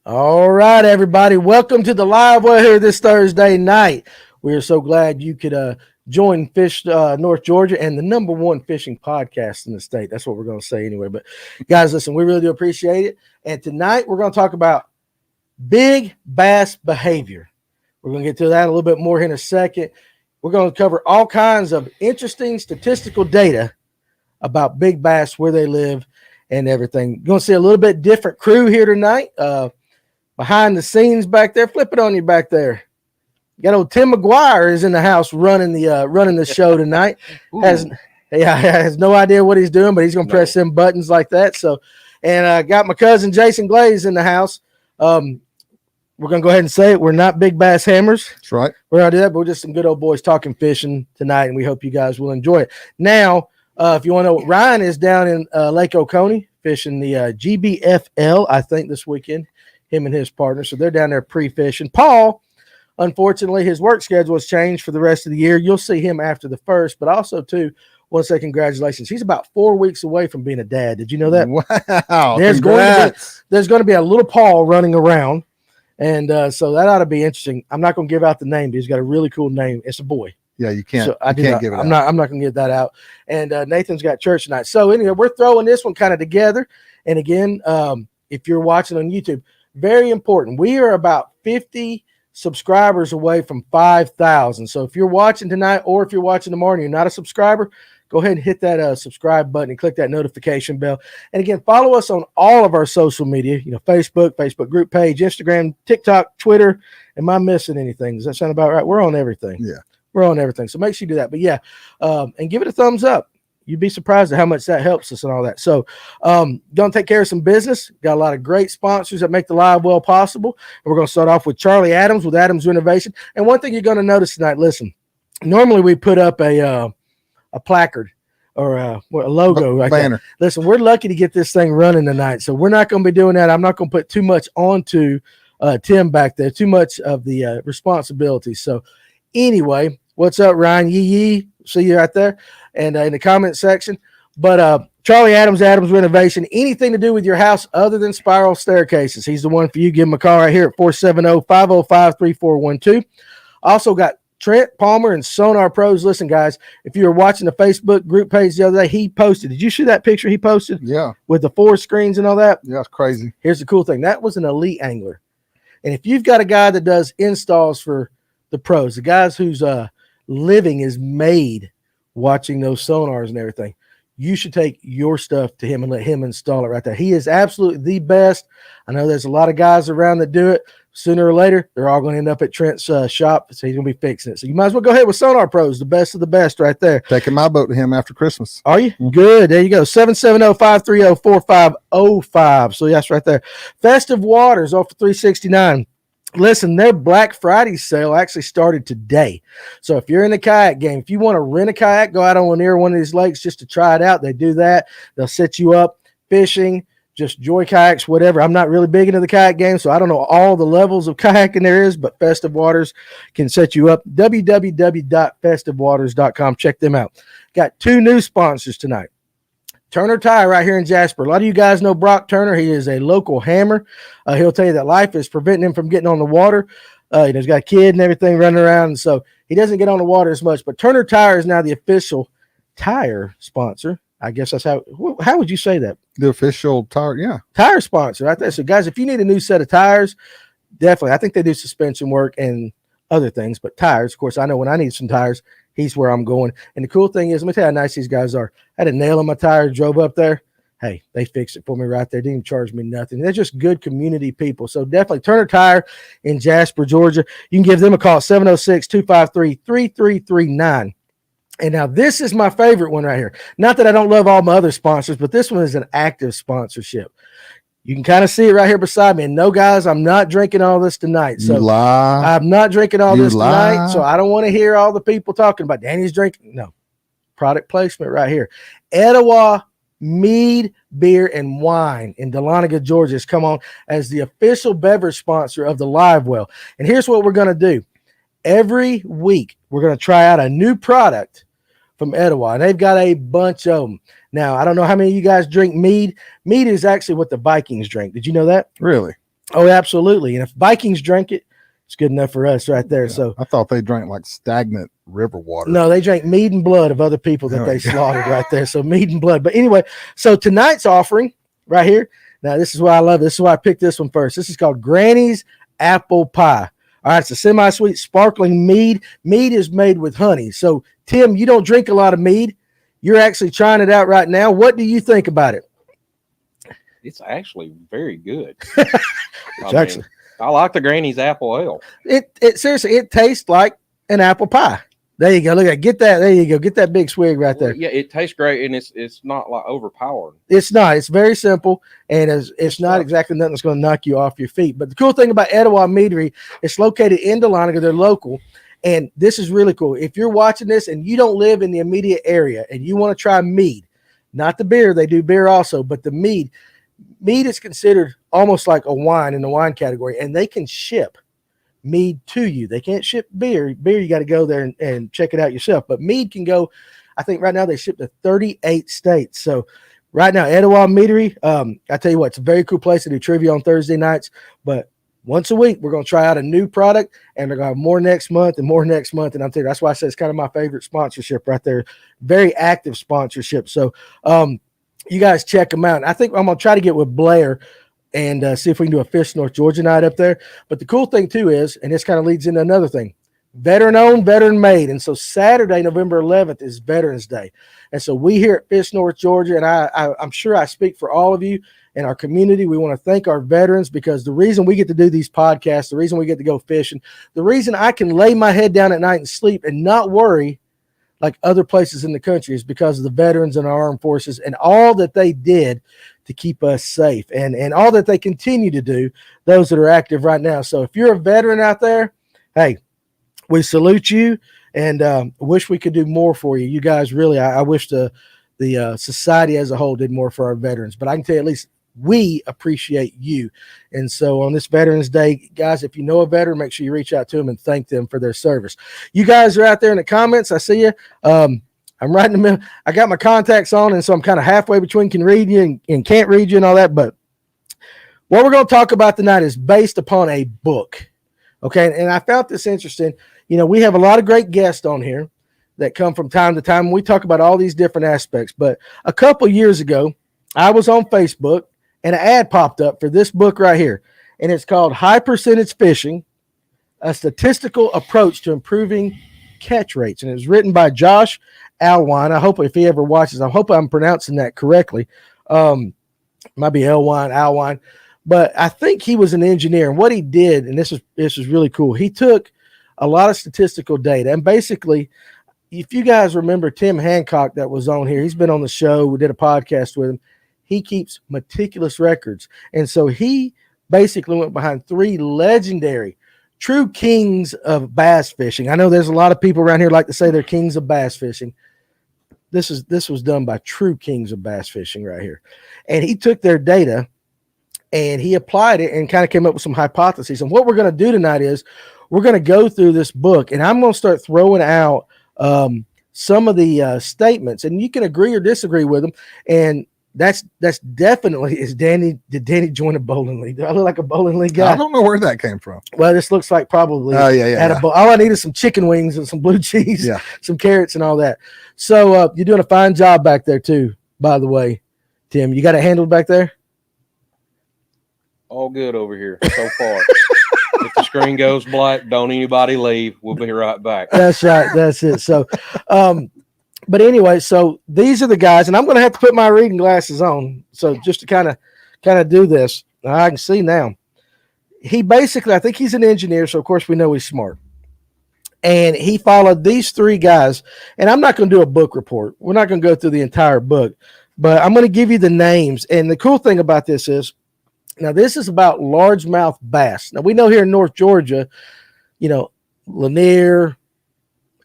All right, everybody. Welcome to the live well here this Thursday night. We are so glad you could join Fish North Georgia and the number one fishing podcast in the state. That's what we're going to say anyway. But, guys, listen, we really do appreciate it. And tonight we're going to talk about big bass behavior. We're going to get to that a little bit more here in a second. We're going to cover all kinds of interesting statistical data about big bass, where they live, and everything. You're going to see a little bit different crew here tonight. Behind the scenes back there, flip it on you back there. You got old Tim McGuire is in the house running the show tonight. has no idea what he's doing, but he's gonna press some buttons like that. So, and got my cousin Jason Glaze in the house. We're gonna go ahead and say it. We're not big bass hammers. That's right. We're gonna do that, but we're just some good old boys talking fishing tonight, and we hope you guys will enjoy it. Now, if you want to know, Ryan is down in Lake Oconee fishing the GBFL, I think, this weekend. Him and his partner, so they're down there pre-fishing. Paul, unfortunately, his work schedule has changed for the rest of the year. You'll see him after the first, but also, too, want to say congratulations. He's about 4 weeks away from being a dad. Did you know that? Wow. There's going to be a little Paul running around, and so that ought to be interesting. I'm not going to give out the name, but he's got a really cool name. It's a boy. Yeah, you can't. So you can't give it out. I'm not going to get that out. And Nathan's got church tonight. So anyway, we're throwing this one kind of together. And again, if you're watching on YouTube, very important. We are about 50 subscribers away from 5,000. So if you're watching tonight or if you're watching tomorrow and you're not a subscriber, go ahead and hit that subscribe button and click that notification bell. And again, follow us on all of our social media, Facebook group page, Instagram, TikTok, Twitter. Am I missing anything? Does that sound about right? We're on everything. Yeah. We're on everything. So make sure you do that. But yeah, and give it a thumbs up. You'd be surprised at how much that helps us and all that. So going to take care of some business. Got a lot of great sponsors that make the live well possible. And we're going to start off with Charlie Adams with Adams Renovation. And one thing you're going to notice tonight, listen, normally we put up a placard or a logo. Like banner. That. Listen, we're lucky to get this thing running tonight. So we're not going to be doing that. I'm not going to put too much onto Tim back there, too much of the responsibility. So anyway, what's up, Ryan? Yee. See you right there. And in the comment section. But Charlie Adams, Adams Renovation, anything to do with your house other than spiral staircases, he's the one for you. Give him a call right here at 470-505-3412. Also got Trent Palmer and Sonar Pros. Listen, guys, if you were watching the Facebook group page the other day, he posted. Did you see that picture he posted? Yeah. With the 4 screens and all that? Yeah, it's crazy. Here's the cool thing. That was an elite angler. And if you've got a guy that does installs for the pros, the guys whose living is made watching those sonars and everything, you should take your stuff to him and let him install it right there. He is absolutely the best. I know there's a lot of guys around that do it. Sooner or later, they're all going to end up at Trent's shop, so he's going to be fixing it. So you might as well go ahead with Sonar Pros, the best of the best right there. Taking my boat to him after Christmas. Are you? Mm-hmm. Good. There you go. 770-530-4505. So that's right there. Festive Waters off of 369. Listen, their Black Friday sale actually started today. So if you're in the kayak game, if you want to rent a kayak, go out on near one of these lakes just to try it out. They do that. They'll set you up fishing, just joy kayaks, whatever. I'm not really big into the kayak game, so I don't know all the levels of kayaking there is, but Festive Waters can set you up. www.festivewaters.com. Check them out. Got 2 new sponsors tonight. Turner Tire right here in Jasper. A lot of you guys know Brock Turner. He is a local hammer. He'll tell you that life is preventing him from getting on the water. He's got a kid and everything running around, and so he doesn't get on the water as much. But Turner Tire is now the official tire sponsor. I guess that's how would you say that? The official tire sponsor right there. So, guys, if you need a new set of tires, definitely. I think they do suspension work and other things, but tires, of course, I know when I need some tires, he's where I'm going. And the cool thing is, let me tell you how nice these guys are. I had a nail in my tire, drove up there. Hey, they fixed it for me right there. Didn't even charge me nothing. They're just good community people. So definitely Turner Tire in Jasper, Georgia. You can give them a call at 706-253-3339. And now this is my favorite one right here. Not that I don't love all my other sponsors, but this one is an active sponsorship. You can kind of see it right here beside me. And no, guys, I'm not drinking all this tonight. So you lie. I'm not drinking all this tonight. So I don't want to hear all the people talking about Danny's drinking. No. Product placement right here. Etowah Mead, Beer, and Wine in Dahlonega, Georgia has come on as the official beverage sponsor of the Live Well. And here's what we're going to do. Every week, we're going to try out a new product from Etowah. And they've got a bunch of them. Now, I don't know how many of you guys drink mead. Mead is actually what the Vikings drink. Did you know that? Really? Oh, absolutely. And if Vikings drink it, it's good enough for us right there. Yeah. So I thought they drank like stagnant river water. no, they drank meat and blood of other people that Oh, they my God. slaughtered right there. So meat and blood. But anyway, so tonight's offering right here. Now, this is why I love it. This is why I picked this one first. This is called Granny's Apple Pie. All right, it's a semi-sweet sparkling mead. Mead is made with honey. So, Tim, you don't drink a lot of mead. You're actually trying it out right now. What do you think about it? It's actually very good. Actually, I like the Granny's apple ale. it seriously, it tastes like an apple pie. There you go. Look at get that. There you go. Get that big swig right there. Yeah, it tastes great, and it's not like overpowering. It's not. It's very simple, and it's not exactly nothing that's going to knock you off your feet. But the cool thing about Etowah Meadery, it's located in Dahlonega. They're local, and this is really cool. If you're watching this and you don't live in the immediate area and you want to try mead, not the beer, they do beer also, but the mead. Mead is considered almost like a wine in the wine category, and they can ship mead to you. They can't ship beer. Beer, you got to go there and check it out yourself. But mead can go, I think right now they ship to 38 states. So right now, Etowah Meadery, I tell you what, it's a very cool place to do trivia on Thursday nights. But once a week, we're going to try out a new product, and they're going to have more next month and more next month. And I'm telling you, that's why I said it's kind of my favorite sponsorship right there. Very active sponsorship. So you guys check them out. I think I'm going to try to get with Blair and see if we can do a Fish North Georgia night up there. But the cool thing, too, is, and this kind of leads into another thing, veteran-owned, veteran-made. And so Saturday, November 11th, is Veterans Day. And so we here at Fish North Georgia, and I'm sure I speak for all of you in our community, we want to thank our veterans, because the reason we get to do these podcasts, the reason we get to go fishing, the reason I can lay my head down at night and sleep and not worry like other places in the country is because of the veterans and our armed forces and all that they did to keep us safe and all that they continue to do, those that are active right now. So if you're a veteran out there, hey, we salute you and wish we could do more for you. You guys really, I wish the society as a whole did more for our veterans, but I can tell you at least we appreciate you. And so on this Veterans Day, guys, if you know a veteran, make sure you reach out to them and thank them for their service. You guys are out there in the comments. I see you. I'm right in the middle. I got my contacts on, and so I'm kind of halfway between can read you and can't read you and all that. But what we're going to talk about tonight is based upon a book. Okay. And I found this interesting. You know, we have a lot of great guests on here that come from time to time. We talk about all these different aspects. But a couple years ago, I was on Facebook, and an ad popped up for this book right here. And it's called High Percentage Fishing, A Statistical Approach to Improving Catch Rates. And it was written by Josh Alwine. I hope if he ever watches, I hope I'm pronouncing that correctly. Might be Alwine. But I think he was an engineer. And what he did, and this was really cool, he took a lot of statistical data. And basically, if you guys remember Tim Hancock that was on here, he's been on the show. We did a podcast with him. He keeps meticulous records. And so he basically went behind three legendary true kings of bass fishing. I know there's a lot of people around here like to say they're kings of bass fishing. This was done by true kings of bass fishing right here. And he took their data and he applied it and kind of came up with some hypotheses. And what we're going to do tonight is we're going to go through this book, and I'm going to start throwing out some of the statements, and you can agree or disagree with them. And that's definitely did Danny join a bowling league? Do I look like a bowling league guy? I don't know where that came from. Well, this looks like probably all I needed some chicken wings and some blue cheese, some carrots and all that. So you're doing a fine job back there too, by the way, Tim. You got it handled back there? All good over here so far. If the screen goes black, don't anybody leave. We'll be right back. That's right. That's it. So, but anyway, so these are the guys, and I'm going to have to put my reading glasses on. So just to kind of do this, I can see now. He basically, I think he's an engineer, so of course we know he's smart. And he followed these three guys, and I'm not going to do a book report. We're not going to go through the entire book, but I'm going to give you the names. And the cool thing about this is, now this is about largemouth bass. Now we know here in North Georgia, you know, Lanier,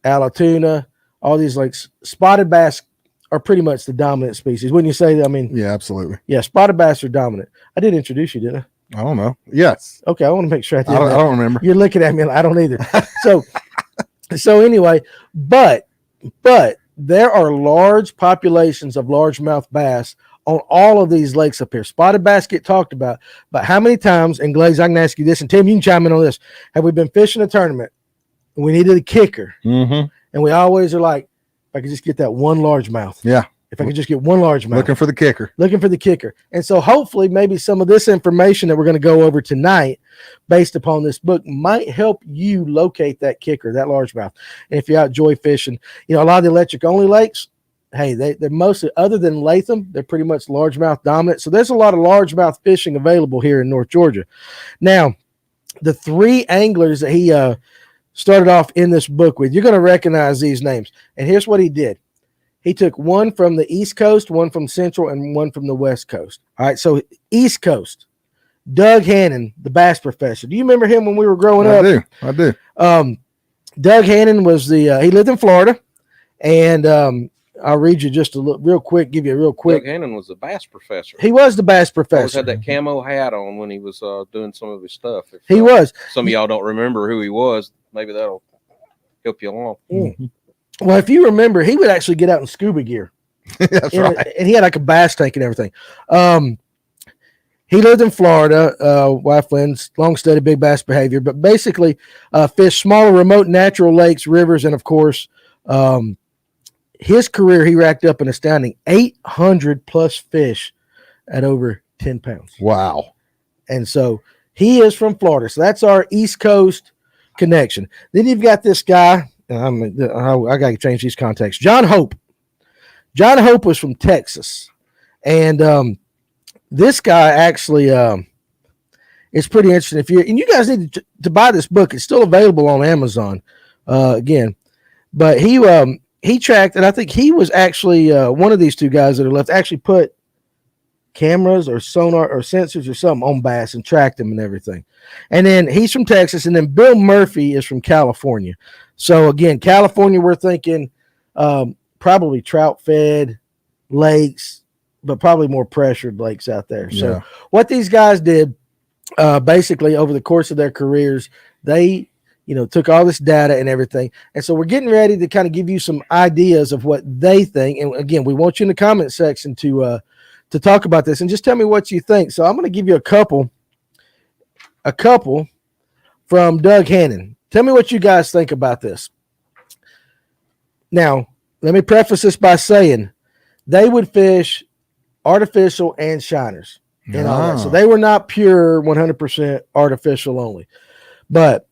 Allatoona, all these like spotted bass are pretty much the dominant species. Wouldn't you say that? I mean, yeah, absolutely. Yeah, spotted bass are dominant. I did introduce you, didn't I? I don't know. Yes. Okay, I want to make sure I did. I don't remember. You're looking at me like I don't either. So anyway, but there are large populations of largemouth bass on all of these lakes up here. Spotted bass get talked about, but how many times, and Glaze, I can ask you this, and Tim, you can chime in on this. Have we been fishing a tournament and we needed a kicker? Mm-hmm. And we always are like, if I could just get that one largemouth. Yeah. If I could just get one largemouth. Looking for the kicker. Looking for the kicker. And so hopefully maybe some of this information that we're going to go over tonight based upon this book might help you locate that kicker, that largemouth. And if you're out joy fishing, you know, a lot of the electric only lakes, hey, they're mostly, other than Latham, they're pretty much largemouth dominant. So there's a lot of largemouth fishing available here in North Georgia. Now, the 3 anglers that he started off in this book with, you're going to recognize these names. And here's what he did. He took one from the East Coast, one from Central, and one from the West Coast. All right, so East Coast, Doug Hannon, the bass professor. Do you remember him when we were growing up? I do. Doug Hannon was he lived in Florida, and I'll read you just real quick, give you a real quick. Doug Hannon was the bass professor. He was the bass Always professor. had that camo hat on when he was doing some of his stuff. If, He was. Some of y'all don't remember who he was. Maybe that'll help you along. Mm. Well, if you remember, he would actually get out in scuba gear. That's right. And he had like a bass tank and everything. He lived in Florida, wife Lynn's long studied big bass behavior, but basically fished smaller, remote natural lakes, rivers, and of course, his career, he racked up an astounding 800 plus fish at over 10 pounds. Wow. And so he is from Florida. So that's our East Coast connection. Then you've got this guy. I got to change these contexts. John Hope. John Hope was from Texas. And this guy actually it's pretty interesting. And you guys need to buy this book. It's still available on Amazon again. But he tracked, and I think he was actually one of these 2 guys that are left actually put cameras or sonar or sensors or something on bass and tracked them and everything. And then he's from Texas, and then Bill Murphy is from California. So again, California, we're thinking probably trout fed lakes, but probably more pressured lakes out there. Yeah. So what these guys did basically over the course of their careers, they took all this data and everything. And so we're getting ready to kind of give you some ideas of what they think. And again, we want you in the comment section to talk about this and just tell me what you think. So I'm going to give you a couple from Doug Hannon. Tell me what you guys think about this. Now, let me preface this by saying they would fish artificial and shiners and all that. So they were not pure 100% artificial only. But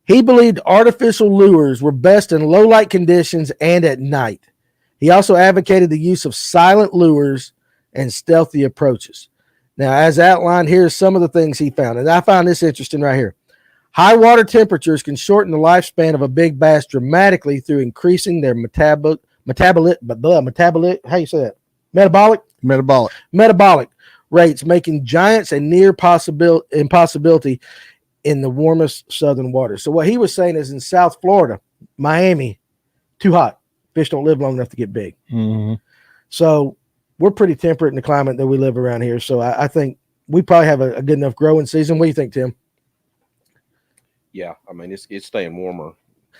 he believed artificial lures were best in low light conditions and at night. He also advocated the use of silent lures and stealthy approaches. Now, as outlined, here's some of the things he found. And I found this interesting right here. High water temperatures can shorten the lifespan of a big bass dramatically through increasing their metabolic, how you say that? Metabolic rates, making giants a near impossibility in the warmest southern waters. So what he was saying is in South Florida, Miami, too hot. Fish don't live long enough to get big. Mm-hmm. So we're pretty temperate in the climate that we live around here. So I think we probably have a good enough growing season. What do you think, Tim? Yeah, I mean, it's staying warmer.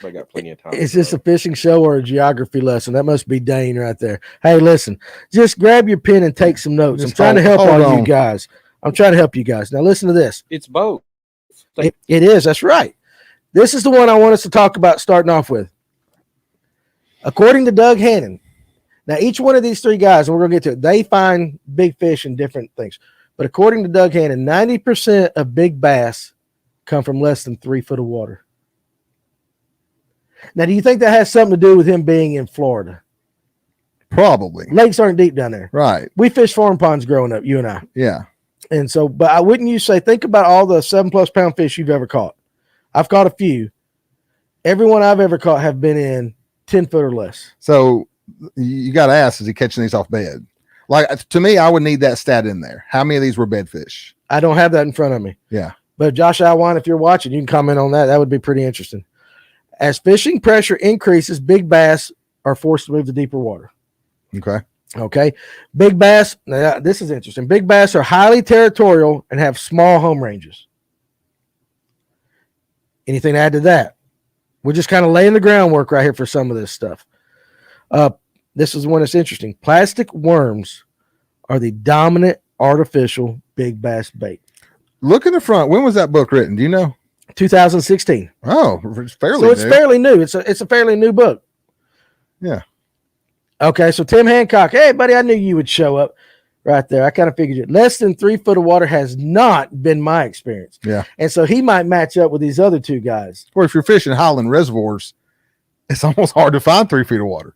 They got plenty of time. Is this a fishing show or a geography lesson? That must be Dane right there. Hey, listen, just grab your pen and take some notes. I'm trying to help all you guys. I'm trying to help you guys. Now listen to this. It's both. It is. That's right. This is the one I want us to talk about starting off with. According to Doug Hannon, now each one of these 3 guys, and we're going to get to it, they find big fish in different things. But according to Doug Hannon, 90% of big bass come from less than 3 foot of water. Now, do you think that has something to do with him being in Florida? Probably. Lakes aren't deep down there. Right. We fished farm ponds growing up, you and I. Yeah. And so, but wouldn't you say, think about all the 7+ pound fish you've ever caught. I've caught a few. Everyone I've ever caught have been in 10 foot or less. So you got to ask, is he catching these off bed? Like, to me, I would need that stat in there. How many of these were bed fish? I don't have that in front of me. Yeah. But Josh Alwine, if you're watching, you can comment on that. That would be pretty interesting. As fishing pressure increases, big bass are forced to move to deeper water. Okay. Big bass, now this is interesting. Big bass are highly territorial and have small home ranges. Anything to add to that? We're just kind of laying the groundwork right here for some of this stuff. This is one that's interesting. Plastic worms are the dominant artificial big bass bait. Look in the front. When was that book written? Do you know? 2016. Oh, it's fairly So it's new. fairly new. It's a fairly new book. Yeah. Okay, so Tim Hancock. Hey, buddy, I knew you would show up right there. I kind of figured it. Less than 3 foot of water has not been my experience. Yeah. And so he might match up with these other two guys. Or if you're fishing Highland reservoirs, it's almost hard to find 3 feet of water.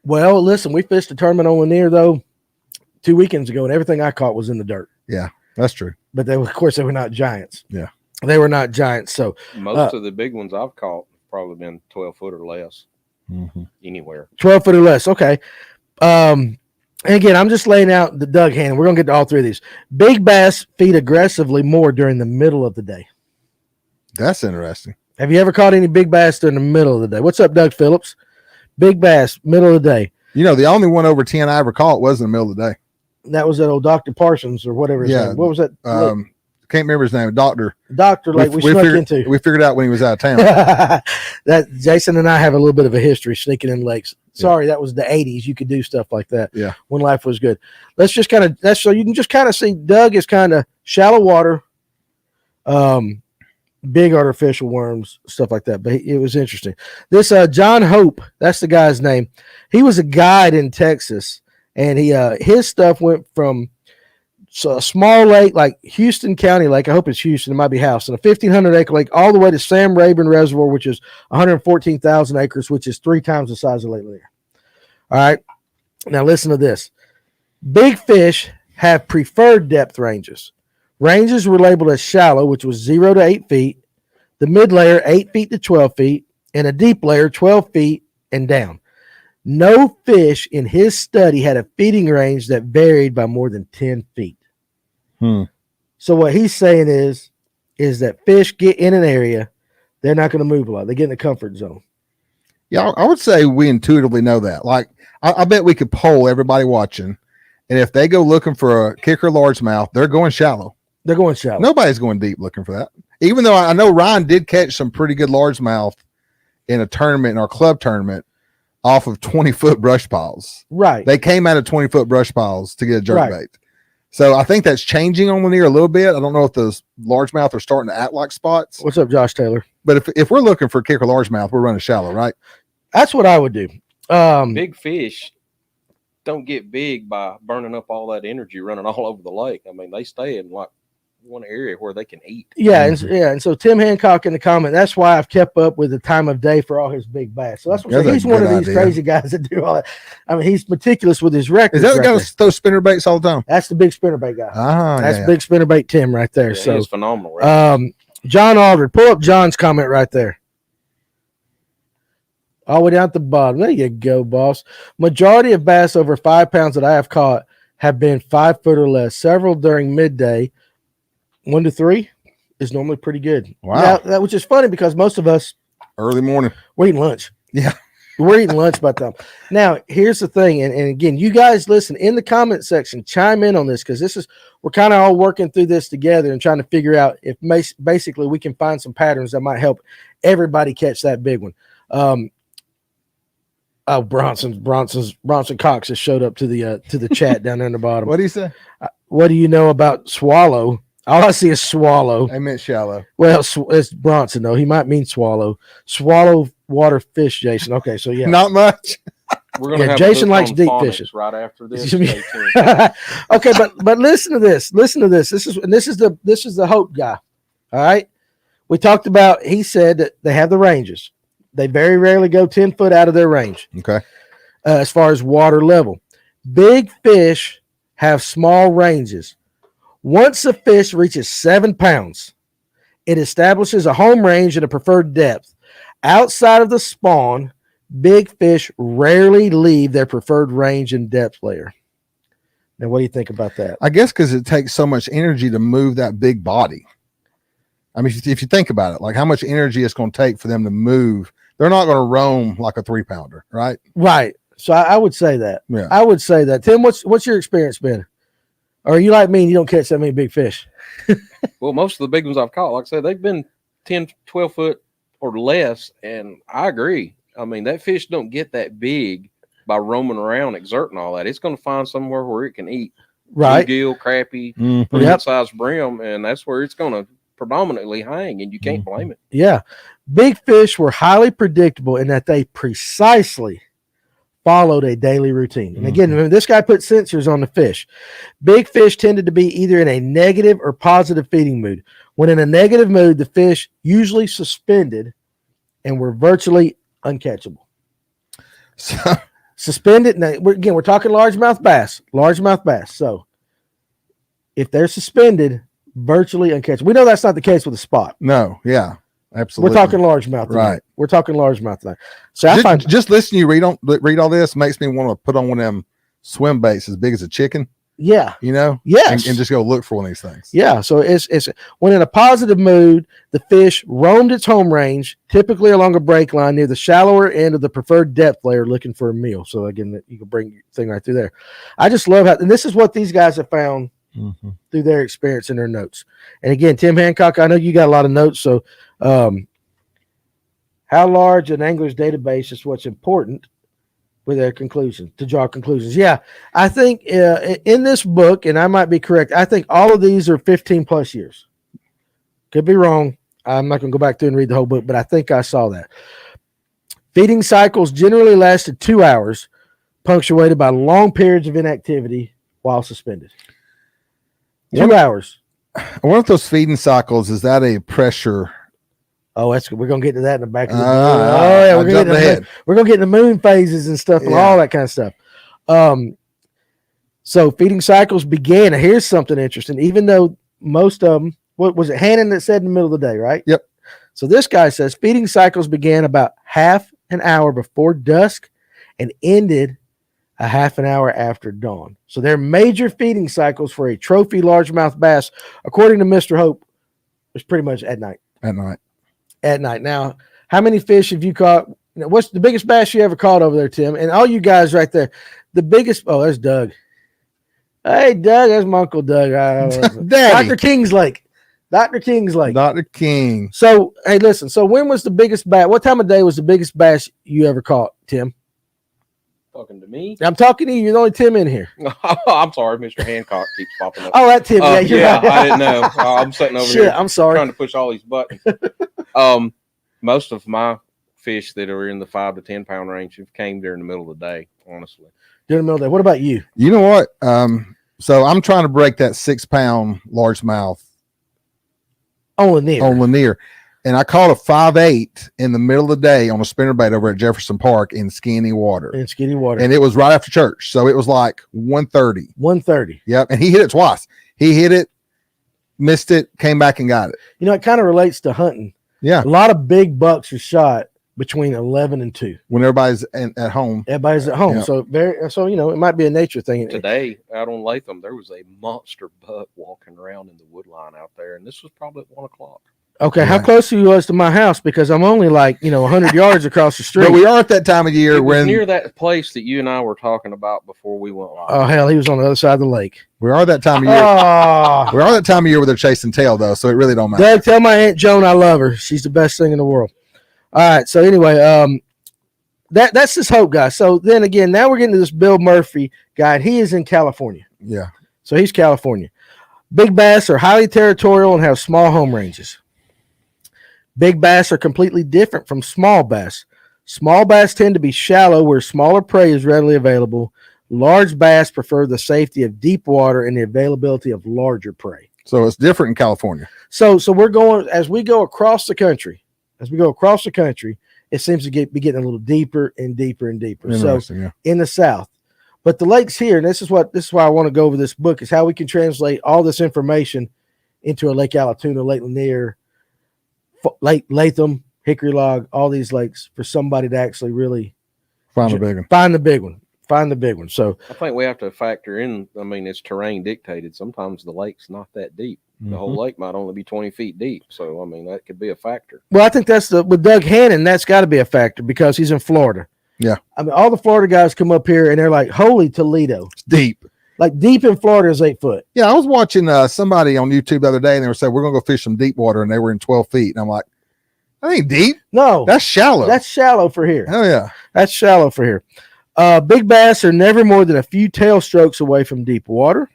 Well, listen, we fished a tournament on Lanier, though, 2 weekends ago, and everything I caught was in the dirt. Yeah, that's true. But of course, they were not giants. Yeah. They were not giants. So Most of the big ones I've caught have probably been 12 foot or less anywhere. 12 foot or less. Okay. And again, I'm just laying out the Doug hand. We're going to get to all three of these. Big bass feed aggressively more during the middle of the day. That's interesting. Have you ever caught any big bass during the middle of the day? What's up, Doug Phillips? Big bass, middle of the day. You know, the only one over 10 I ever caught was in the middle of the day. That was that old Dr. Parsons or whatever his name. What was that? Can't remember his name. Doctor. Doctor, like we snuck into. We figured out when he was out of town. That Jason and I have a little bit of a history sneaking in lakes. Sorry, that was the 80s. You could do stuff like that. Yeah. When life was good. Let's just kind of, that's so you can just kind of see Doug is kind of shallow water, big artificial worms, stuff like that. But it was interesting. This John Hope, that's the guy's name. He was a guide in Texas, and he his stuff went from a small lake like Houston County Lake. I hope it's Houston. It might be Houston. A 1,500 acre lake all the way to Sam Rayburn Reservoir, which is 114,000 acres, which is 3 times the size of Lake Lanier. All right. Now listen to this. Big fish have preferred depth ranges. Ranges were labeled as shallow, which was 0 to 8 feet, the mid layer 8 feet to 12 feet, and a deep layer 12 feet and down. No fish in his study had a feeding range that varied by more than 10 feet. So what he's saying is that fish get in an area, they're not going to move a lot. They get in the comfort zone. Yeah, I would say we intuitively know that. Like, I bet we could poll everybody watching, and if they go looking for a kicker largemouth, they're going shallow. They're going shallow. Nobody's going deep looking for that. Even though I know Ryan did catch some pretty good largemouth in a tournament, in our club tournament, off of 20-foot brush piles. Right. They came out of 20-foot brush piles to get a jerkbait. So I think that's changing on Lanier a little bit. I don't know if those largemouth are starting to act like spots. What's up, Josh Taylor? But if we're looking for kicker largemouth, we're running shallow, right? That's what I would do. Big fish don't get big by burning up all that energy running all over the lake. I mean, they stay in like one area where they can eat. Yeah, and so Tim Hancock in the comment, that's why I've kept up with the time of day for all his big bass. So that's what he's one of these crazy guys that do all that. I mean, he's meticulous with his records. Is that the guy that throws spinner baits all the time? That's the big spinnerbait guy. That's big spinnerbait Tim right there. Yeah, so he's phenomenal. Right? John Aldred, pull up John's comment right there. All the way down at the bottom. There you go, boss. Majority of bass over 5 pounds that I have caught have been 5 foot or less. Several during midday. 1 to 3 is normally pretty good. Wow. Now, which is funny because most of us early morning, we're eating lunch. Yeah. We're eating lunch by the time. Now, here's the thing. And again, you guys listen in the comment section, chime in on this because we're kind of all working through this together and trying to figure out if basically we can find some patterns that might help everybody catch that big one. Bronson Cox has showed up to the chat down there in the bottom. What do you say? What do you know about swallow? All I see is swallow. I meant shallow. Well, it's Bronson though. He might mean swallow. Swallow water fish, Jason. Okay, so yeah, not much. We're gonna have Jason likes deep fishes right after this. Okay, but listen to this. Listen to this. This is the Hope guy. All right. We talked about. He said that they have the ranges. They very rarely go 10 foot out of their range. Okay. As far as water level, big fish have small ranges. Once a fish reaches 7 pounds, it establishes a home range at a preferred depth. Outside of the spawn, big fish rarely leave their preferred range and depth layer. Now, what do you think about that? I guess because it takes so much energy to move that big body. I mean, if you think about it, like how much energy it's going to take for them to move, they're not going to roam like a 3-pounder, right? Right. So I would say that. Yeah. I would say that. Tim, what's your experience been? Or are you like me and you don't catch that many big fish? Well, most of the big ones I've caught, like I said, they've been 10, 12 foot or less. And I agree. I mean, that fish don't get that big by roaming around, exerting all that. It's going to find somewhere where it can eat Right. bluegill, crappie, Mhm. pretty Yep. good sized brim, and that's where it's going to predominantly hang, and you can't blame it. Yeah. Big fish were highly predictable in that they precisely followed a daily routine. And again, remember, this guy put sensors on the fish. Big fish tended to be either in a negative or positive feeding mood. When in a negative mood, the fish usually suspended and were virtually uncatchable. So, Suspended. Now, we're talking largemouth bass. Largemouth bass. So if they're suspended, virtually uncatchable. We know that's not the case with a spot. no, yeah, absolutely. We're talking largemouth tonight. Right. We're talking largemouth tonight. So I find Just listening to you read all this makes me want to put on one of them swim baits as big as a chicken, yeah. you know? Yes. And just go look for one of these things. Yeah, so it's when in a positive mood, the fish roamed its home range, typically along a break line near the shallower end of the preferred depth layer, looking for a meal. So again, you can bring your thing right through there. I just love how, and this is what these guys have found through their experience and their notes. And again, Tim Hancock, I know you got a lot of notes. So, how large an angler's database is what's important with their conclusions, to draw conclusions. Yeah, I think in this book, and I might be correct, I think all of these are 15 plus years. Could be wrong. I'm not going to go back through and read the whole book, but I think I saw that. Feeding cycles generally lasted 2 hours, punctuated by long periods of inactivity while suspended. 2 hours. One of those feeding cycles, is that a pressure? Oh, that's good. We're gonna get to that in the back of the yeah, we're gonna get in the moon phases and stuff and all that kind of stuff. So feeding cycles began. Here's something interesting. Even though most of them, what was it, Hannon that said in the middle of the day, right? Yep. So this guy says feeding cycles began about half an hour before dusk and ended a half an hour after dawn. So their major feeding cycles for a trophy largemouth bass, according to Mr. Hope, was pretty much at night. At night. Now, how many fish have you caught? What's the biggest bass you ever caught over there, Tim? And all you guys right there, the biggest. Oh, there's Doug. Hey, Doug, that's my Uncle Doug. Dr. Kingslake. Dr. Kingslake. Dr. King. So, hey, listen. So, when was the biggest bass? What time of day was the biggest bass you ever caught, Tim? Talking to me? I'm talking to you. You're the only Tim in here. I'm sorry, Mr. Hancock keeps popping up. Oh, that Tim. Yeah, I didn't know. I'm sitting over here. I'm sorry. Trying to push all these buttons. Most of my fish that are in the 5 to 10 pound range have came during the middle of the day, honestly. During the middle of the day. What about you? You know what? So I'm trying to break that 6 pound largemouth on Lanier. And I caught a 5.8 in the middle of the day on a spinnerbait over at Jefferson Park in skinny water. And it was right after church. So it was like 1:30. 1:30. Yep. And he hit it twice. He hit it, missed it, came back and got it. You know, it kind of relates to hunting. Yeah. A lot of big bucks are shot between 11 and 2. When everybody's at home. Everybody's at home. Yep. So, you know, it might be a nature thing. Today, out on Latham, there was a monster buck walking around in the wood line out there. And this was probably at 1 o'clock. Okay, how close he was to my house? Because I'm only 100 yards across the street. But we are at that time of year when near that place that you and I were talking about before we went live. Oh hell, he was on the other side of the lake. We are that time of year. We are that time of year where they're chasing tail though, so it really don't matter. Doug, tell my Aunt Joan I love her. She's the best thing in the world. All right, so anyway, that's this Hope guy. So then again, now we're getting to this Bill Murphy guy. And he is in California. Yeah. So he's California. Big bass are highly territorial and have small home ranges. Big bass are completely different from small bass. Small bass tend to be shallow where smaller prey is readily available. Large bass prefer the safety of deep water and the availability of larger prey. So it's different in California. So we're going, as we go across the country, it seems to be getting a little deeper and deeper and deeper. So in the South. But the lakes here, and this is why I want to go over this book, is how we can translate all this information into a Lake Allatoona, Lake Lanier, Lake Latham, Hickory Log, all these lakes for somebody to actually really find the big one. Find the big one. So I think we have to factor in, I mean, it's terrain dictated. Sometimes the lake's not that deep. The whole lake might only be 20 feet deep. So, I mean, that could be a factor. Well, I think with Doug Hannon, that's got to be a factor because he's in Florida. Yeah. I mean, all the Florida guys come up here and they're like, holy Toledo. It's deep. Like deep in Florida is 8 foot. Yeah, I was watching somebody on YouTube the other day, and they were saying we're gonna go fish some deep water, and they were in 12 feet, and I'm like, that ain't deep. No, that's shallow. That's shallow for here. Oh yeah, that's shallow for here. Big bass are never more than a few tail strokes away from deep water.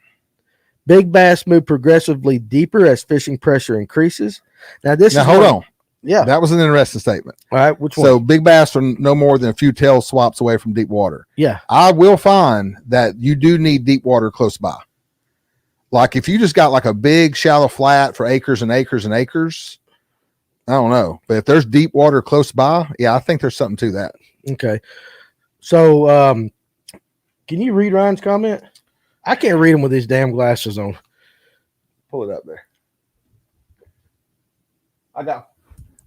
Big bass move progressively deeper as fishing pressure increases. Now hold on. Yeah. That was an interesting statement. All right. Which one? So big bass are no more than a few tail swaps away from deep water. Yeah. I will find that you do need deep water close by. Like if you just got like a big shallow flat for acres and acres and acres, I don't know. But if there's deep water close by, yeah, I think there's something to that. Okay. So can you read Ryan's comment? I can't read them with these damn glasses on. Pull it up there.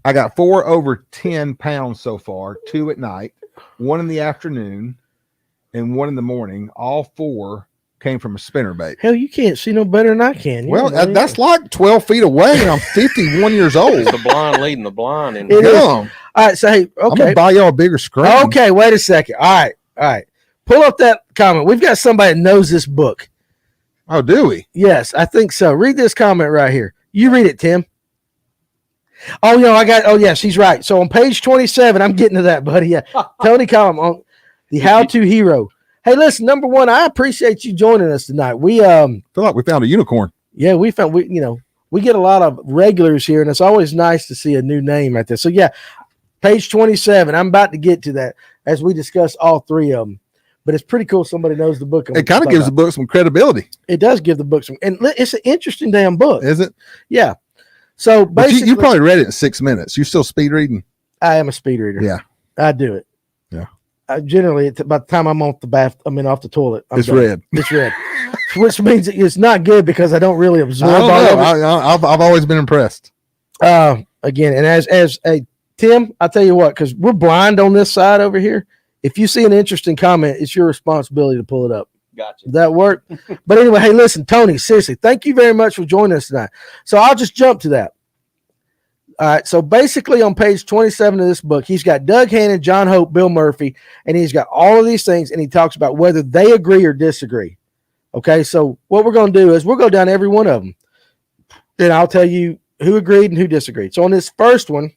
I got 4 over 10 pounds so far, 2 at night, 1 in the afternoon, and 1 in the morning. All 4 came from a spinnerbait. Hell, you can't see no better than I can. Well, that's like 12 feet away, and I'm 51 years old. It's the blind leading the blind. And All right, so hey, I'm okay. gonna buy y'all a bigger screen. Okay, wait a second. All right. Pull up that comment. We've got somebody that knows this book. Oh, do we? Yes, I think so. Read this comment right here. You read it, Tim. Oh, yes, he's right. So on page 27, I'm getting to that, buddy. Yeah. Tony Collum on the how-to hero. Hey, listen, number one, I appreciate you joining us tonight. We feel like we found a unicorn. Yeah, we get a lot of regulars here, and it's always nice to see a new name right there. So yeah, page 27. I'm about to get to that as we discuss all 3 of them. But it's pretty cool. Somebody knows the book. It kind of gives the book some credibility. It does give the book some, and it's an interesting damn book. Is it? Yeah. So basically, you probably read it in 6 minutes. You still speed reading? I am a speed reader. Yeah, I do it. Yeah. I generally, by the time I'm off the toilet, it's done. Red. It's red, which means it's not good because I don't really absorb. I've always been impressed. Again, and as a Tim, I'll tell you what, because we're blind on this side over here. If you see an interesting comment, it's your responsibility to pull it up. Gotcha. Does that work? But anyway, hey, listen, Tony, seriously, thank you very much for joining us tonight. So I'll just jump to that. All right. So basically on page 27 of this book, he's got Doug Hannon, John Hope, Bill Murphy, and he's got all of these things, and he talks about whether they agree or disagree. Okay. So what we're going to do is we'll go down every one of them, and I'll tell you who agreed and who disagreed. So on this first one,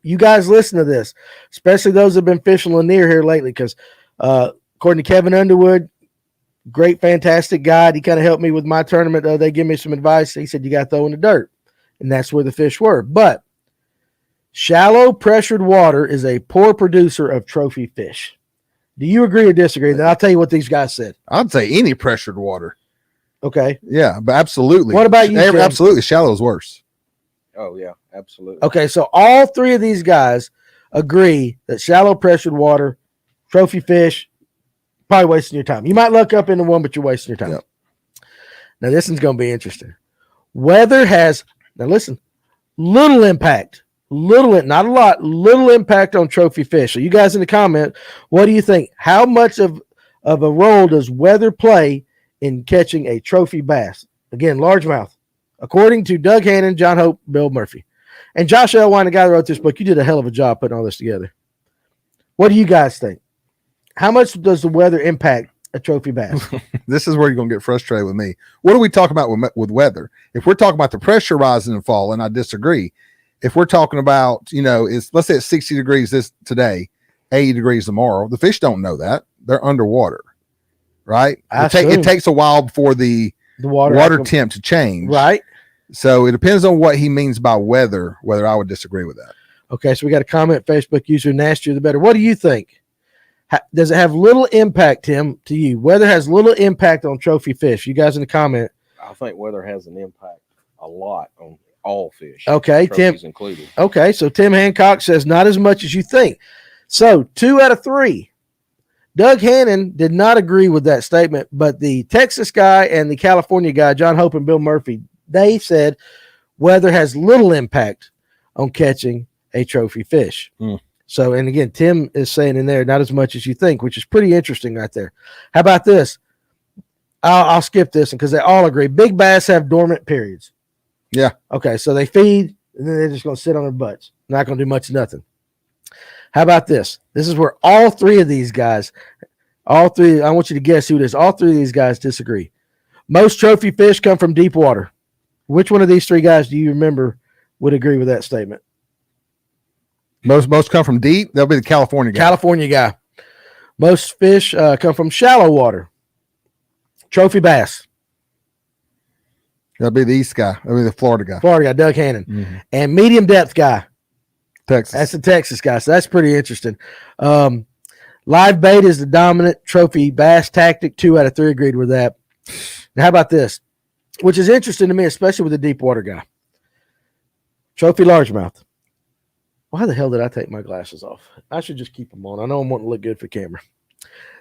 you guys listen to this, especially those that have been fishing Lanier here lately, because according to Kevin Underwood, great, fantastic guide. He kind of helped me with my tournament. They give me some advice. He said, you got to throw in the dirt. And that's where the fish were. But shallow pressured water is a poor producer of trophy fish. Do you agree or disagree? Then I'll tell you what these guys said. I'd say any pressured water. Okay. Yeah, but absolutely. What about you, Tim? Absolutely. Shallow is worse. Oh, yeah, absolutely. Okay, so all 3 of these guys agree that shallow pressured water, trophy fish, probably wasting your time. You might look up into one, but you're wasting your time. Yep. Now, this one's going to be interesting. Weather has, now listen, little impact, not a lot, little impact on trophy fish. So you guys in the comment, what do you think? How much of a role does weather play in catching a trophy bass? Again, largemouth. According to Doug Hannon, John Hope, Bill Murphy. And Josh Elwine, the guy that wrote this book, you did a hell of a job putting all this together. What do you guys think? How much does the weather impact a trophy bass? This is where you're going to get frustrated with me. What are we talking about with weather? If we're talking about the pressure rising and falling, I disagree. If we're talking about, let's say it's 60 degrees today, 80 degrees tomorrow, the fish don't know that. They're underwater, right? It takes a while before the water temp to change. Right. So it depends on what he means by weather, whether I would disagree with that. Okay, so we got a comment, Facebook user, nastier the better. What do you think? Does it have little impact, Tim, to you? Weather has little impact on trophy fish. You guys in the comment. I think weather has an impact a lot on all fish. Okay, Tim included. Okay, so Tim Hancock says not as much as you think. So 2 out of 3. Doug Hannon did not agree with that statement, but the Texas guy and the California guy, John Hope and Bill Murphy, they said weather has little impact on catching a trophy fish. So, and again, Tim is saying in there, not as much as you think, which is pretty interesting right there. How about this? I'll skip this because they all agree. Big bass have dormant periods. Yeah. Okay, so they feed, and then they're just going to sit on their butts. Not going to do much of nothing. How about this? This is where all 3 of these guys, I want you to guess who it is. All 3 of these guys disagree. Most trophy fish come from deep water. Which one of these 3 guys do you remember would agree with that statement? Most come from deep. That'll be the California guy. California guy. Most fish come from shallow water. Trophy bass. That'd be the East guy. That'd be the Florida guy. Florida guy, Doug Hannon. Mm-hmm. And medium depth guy. Texas. That's the Texas guy. So that's pretty interesting. Live bait is the dominant trophy bass tactic. 2 out of 3 agreed with that. Now, how about this? Which is interesting to me, especially with the deep water guy. Trophy largemouth. Why the hell did I take my glasses off? I should just keep them on. I know I'm wanting to look good for camera.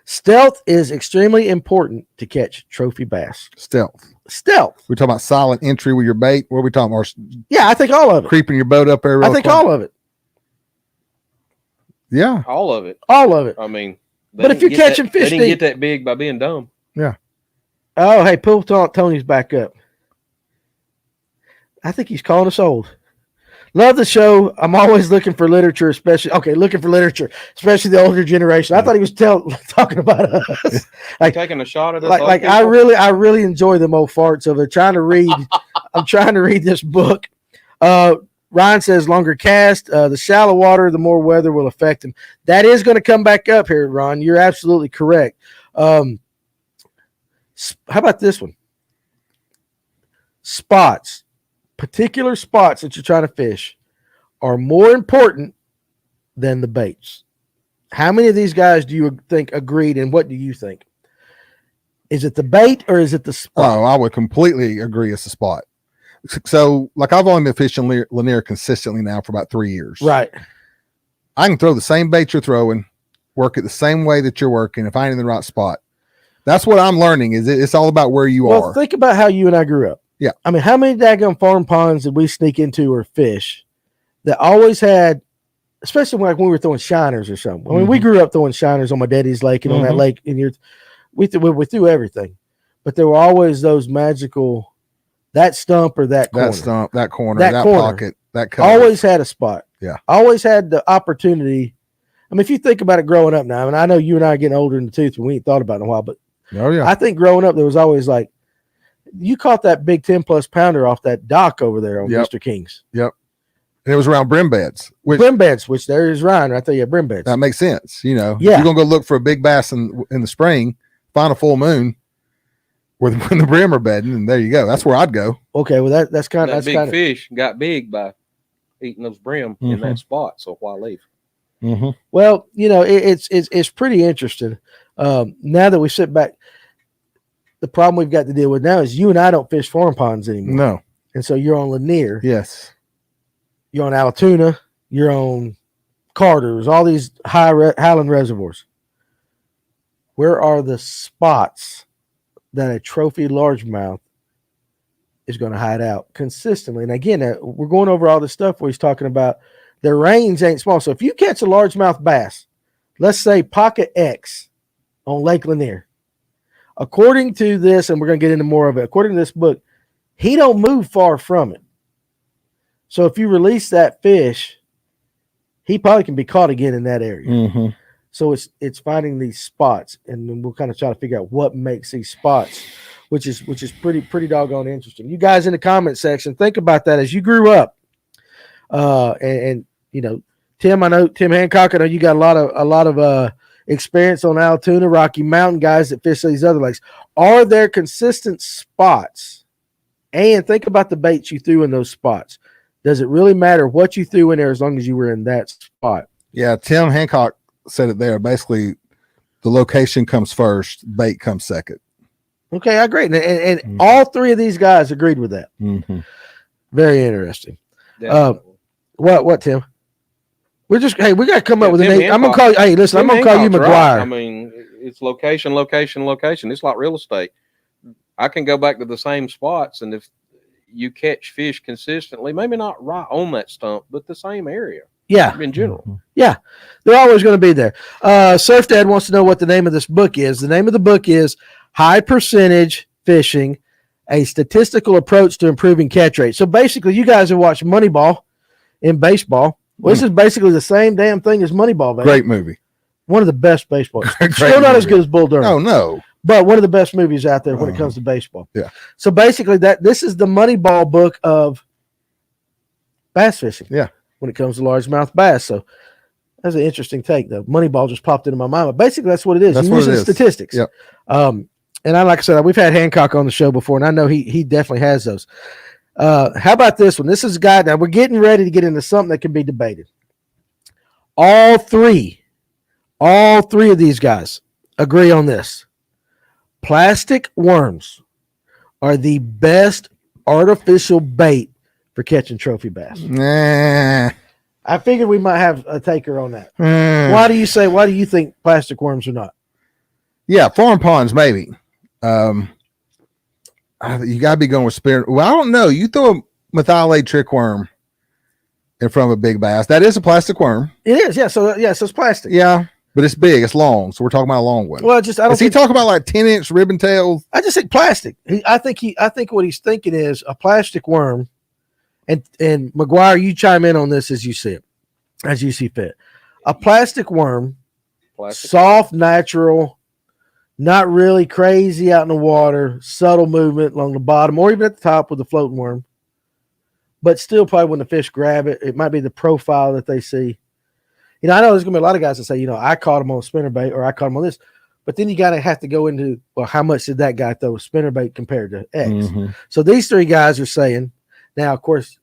Stealth is extremely important to catch trophy bass. Stealth. Stealth. We're talking about silent entry with your bait. What are we talking about? Yeah, I think all of it. Creeping your boat up there. I think all of it. Yeah. All of it. All of it. I mean, but if you're catching fish, they didn't get that big by being dumb. Yeah. Oh, hey, pull Tony's back up. I think he's calling us old. Love the show. I'm always looking for literature, especially especially the older generation. I thought he was talking about us. Like taking a shot at us. Like I really enjoy them old farts of it. Trying to read. I'm trying to read this book. Ryan says longer cast. The shallow water, the more weather will affect him. That is going to come back up here, Ron. You're absolutely correct. How about this one? Spots. Particular spots that you're trying to fish are more important than the baits. How many of these guys do you think agreed, and what do you think? Is it the bait or is it the spot? Oh, I would completely agree it's a spot. So, like, I've only been fishing Lanier consistently now for about 3 years. Right. I can throw the same bait you're throwing, work it the same way that you're working if I ain't in the right spot. That's what I'm learning. It's all about where you are. Think about how you and I grew up. Yeah. I mean, how many daggone farm ponds did we sneak into or fish that always had, especially when we were throwing shiners or something. I mean, we grew up throwing shiners on my daddy's lake and on that lake, and we threw everything, but there were always those magical, that stump or that corner, that corner, that pocket, that cover. Always had a spot. Yeah. Always had the opportunity. I mean, if you think about it growing up now, and I know you and I are getting older in the tooth and we ain't thought about it in a while, but I think growing up, there was always like, you caught that big 10+ pounder off that dock over there on Mr. King's. Yep. And it was around brim beds. Which there is Ryan right there. Yeah, brim beds. That makes sense. You know, yeah. You're going to go look for a big bass in the spring, find a full moon when the brim are bedding, and there you go. That's where I'd go. Okay, well, that's kind of. Big fish got big by eating those brim in that spot, so why leave? Well, you know, it's pretty interesting. Now that we sit back, the problem we've got to deal with now is you and I don't fish farm ponds anymore. No. And so you're on Lanier. Yes. You're on Altoona. You're on Carter's, all these Highland reservoirs. Where are the spots that a trophy largemouth is going to hide out consistently? And again, we're going over all this stuff where he's talking about their range ain't small. So if you catch a largemouth bass, let's say Pocket X on Lake Lanier, according to this, and we're going to get into more of it, according to this book, he don't move far from it. So if you release that fish, he probably can be caught again in that area. So it's finding these spots, and then we'll kind of try to figure out what makes these spots, which is pretty doggone interesting. You guys in the comment section, think about that as you grew up. And you know, Tim Hancock, I know you got a lot of experience on Altoona, Rocky Mountain guys that fish these other lakes. Are there consistent spots? And think about the baits you threw in those spots. Does it really matter what you threw in there as long as you were in that spot? Yeah, Tim Hancock said it there. Basically, the location comes first, bait comes second. Okay, I agree. And all three of these guys agreed with that. Very interesting. What, Tim? We got to come up with a name. Hancock, I'm going to call you. Hey, listen, I'm going to call you McGuire. Right. I mean, it's location. It's like real estate. I can go back to the same spots, and if you catch fish consistently, maybe not right on that stump, but the same area. Yeah. In general. Yeah. They're always going to be there. Surf Dad wants to know what the name of this book is. The name of the book is High Percentage Fishing, a Statistical Approach to Improving Catch Rate. So basically, you guys have watched Moneyball in baseball. Well, this is basically the same damn thing as Moneyball, baby. Great movie. One of the best baseball. Still not movie. as good as Bull Durham. Oh, no. But one of the best movies out there when it comes to baseball. Yeah. So basically, this is the Moneyball book of bass fishing. Yeah. When it comes to largemouth bass. So that's an interesting take, though. Moneyball just popped into my mind. But basically, that's what it is. That's You're what using it is. statistics. Yep. And like I said, we've had Hancock on the show before, and I know he definitely has those. How about this one? This is a guy that we're getting ready to get into something that can be debated. All three of these guys agree on this. Plastic worms are the best artificial bait for catching trophy bass. Nah. I figured we might have a taker on that. Why do you think plastic worms are not? Yeah, farm ponds, maybe. You got to be going with spirit. Well, I don't know. You throw a methylate trick worm in front of a big bass. That is a plastic worm. It is, yeah. So it's plastic. Yeah, but it's big. It's long. So we're talking about a long one. Well, I don't. Is he talking about like 10-inch ribbon tails? I just think plastic. I think what he's thinking is a plastic worm. And McGuire, you chime in on this as you see it, as you see fit. A plastic worm, soft, natural, not really crazy out in the water, subtle movement along the bottom or even at the top with the floating worm. But still, probably when the fish grab it, it might be the profile that they see. You know, I know there's going to be a lot of guys that say, you know, I caught him on spinnerbait or I caught him on this. But then you got to have to go into, well, how much did that guy throw spinnerbait compared to X? Mm-hmm. So these three guys are saying, now, of course,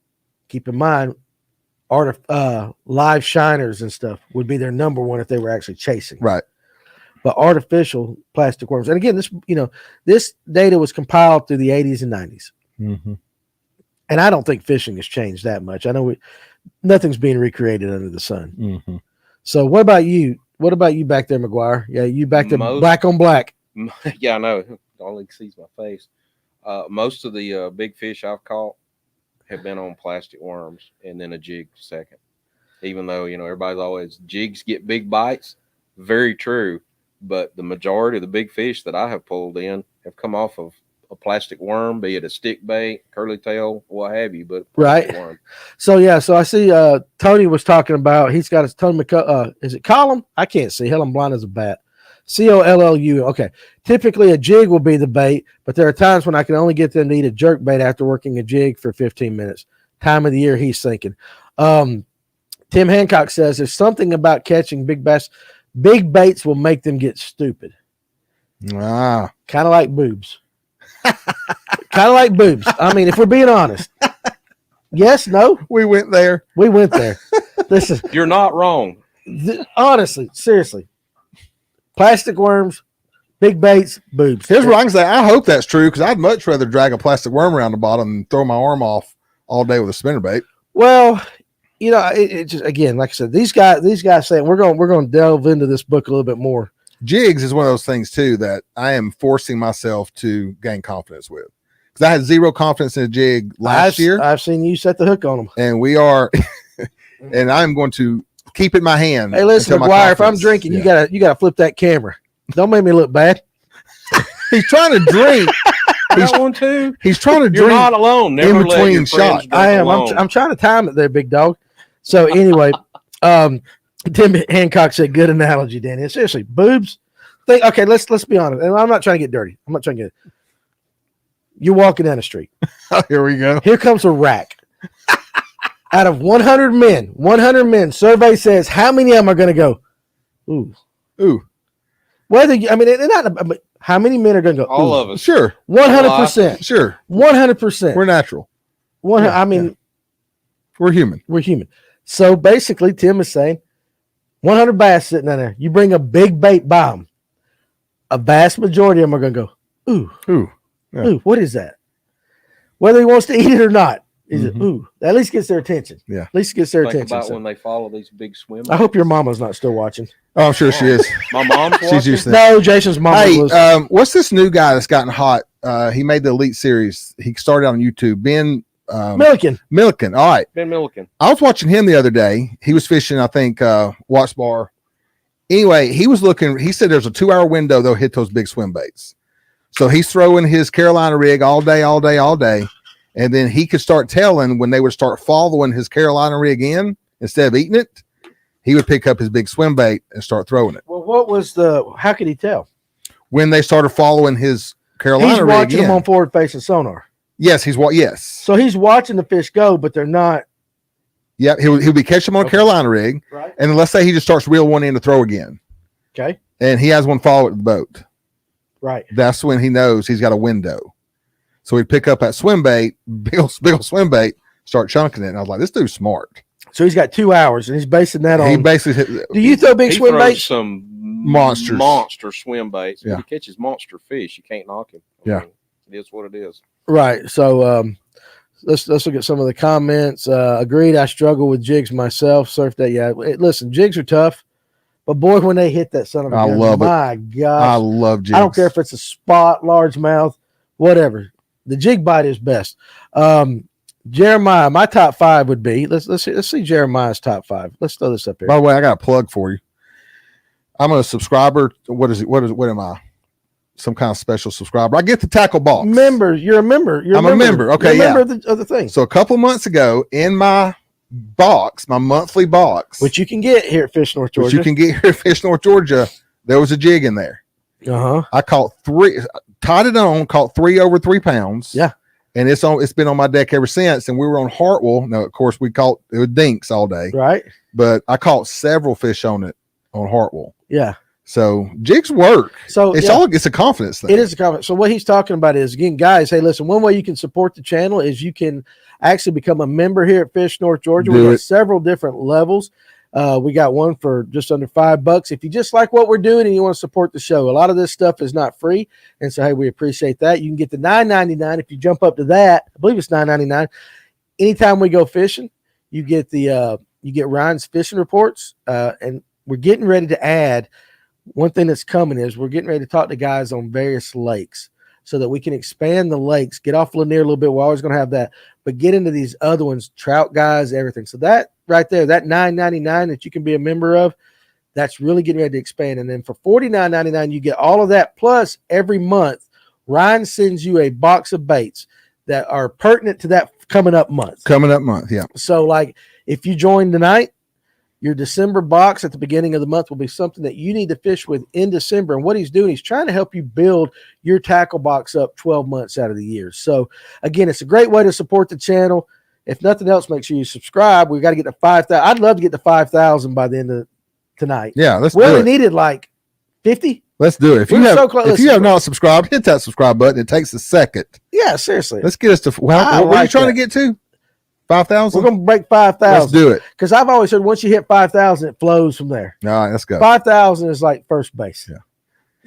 keep in mind, live shiners and stuff would be their number one if they were actually chasing. Right. But artificial plastic worms. And again, this data was compiled through the 80s and 90s. Mm-hmm. And I don't think fishing has changed that much. I know nothing's being recreated under the sun. Mm-hmm. So what about you? What about you back there, McGuire? Yeah, you back there, black on black. Yeah, I know. Only sees my face. Most of the big fish I've caught have been on plastic worms and then a jig second. Even though, you know, everybody's always jigs get big bites. Very true. But the majority of the big fish that I have pulled in have come off of a plastic worm, be it a stick bait, curly tail, what have you, but right. Worm. So yeah, so I see Tony was talking about, he's got his Tony is it Column? I can't see. Hell, I'm blind as a bat. Collu. Okay. Typically a jig will be the bait, but there are times when I can only get them to eat a jerk bait after working a jig for 15 minutes. Time of the year he's thinking. Tim Hancock says there's something about catching big bass. Big baits will make them get stupid. Kind of like boobs. Kind of like boobs. I mean, if we're being honest. Yes, no? We went there. Listen. You're not wrong. Honestly, seriously. Plastic worms, big baits, boobs. Here's what I can say. I hope that's true because I'd much rather drag a plastic worm around the bottom and throw my arm off all day with a spinnerbait. Well, you know, it just, again, like I said, these guys saying we're going to delve into this book a little bit more. Jigs is one of those things too that I am forcing myself to gain confidence with because I had zero confidence in a jig last year. I've seen you set the hook on them, and we are, and I'm going to keep it in my hand. Hey, listen, McGuire, if I'm drinking, you gotta flip that camera. Don't make me look bad. He's trying to drink. He's one too. He's trying to drink. You're not alone. Never in between shots. I am. I'm trying to time it there, big dog. So anyway, Tim Hancock said, "Good analogy, Danny." Seriously, boobs. Okay, let's be honest. And I'm not trying to get dirty. I'm not trying to get. You're walking down the street. Oh, here we go. Here comes a rack. Out of 100 men, survey says how many of them are going to go, ooh. Whether you, I mean, they're not. How many men are going to go? All of us. Sure. 100%. Sure. 100%. We're natural. I mean, we're human. We're human. So basically, Tim is saying 100 bass sitting down there. You bring a big bait by them. A vast majority of them are going to go, ooh, what is that? Whether he wants to eat it or not. Is it ooh? At least gets their attention. Yeah. At least gets their Think attention. About when they follow these big swimmers. I hope your mama's not still watching. Oh, I'm sure she is. My mom's watching. She's used to that. No, Jason's mom. Hey, what's this new guy that's gotten hot? He made the Elite Series. He started on YouTube. Ben Milliken. All right. Ben Milliken. I was watching him the other day. He was fishing, I think, Watts Bar. Anyway, he was looking. He said there's a 2-hour window they'll hit those big swim baits. So he's throwing his Carolina rig all day. And then he could start telling when they would start following his Carolina rig in instead of eating it, he would pick up his big swim bait and start throwing it. Well, how could he tell? When they started following his Carolina rig in. He's watching them on forward facing sonar. Yes, yes. So he's watching the fish go, but they're not. Yeah, he'll be catching them on a Carolina rig. Right. And then let's say he just starts reel one in to throw again. Okay. And he has one follow at the boat. Right. That's when he knows he's got a window. So he'd pick up that swim bait, big old swim bait, start chunking it. And I was like, this dude's smart. So he's got 2 hours, and he's basing that on. He basically Do you throw big He swim throws baits? some Monsters. monster swim baits. Yeah. If he catches monster fish, you can't knock him. Yeah. It is what it is. Right. So let's look at some of the comments. Agreed. I struggle with jigs myself. Surf that. Yeah. Listen, jigs are tough, but boy, when they hit that son of a I gun, love it. my gosh, I love jigs. I don't care if it's a spot, largemouth, whatever. The jig bite is best. Jeremiah, my top 5 would be. Let's see Jeremiah's top 5. Let's throw this up here. By the way, I got a plug for you. I'm a subscriber. What is it? What am I? Some kind of special subscriber. I get the tackle box. Member, you're a member. I'm a member. Okay, you're a member of the thing. So a couple months ago, in my box, my monthly box, Which you can get here at Fish North Georgia. which you can get here at Fish North Georgia, there was a jig in there. I caught 3, tied it on, caught 3 over 3 pounds. Yeah. And it's been on my deck ever since. And we were on Hartwell. Now, of course, we caught it with dinks all day. Right. But I caught several fish on it on Hartwell. Yeah. So jigs work. So It's a confidence thing. It is a confidence. So what he's talking about is, again, guys, hey, listen, one way you can support the channel is you can actually become a member here at Fish North Georgia. We have several different levels. We got one for just under $5. If you just like what we're doing and you want to support the show, a lot of this stuff is not free. And so, hey, we appreciate that. You can get the $9.99. If you jump up to that, I believe it's $9.99. Anytime we go fishing, you get you get Ryan's fishing reports. And we're getting ready to add one thing that's coming is we're getting ready to talk to guys on various lakes so that we can expand the lakes, get off Lanier a little bit. We're always going to have that, but get into these other ones, trout guys, everything. So that right there, that $9.99 that you can be a member of, that's really getting ready to expand. And then for $49.99, you get all of that. Plus every month, Ryan sends you a box of baits that are pertinent to that coming up month. Yeah. So like if you join tonight, your December box at the beginning of the month will be something that you need to fish with in December. And what he's doing, he's trying to help you build your tackle box up 12 months out of the year. So again, it's a great way to support the channel. If nothing else, make sure you subscribe. We've got to get to 5,000. I'd love to get to 5,000 by the end of tonight. Yeah, we only needed like 50. Let's do it. If you have not subscribed, hit that subscribe button. It takes a second. Yeah, seriously. Let's get us to what are you trying to get to? 5,000? We're going to break 5,000. Let's do it. Because I've always heard once you hit 5,000, it flows from there. All right, let's go. 5,000 is like first base. Yeah.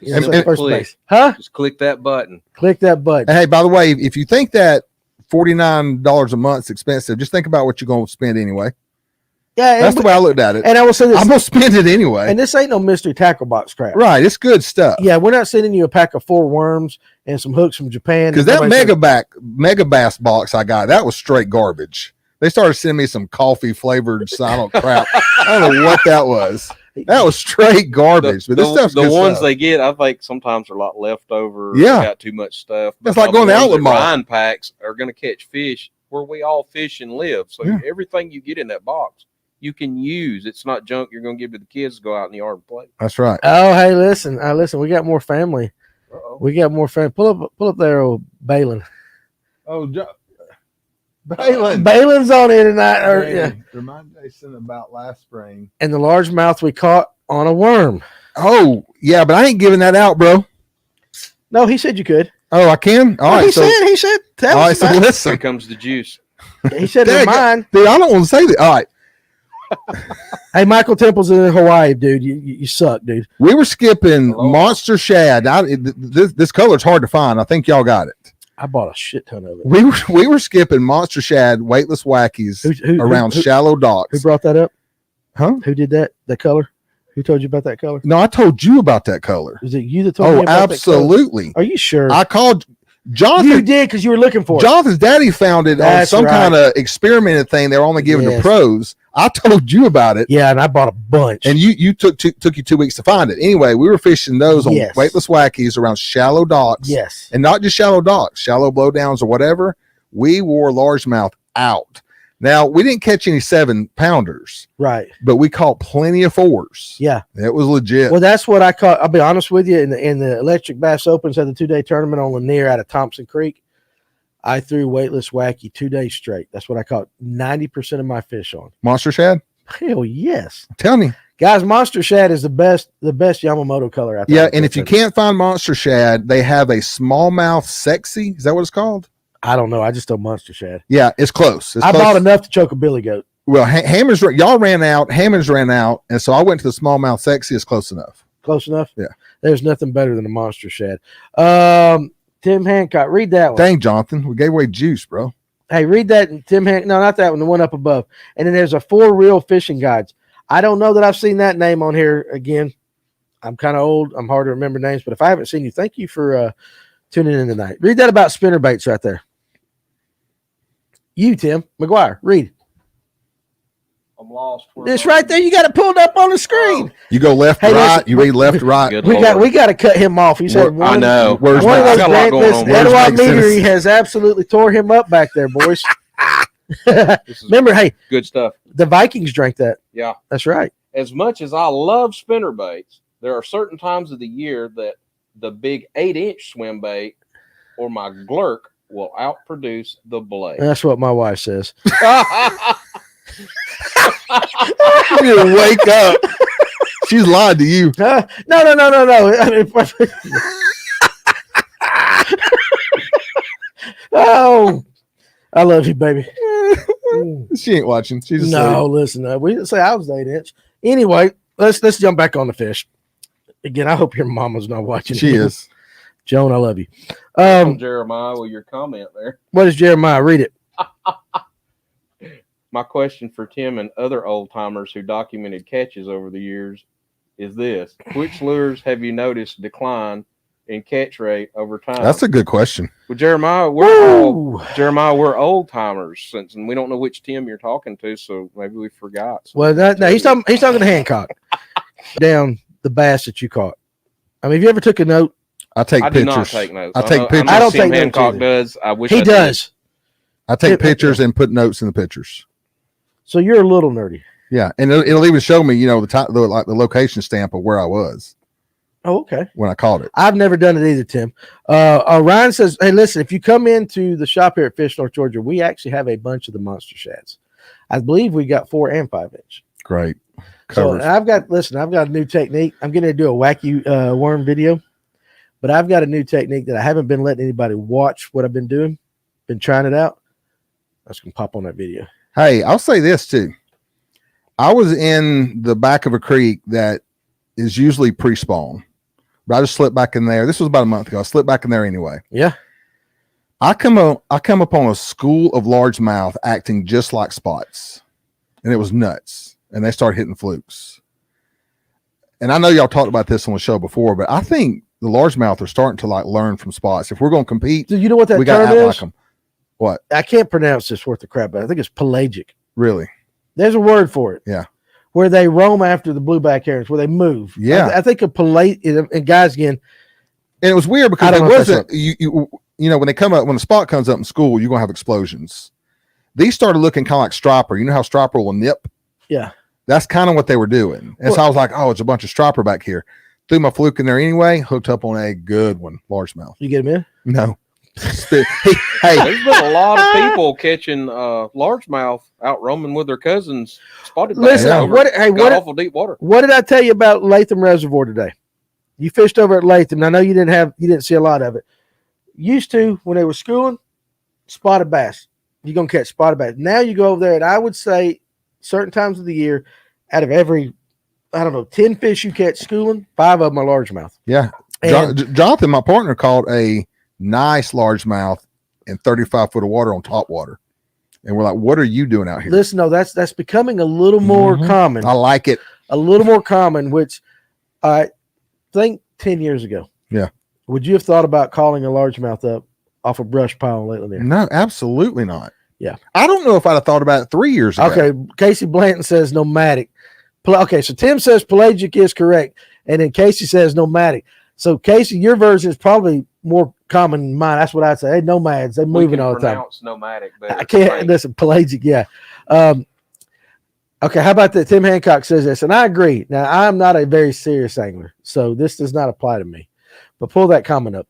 You know, first base. Huh? Just click that button. Click that button. And hey, by the way, if you think that $49 a month is expensive, just think about what you're going to spend anyway. Yeah, that's the way I looked at it. And I will say this: I'm going to spend it anyway. And this ain't no mystery tackle box crap. Right. It's good stuff. Yeah, we're not sending you a pack of 4 worms and some hooks from Japan. Because that mega bass box I got, that was straight garbage. They started sending me some coffee flavored silent crap. I don't know what that was. That was straight garbage. But this stuff's the ones they get, I think sometimes are a lot leftover. Yeah, got too much stuff. It's like going to outlet mall. Ryan packs are going to catch fish where we all fish and live. So everything you get in that box, you can use. It's not junk you're going to give to the kids to go out in the yard and play. That's right. Oh, hey, listen. We got more family. We got more family. Pull up there, old Balin. Oh, Balin. Balin's on here tonight. Remind Jason about last spring. And the largemouth we caught on a worm. Oh, yeah, but I ain't giving that out, bro. No, he said you could. Oh, I can? All right. He said. All right, so listen. Here comes the juice. He said they're mine. Dude, I don't want to say that. All right. Hey, Michael Temple's in Hawaii, dude. You suck, dude. We were skipping monster shad. This color's hard to find. I think y'all got it. I bought a shit ton of it. We were skipping monster shad, weightless wackies around shallow docks. Who brought that up? Huh? Who did that? That color? Who told you about that color? No, I told you about that color. Is it you that told me about absolutely. That color? Are you sure? I called Jonathan. You did because you were looking for it. Jonathan's daddy found it on some kind of experimented thing they were only giving to pros. I told you about it. Yeah, and I bought a bunch. And you took you 2 weeks to find it. Anyway, we were fishing those on weightless wackies around shallow docks. Yes. And not just shallow docks, shallow blowdowns or whatever. We wore largemouth out. Now, we didn't catch any 7-pounders. Right. But we caught plenty of 4s. Yeah. It was legit. Well, that's what I caught. I'll be honest with you. In the Electric Bass Opens had the 2-day tournament on Lanier out of Thompson Creek. I threw weightless wacky 2 days straight. That's what I caught 90% of my fish on. Monster shad? Hell yes. Tell me. Guys, Monster Shad is the best Yamamoto color out there. Yeah, and if you can't find Monster Shad, they have a smallmouth sexy. Is that what it's called? I don't know. I just know Monster Shad. Yeah, it's close. I bought enough to choke a billy goat. Well, Hammond's y'all ran out. Hammond's ran out, and so I went to the smallmouth sexy. It's close enough. Close enough? Yeah. There's nothing better than a Monster Shad. Tim Hancock, read that one. Dang, Jonathan, we gave away juice, bro. Hey, read that, Tim Hancock. No, not that one. The one up above. And then there's a 4 Real Fishing Guides. I don't know that I've seen that name on here again. I'm kind of old. I'm hard to remember names, but if I haven't seen you, thank you for tuning in tonight. Read that about spinner baits right there. You, Tim McGuire, read. I'm lost. It's right there. You got it pulled up on the screen. You go left to right. Listen, You read left to right. Good We Lord. got to cut him off. He said I know. Where's one of my- those got a lot going on. this Where's Edward Mike Metery Simpson? has absolutely tore him up back there, boys. This is Remember, hey, good stuff. the Vikings drank that. Yeah. That's right. As much as I love spinner baits, there are certain times of the year that the big 8-inch swim bait or my glurk will outproduce the blade. That's what my wife says. You need to wake up. She's lied to you. No. I mean, oh, I love you, baby. She ain't watching. She's asleep. No, listen, we didn't say I was 8-inch. Anyway, let's jump back on the fish. Again, I hope your mama's not watching. She is. Joan, I love you. Jeremiah, with your comment there. What is Jeremiah? Read it. My question for Tim and other old timers who documented catches over the years is this: which lures have you noticed decline in catch rate over time? That's a good question. Well, Jeremiah, we're old timers, since and we don't know which Tim you're talking to, so maybe we forgot. Well, no, he's talking to Hancock down the bass that you caught. I mean, have you ever took a note? I take I pictures. do not take notes. I take pictures. I don't Tim take notes Hancock either. does. I wish He I does. I take pictures and put notes in the pictures. So you're a little nerdy. Yeah, and it'll even show me, the location stamp of where I was Oh, okay. when I caught it. I've never done it either, Tim. Ryan says, hey, listen, if you come into the shop here at Fish North Georgia, we actually have a bunch of the Monster Shads. I believe we got 4 and 5-inch. Great. So Covers. I've got a new technique. I'm going to do a wacky worm video, but I've got a new technique that I haven't been letting anybody watch what I've been doing. Been trying it out. I was going to pop on that video. Hey, I'll say this too. I was in the back of a creek that is usually pre-spawn, but I just slipped back in there. This was about a month ago. I slipped back in there anyway. Yeah. I come upon a school of largemouth acting just like spots, and it was nuts. And they started hitting flukes. And I know y'all talked about this on the show before, but I think the largemouth are starting to learn from spots. If we're going to compete, Do you know what that we got to term act is? like them. What? I can't pronounce this worth the crap, but I think it's pelagic. Really? There's a word for it. Yeah. Where they roam after the blueback herons, where they move. Yeah. I think a and guys, again, And it was weird I because don't it know if that's wasn't when they come up, when the spot comes up in school, you're gonna have explosions. These started looking kind of like striper. You know how striper will nip? yeah. That's kind of what they were doing. And so I was like, oh, it's a bunch of striper back here. Threw my fluke in there anyway, hooked up on a good one, largemouth. You get them in? No. Hey, There's been a lot of people catching largemouth out roaming with their cousins spotted bass Listen, over what awful deep water. What did I tell you about Latham Reservoir today? You fished over at Latham. I know you didn't see a lot of it. Used to, when they were schooling, spotted bass. You're gonna catch spotted bass. Now you go over there, and I would say certain times of the year, out of every, 10 fish you catch schooling, 5 of them are largemouth. yeah. And Jonathan, my partner, caught a nice largemouth in 35 foot of water on top water. And we're like, what are you doing out here? listen, no, that's becoming a little more Mhm. common. I like it. A little more common, which I think 10 years ago. Yeah. Would you have thought about calling a largemouth up off a brush pile lately there? No, absolutely not. Yeah. I don't know if I'd have thought about it 3 years ago. Okay, Casey Blanton says nomadic. Okay, so Tim says pelagic is correct, and then Casey says nomadic. So Casey, your version is probably more common than mine. That's what I'd say. Hey, nomads, they're moving all the time. Nomadic better. I can't listen. Pelagic, yeah. Okay, how about that? Tim Hancock says this, and I agree. Now, I'm not a very serious angler, so this does not apply to me. But pull that comment up.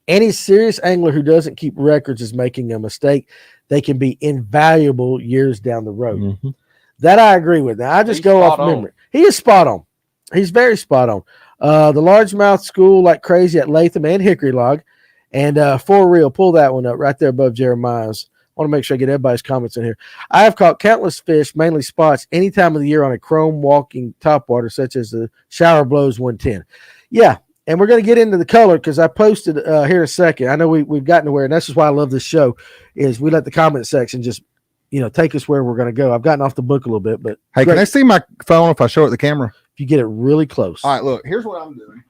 Any serious angler who doesn't keep records is making a mistake. They can be invaluable years down the road. Mhm. That I agree with. Now I just He's go off spot on. memory. He is spot on. He's very spot on. The largemouth school like crazy at Latham and Hickory Log. And for real, pull that one up right there above Jeremiah's. I want to make sure I get everybody's comments in here. I have caught countless fish, mainly spots, any time of the year on a chrome walking topwater, such as the Shower Blows 110. Yeah, and we're going to get into the color because I posted here in a second. I know we've gotten to where, and that's just why I love this show, is we let the comment section just, take us where we're going to go. I've gotten off the book a little bit, but hey, can I see my phone if I show it the camera? If you get it really close. All right, look, here's what I'm doing.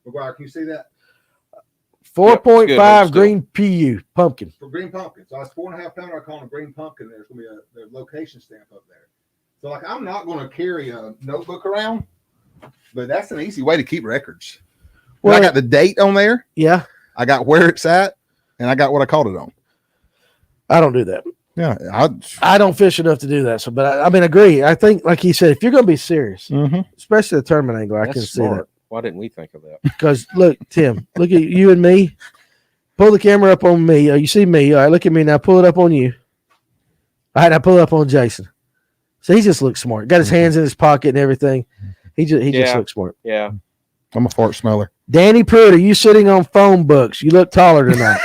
McGuire, can you see that? 4.5 green PU pumpkin. For green pumpkin. So it's 4.5 pounder. I call it a green pumpkin. There's going to be a location stamp up there. So like, I'm not going to carry a notebook around, but that's an easy way to keep records. Well, I got the date on there. Yeah. I got where it's at, and I got what I caught it on. I don't do that. Yeah. I don't fish enough to do that. So, but I agree. I think, like he said, if you're going to be serious, especially the tournament angle, I can see that. Why didn't we think of that? Because look, Tim, look at you and me. Pull the camera up on me. You see me. All right, look at me now. Pull it up on you. All right, now pull it up on Jason. So he just looks smart. Got his hands in his pocket and everything. He just looks smart. Yeah. I'm a fart smeller. Danny Pruitt, are you sitting on phone books? You look taller tonight.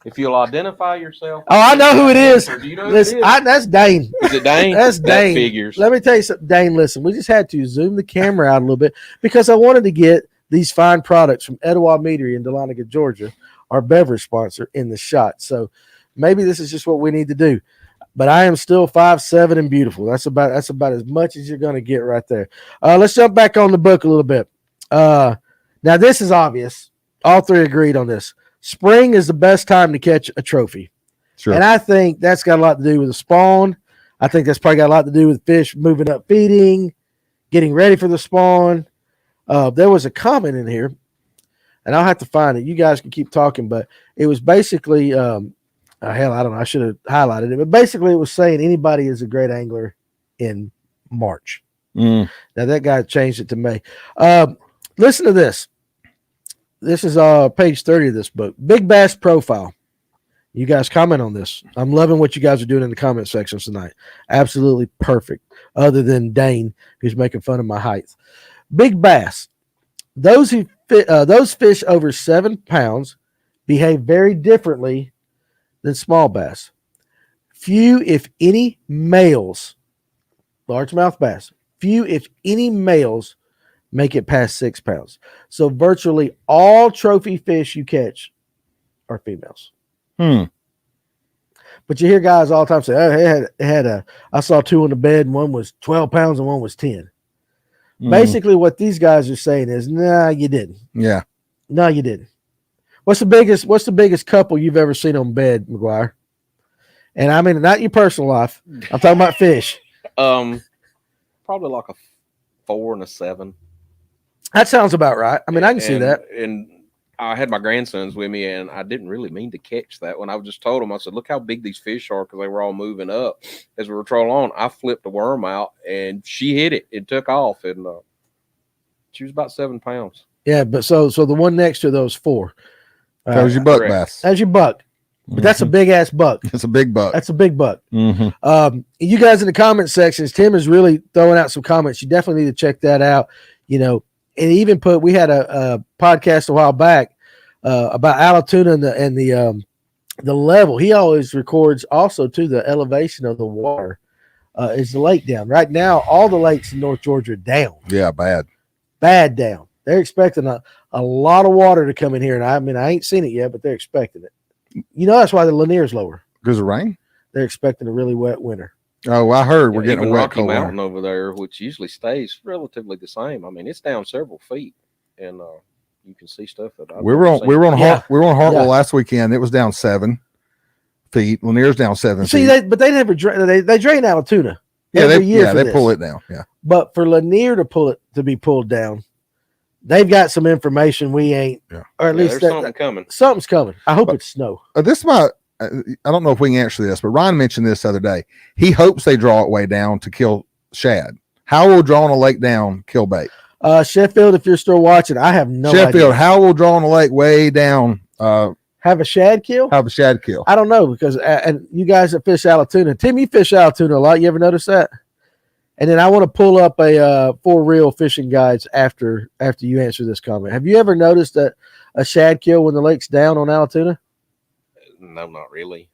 If you'll identify yourself. Oh, I know who it is. Do you know Listen, who it is? That's Dane. Is it Dane? That's Dane. That figures. Let me tell you something, Dane. Listen, we just had to zoom the camera out a little bit because I wanted to get these fine products from Etowah Meadery in Dahlonega, Georgia, our beverage sponsor, in the shot. So maybe this is just what we need to do. But I am still 5'7" and beautiful. That's about as much as you're going to get right there. Let's jump back on the book a little bit. Now this is obvious. All three agreed on this. Spring is the best time to catch a trophy. Sure. And I think that's got a lot to do with the spawn. I think that's probably got a lot to do with fish moving up feeding, getting ready for the spawn. There was a comment in here, and I'll have to find it. You guys can keep talking, but it was basically, I don't know. I should have highlighted it. But basically it was saying anybody is a great angler in March. Now that guy changed it to May. Listen to this. This is page 30 of this book. Big Bass Profile. You guys comment on this. I'm loving what you guys are doing in the comment sections tonight. Absolutely perfect. Other than Dane, who's making fun of my height. Big bass. Those fish over 7 pounds behave very differently than small bass. Few, if any, males, largemouth bass, few, if any, males make it past 6 pounds. So virtually all trophy fish you catch are females. But you hear guys all the time say, "Oh, I saw 2 on the bed, and one was 12 pounds and one was 10." Basically, what these guys are saying is, "Nah, you didn't." Yeah. No, you didn't. What's the biggest couple you've ever seen on bed, McGuire? And I mean, not your personal life. I'm talking about fish. Probably like a 4 and a 7. That sounds about right. I mean, I can see that. And I had my grandsons with me, and I didn't really mean to catch that one. I just told them, I said, "Look how big these fish are," because they were all moving up as we were trolling on. I flipped a worm out, and she hit it. It took off, and she was about 7 pounds. Yeah, but so the one next to those 4. That was your buck bass. That's your buck. But that's a big ass buck. It's a big buck. That's a big buck. You guys in the comment sections, Tim is really throwing out some comments. You definitely need to check that out. And even we had a podcast a while back about Allatoona and the level. He always records also to the elevation of the water is the lake down. Right now, all the lakes in North Georgia are down. Yeah, Bad down. They're expecting a lot of water to come in here. And I mean, I ain't seen it yet, but they're expecting it. That's why the Lanier's lower. Because of rain? They're expecting a really wet winter. Oh, I heard we're getting a wet Rocky cold Mountain winter over there, which usually stays relatively the same. I mean, it's down several feet, and you can see stuff that we were on Hartwell Yeah. last weekend. It was down 7 feet. Lanier's down 7 See, feet. they never drain. They drain Allatoona. They this. pull it down. Yeah, But for Lanier to be pulled down, they've got some information we ain't, or at least there's something coming. Something's coming. I hope it's snow. this might. I don't know if we can answer this, but Ryan mentioned this the other day. He hopes they draw it way down to kill shad. How will drawing a lake down kill bait? Sheffield, if you're still watching, I have no idea. Sheffield, how will drawing a lake way down? How have a shad kill? Have a shad kill. I don't know because and you guys that fish Allatoona, Tim, you fish Allatoona a lot. You ever notice that? And then I want to pull up a for real fishing guides after you answer this comment. Have you ever noticed that a shad kill when the lake's down on Allatoona? No, not really.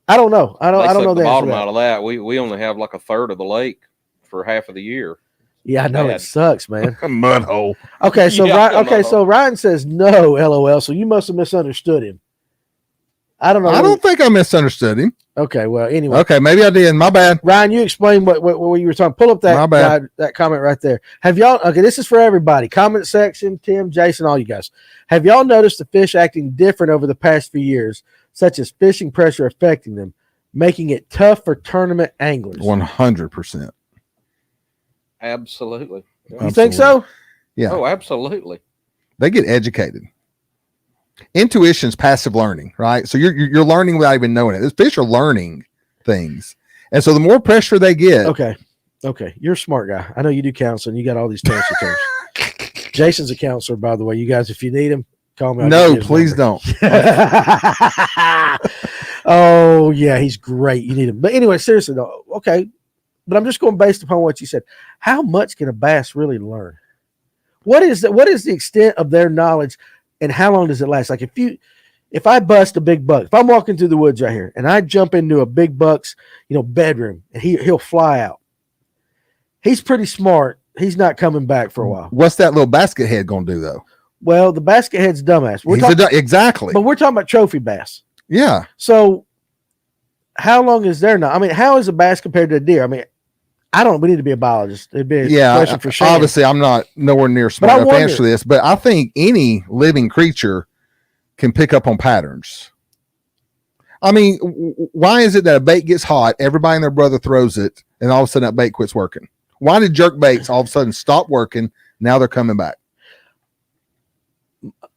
I don't know. I don't know the the answer bottom to that. out of that. We only have like a third of the lake for half of the year. Yeah, I know Bad. it sucks, man. Mud hole. Okay, so Yeah, so Ryan says no, LOL. So you must have misunderstood him. I don't know. I don't think I misunderstood him. Okay, well, anyway. Okay, maybe I did. My bad. Ryan, you explain what you were talking. Pull up My bad. that comment right there. Have y'all? Okay, this is for everybody. Comment section, Tim, Jason, all you guys. Have y'all noticed the fish acting different over the past few years, such as fishing pressure affecting them, making it tough for tournament anglers? 100%. Absolutely. You think so? Yeah. Oh, absolutely. They get educated. Intuition's passive learning, right? So you're learning without even knowing it. These fish are learning things, and so the more pressure they get. Okay, you're a smart guy. I know you do counseling. You got all these terms. Jason's a counselor, by the way. You guys, if you need him, call me. No, please don't. Oh yeah, he's great. You need him. But anyway, seriously though, okay. But I'm just going based upon what you said. How much can a bass really learn? What is the extent of their knowledge, and how long does it last? Like if I bust a big buck, if I'm walking through the woods right here and I jump into a big buck's, bedroom and he'll fly out. He's pretty smart. He's not coming back for a while. What's that little basket head going to do though? Well, the basket head's dumbass. Exactly. But we're talking about trophy bass. Yeah. So how long is there now? I mean, how is a bass compared to a deer? I mean, we need to be a biologist. It'd be a question for Shane. Obviously, I'm not nowhere near smart enough to answer this, but I think any living creature can pick up on patterns. I mean, why is it that a bait gets hot, everybody and their brother throws it, and all of a sudden that bait quits working? Why did jerk baits all of a sudden stop working? Now they're coming back.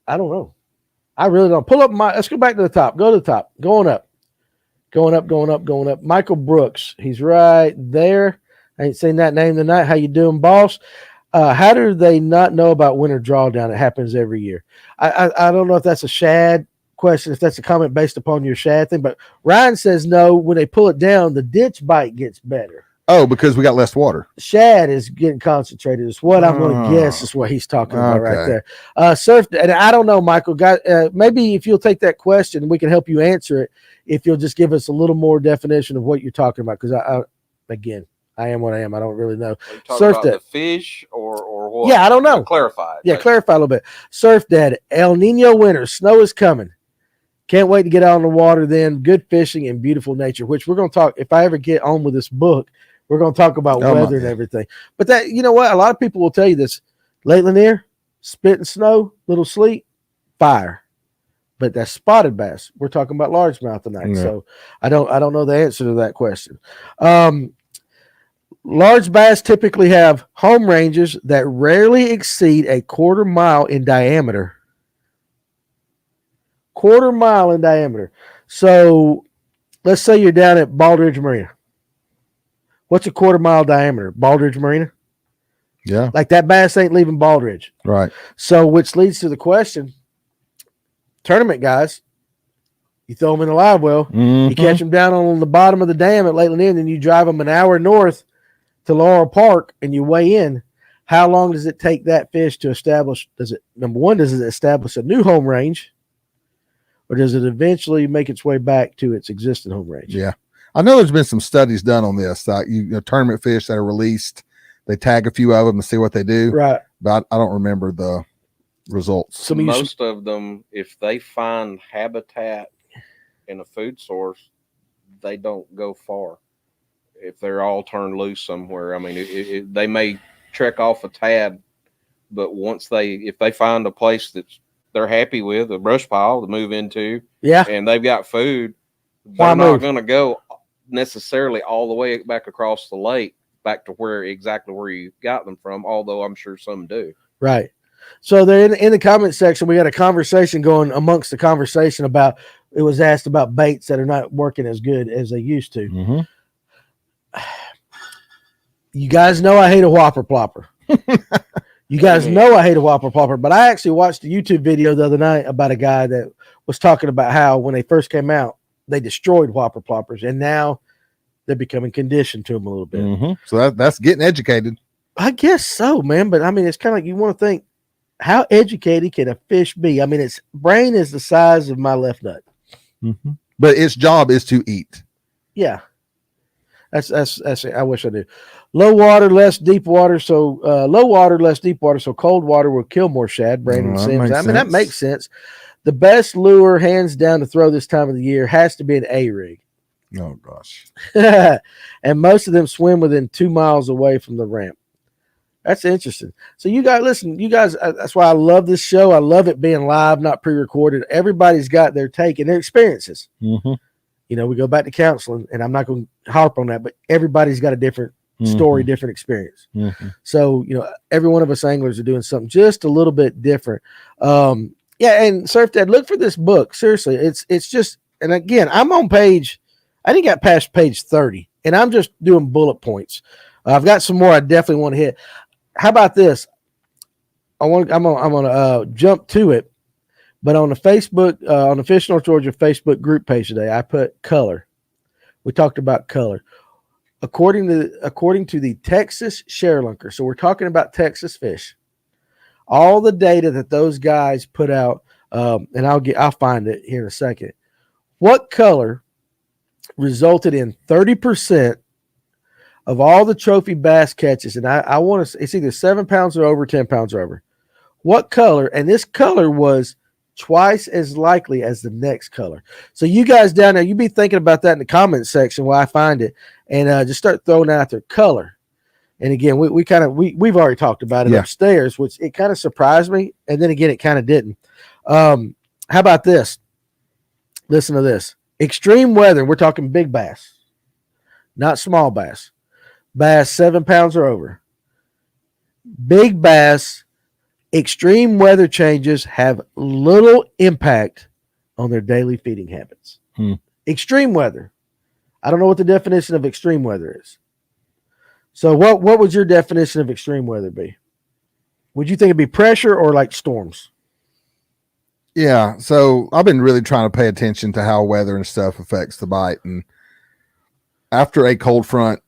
I don't know. I really don't. Let's go back to the top. Go to the top. Going up. Michael Brooks. He's right there. I ain't seen that name tonight. How you doing, boss? How do they not know about winter drawdown? It happens every year. I don't know if that's a shad question, if that's a comment based upon your shad thing, but Ryan says no. When they pull it down, the ditch bite gets better. Oh, because we got less water. Shad is getting concentrated. Is what I'm going to guess is what he's talking about right there. Surf, and I don't know, Michael. Maybe if you'll take that question, we can help you answer it. If you'll just give us a little more definition of what you're talking about, because I am what I am. I don't really know. Surf about the fish or what? Yeah, I don't know. Clarify. Yeah, clarify a little bit. Surf Dad, El Nino winter, snow is coming. Can't wait to get out on the water then. Good fishing and beautiful nature, which we're going to talk. If I ever get on with this book, we're going to talk about weather and everything. But that, you know what? A lot of people will tell you this. Late Lanier, spitting snow, little sleet, fire. But that's spotted bass. We're talking about largemouth tonight. Yeah. So I don't know the answer to that question. Large bass typically have home ranges that rarely exceed a quarter mile in diameter. Quarter mile in diameter. So let's say you're down at Baldridge Marina. What's a quarter mile diameter? Baldridge Marina? Yeah. Like that bass ain't leaving Baldridge. Right. So which leads to the question, tournament guys, you throw them in the live well, you catch them down on the bottom of the dam at Lake Lanier, and then you drive them an hour north to Laurel Park and you weigh in. How long does it take that fish to establish? Number one, does it establish a new home range? Or does it eventually make its way back to its existing home range? Yeah. I know there's been some studies done on this. Like tournament fish that are released, they tag a few of them and see what they do. Right. But I don't remember the results. Most of them, if they find habitat in a food source, they don't go far. If they're all turned loose somewhere, I mean, they may trek off a tad, but if they find a place that's they're happy with, a brush pile to move into, and they've got food, they're not going to go necessarily all the way back across the lake, back to where you got them from, although I'm sure some do. Right. So they're in the comment section. We got a conversation going amongst the conversation about, it was asked about baits that are not working as good as they used to. Mm-hmm. You guys know I hate a whopper plopper. You guys know I hate a whopper plopper, but I actually watched a YouTube video the other night about a guy that was talking about how when they first came out, they destroyed whopper ploppers, and now they're becoming conditioned to them a little bit. Mm-hmm. So that's getting educated. I guess so, man. But I mean, it's kind of like you want to think, how educated can a fish be? I mean, its brain is the size of my left nut. Mm-hmm. But its job is to eat. Yeah. That's I wish I knew. Low water, less deep water. So low water, less deep water. So cold water will kill more shad. Brandon Sims. I mean, that makes sense. The best lure, hands down, to throw this time of the year has to be an A-rig. Oh gosh. And most of them swim within 2 miles away from the ramp. That's interesting. So you guys, listen, you guys, that's why I love this show. I love it being live, not pre-recorded. Everybody's got their take and their experiences. Mm-hmm. You know, we go back to counseling, and I'm not going to harp on that, but everybody's got a different story, different experience. Mm-hmm. So, you know, every one of us anglers are doing something just a little bit different. Yeah, and Surf Dad, look for this book. Seriously, it's just, and again, I'm on page, I didn't get past page 30, and I'm just doing bullet points. I've got some more I definitely want to hit. How about this? I'm gonna jump to it, but on the Facebook, on the Fish North Georgia Facebook group page today, I put color. We talked about color. According to the Texas ShareLunker, so we're talking about Texas fish. All the data that those guys put out, and I'll find it here in a second. What color resulted in 30% of all the trophy bass catches? And I want to, it's either 7 pounds or over, 10 pounds or over. What color? And this color was twice as likely as the next color. So you guys down there, you be thinking about that in the comment section where I find it, and just start throwing out their color. And again, we've already talked about it upstairs, which it kind of surprised me, and then again, it kind of didn't. How about this? Listen to this. Extreme weather. We're talking big bass, not small bass. Bass 7 pounds or over. Big bass. Extreme weather changes have little impact on their daily feeding habits. Extreme weather. I don't know what the definition of extreme weather is. So what would your definition of extreme weather be? Would you think it'd be pressure or like storms? Yeah. So I've been really trying to pay attention to how weather and stuff affects the bite. And after a cold front,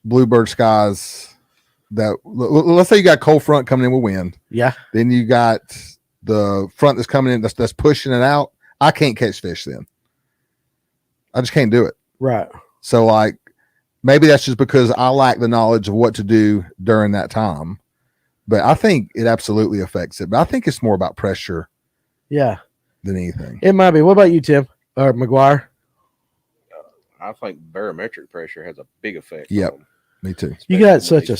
bluebird skies, that let's say you got cold front coming in with wind. Yeah. Then you got the front that's coming in that's pushing it out. I can't catch fish then. I just can't do it. Right. So like maybe that's just because I lack the knowledge of what to do during that time. But I think it absolutely affects it. But I think it's more about pressure. Yeah. Than anything. It might be. What about you, Tim or McGuire? I think barometric pressure has a big effect. Yep. Me too. You got such a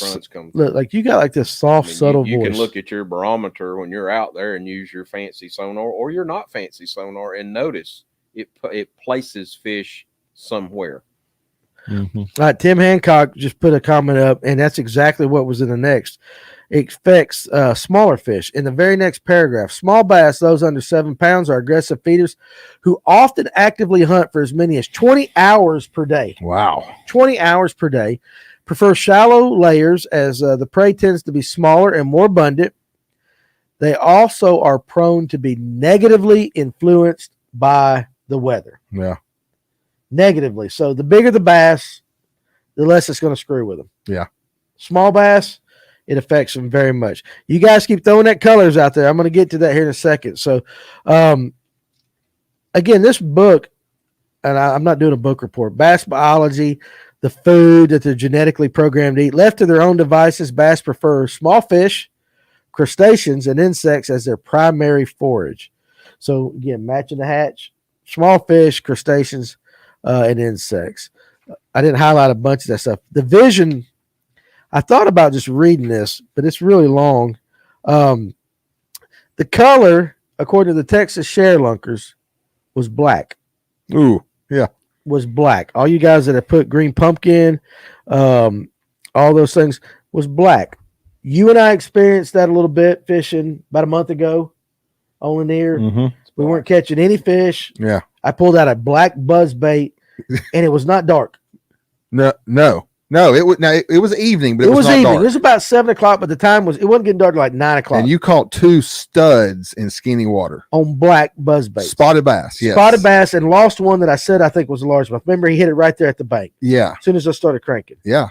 look, like you got like this soft, subtle voice. You can look at your barometer when you're out there and use your fancy sonar or your not fancy sonar and notice it places fish somewhere. Mm-hmm. All right, Tim Hancock just put a comment up, and that's exactly what was in the next. It affects smaller fish. In the very next paragraph, small bass, those under 7 pounds, are aggressive feeders who often actively hunt for as many as 20 hours per day. Wow. 20 hours per day. Prefer shallow layers as the prey tends to be smaller and more abundant. They also are prone to be negatively influenced by the weather. Yeah. Negatively. So the bigger the bass, the less it's going to screw with them. Yeah. Small bass, it affects them very much. You guys keep throwing that colors out there. I'm going to get to that here in a second. So, again, this book, and I'm not doing a book report, bass biology, the food that they're genetically programmed to eat. Left to their own devices, bass prefer small fish, crustaceans, and insects as their primary forage. So, again, matching the hatch, small fish, crustaceans, and insects. I didn't highlight a bunch of that stuff. The vision, I thought about just reading this, but it's really long. The color, according to the Texas ShareLunkers, was black. Ooh, yeah. Was black. All you guys that have put green pumpkin, all those things, was black. You and I experienced that a little bit fishing about a month ago on Lanier. Mm-hmm. We weren't catching any fish. Yeah. I pulled out a black buzz bait, and it was not dark. No. No, it was evening, but It it was was not evening. dark. It was about 7 o'clock, but the time it wasn't getting dark till like 9 o'clock. And you caught 2 studs in skinny water. On black buzzbaits. Spotted bass, yes. Spotted bass, and lost one that I said I think was a largemouth. Remember, he hit it right there at the bank. Yeah. As soon as I started cranking. Yeah.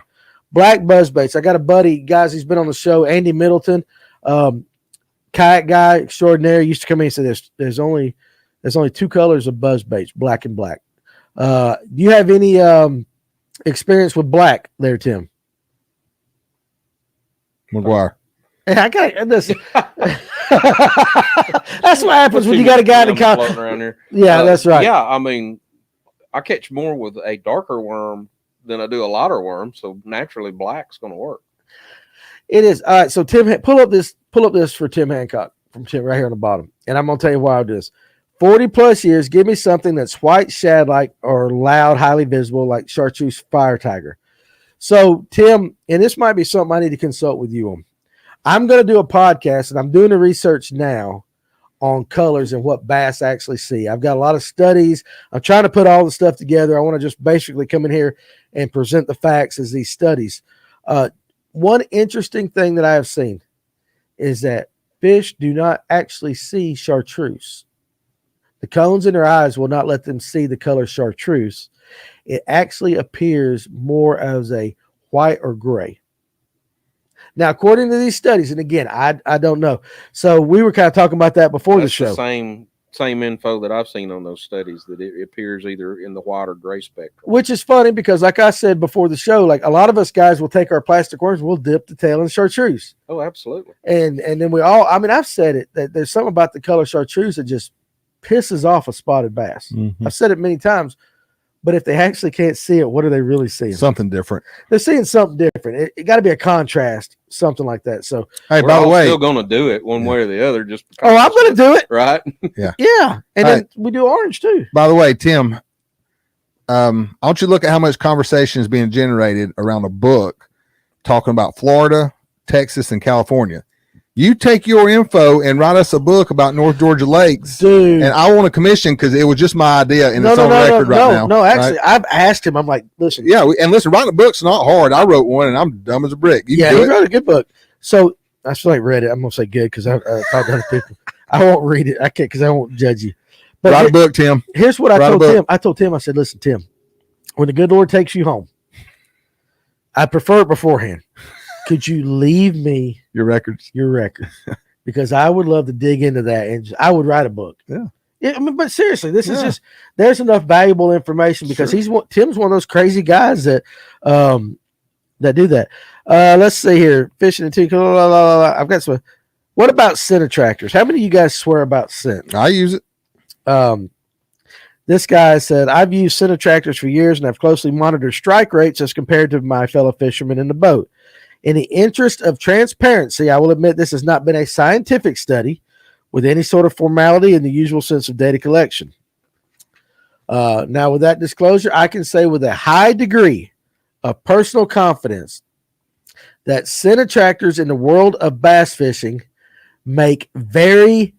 Black buzzbaits. I got a buddy, guys, he's been on the show, Andy Middleton, kayak guy extraordinary. Used to come in and say there's only 2 colors of buzzbaits, black and black. Do you have any experience with black there, Tim? McGuire. I got this. That's what happens when you got a guy to come around here. Yeah, that's right. Yeah, I mean, I catch more with a darker worm than I do a lighter worm, so naturally black's going to work. It is. All right, so Tim, pull up this for Tim Hancock from Tim right here on the bottom, and I'm going to tell you why I do this. 40 plus years, give me something that's white shad-like or loud, highly visible, like chartreuse fire tiger. So, Tim, and this might be something I need to consult with you on. I'm going to do a podcast, and I'm doing the research now on colors and what bass actually see. I've got a lot of studies. I'm trying to put all the stuff together. I want to just basically come in here and present the facts as these studies. One interesting thing that I have seen is that fish do not actually see chartreuse. The cones in their eyes will not let them see the color chartreuse. It actually appears more as a white or gray. Now, according to these studies, and again, I don't know. So we were kind of talking about that before the show. The same info that I've seen on those studies, that it appears either in the white or gray spectrum. Which is funny because, like I said before the show, like a lot of us guys will take our plastic worms, we'll dip the tail in chartreuse. Oh, absolutely. And then we all, I mean, I've said it, that there's something about the color chartreuse that just pisses off a spotted bass. Mm-hmm. I've said it many times, but if they actually can't see it, what are they really seeing? Something different. They're seeing something different. It got to be a contrast, something like that. So, hey, We're by the way, still going to do it one way or the other. Just because, I'm going to do it. Right? Yeah. And then we do orange too. by the way, Tim, I want you to look at how much conversation is being generated around a book talking about Florida, Texas, and California. You take your info and write us a book about North Georgia lakes, dude. And I want a commission because it was just my idea, and it's on record right now. No, actually, right? I've asked him. I'm like, listen. Yeah, and listen, writing a book's not hard. I wrote one, and I'm dumb as a brick. He wrote a good book. So I feel like read it. I'm gonna say good because I talked to other people. I won't read it. I can't because I won't judge you. But write a book, Tim. Here's what I told Tim. I told Tim. I said, listen, Tim, when the good Lord takes you home, I prefer it beforehand. Could you leave me your records? Because I would love to dig into that, and I would write a book. Yeah. I mean, but seriously, this is just, there's enough valuable information because Tim's one of those crazy guys that do that. Let's see here. Fishing and two. I've got some. What about scent attractors? How many of you guys swear about scent? I use it. This guy said, I've used scent attractors for years and I've closely monitored strike rates as compared to my fellow fishermen in the boat. In the interest of transparency, I will admit this has not been a scientific study with any sort of formality in the usual sense of data collection. Now, with that disclosure, I can say with a high degree of personal confidence that scent attractors in the world of bass fishing make very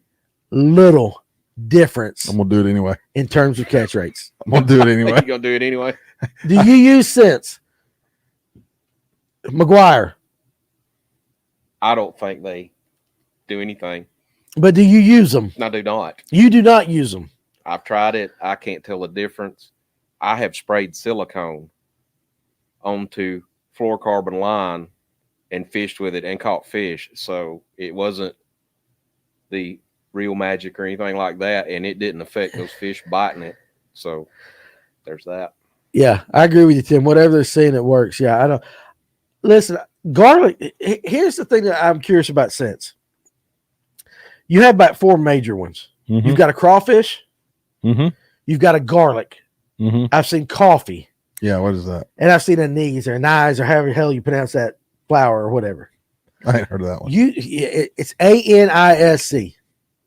little difference. I'm going to do it anyway. In terms of catch rates. I'm going to do it anyway. You're going to do it anyway. Do you use scents? McGuire? I don't think they do anything. But do you use them? I do not. You do not use them. I've tried it. I can't tell the difference. I have sprayed silicone onto fluorocarbon line and fished with it and caught fish. So it wasn't the real magic or anything like that, and it didn't affect those fish biting it. So there's that. Yeah, I agree with you, Tim. Whatever they're saying, it works. Yeah, I don't. Listen, garlic. Here's the thing that I'm curious about scents. You have about 4 major ones. Mm-hmm. You've got a crawfish. Mm-hmm. You've got a garlic. Mm-hmm. I've seen coffee. Yeah, what is that? And I've seen anise or anise or however the hell you pronounce that flower or whatever. I ain't heard of that one. It's ANISC.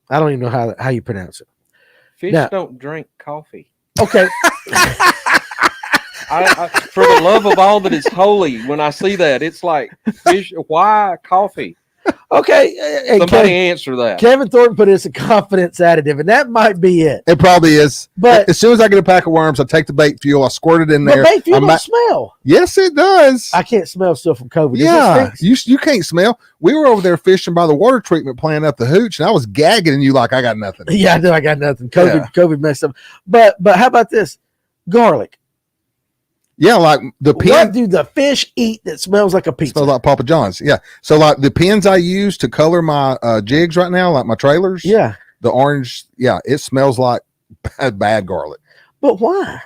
I don't even know how you pronounce it. Fish don't drink coffee. Okay. I, for the love of all that is holy, when I see that, it's like, fish, why coffee? Okay, and Somebody answer that. Kevin Thornton put it's a confidence additive, and that might be it. It probably is. But as soon as I get a pack of worms, I take the bait fuel, I squirt it in there. But bait fuel don't smell. Yes, it does. I can't smell stuff from COVID. Yeah, you can't smell. We were over there fishing by the water treatment plant up the hooch, and I was gagging, and you like, I got nothing. Yeah, I know I got nothing. COVID messed up. But how about this? Garlic. Yeah, like the pin. What do the fish eat that smells like a pizza? Smells like Papa John's. Yeah. So like the pins I use to color my jigs right now, like my trailers. Yeah. The orange. Yeah, it smells like bad garlic. But why?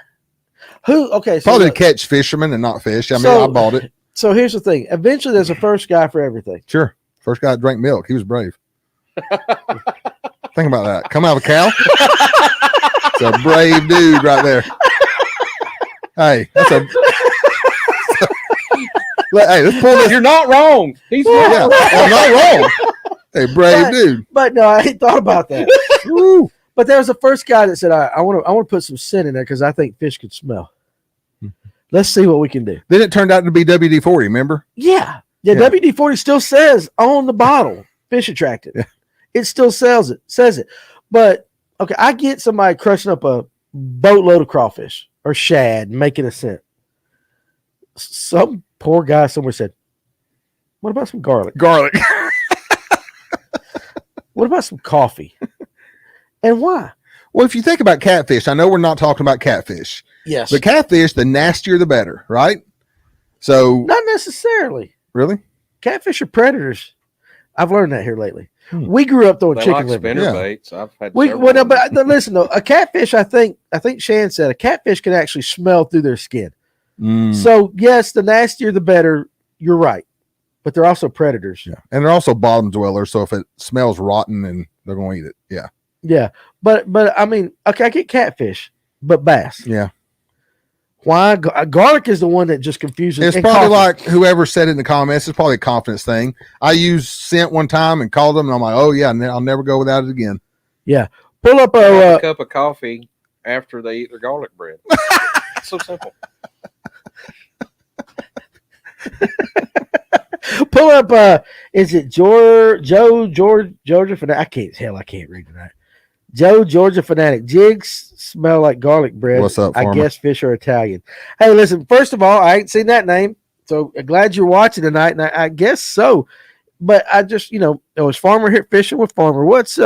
Okay. So probably to catch fishermen and not fish. I mean, I bought it. So here's the thing. Eventually, there's a first guy for everything. Sure. First guy that drank milk. He was brave. Think about that. Come out of a cow. It's a brave dude right there. Hey, that's a. Hey, let's pull this. You're not wrong. He's wrong. Yeah, I'm not wrong. Hey, brave dude. But no, I ain't thought about that. But there was the first guy that said, I want to put some scent in there because I think fish could smell. Let's see what we can do. Then it turned out to be WD-40, remember? Yeah. WD-40 still says on the bottle, fish attractant. Yeah. It still says it. But, okay, I get somebody crushing up a boatload of crawfish or shad, making a scent. Some poor guy somewhere said, what about some garlic? Garlic. What about some coffee? And why? Well, if you think about catfish, I know we're not talking about catfish. Yes. But catfish, the nastier the better, right? So not necessarily. Really? Catfish are predators. I've learned that here lately. We grew up throwing chicken liver. Spinner baits. I've had but listen though, a catfish, I think Shan said a catfish can actually smell through their skin. So yes, the nastier the better. You're right, but they're also predators. Yeah, and they're also bottom dwellers. So if it smells rotten, and they're going to eat it. Yeah, yeah. But I mean, okay, I get catfish, but bass. Yeah. Why? Garlic is the one that just confuses. It's probably like whoever said it in the comments. It's probably a confidence thing. I used scent one time and called them, and I'm like, oh yeah, I'll never go without it again. Yeah. Pull up a cup of coffee after they eat their garlic bread. It's so simple. Pull up. Is it Georgia Fanatic? I can't read tonight. Joe, Georgia Fanatic. Jigs smell like garlic bread. What's up, farmer? I guess fish are Italian. Hey, listen, first of all, I ain't seen that name, so glad you're watching tonight, and I guess so. But I just, it was Farmer here fishing with Farmer. What's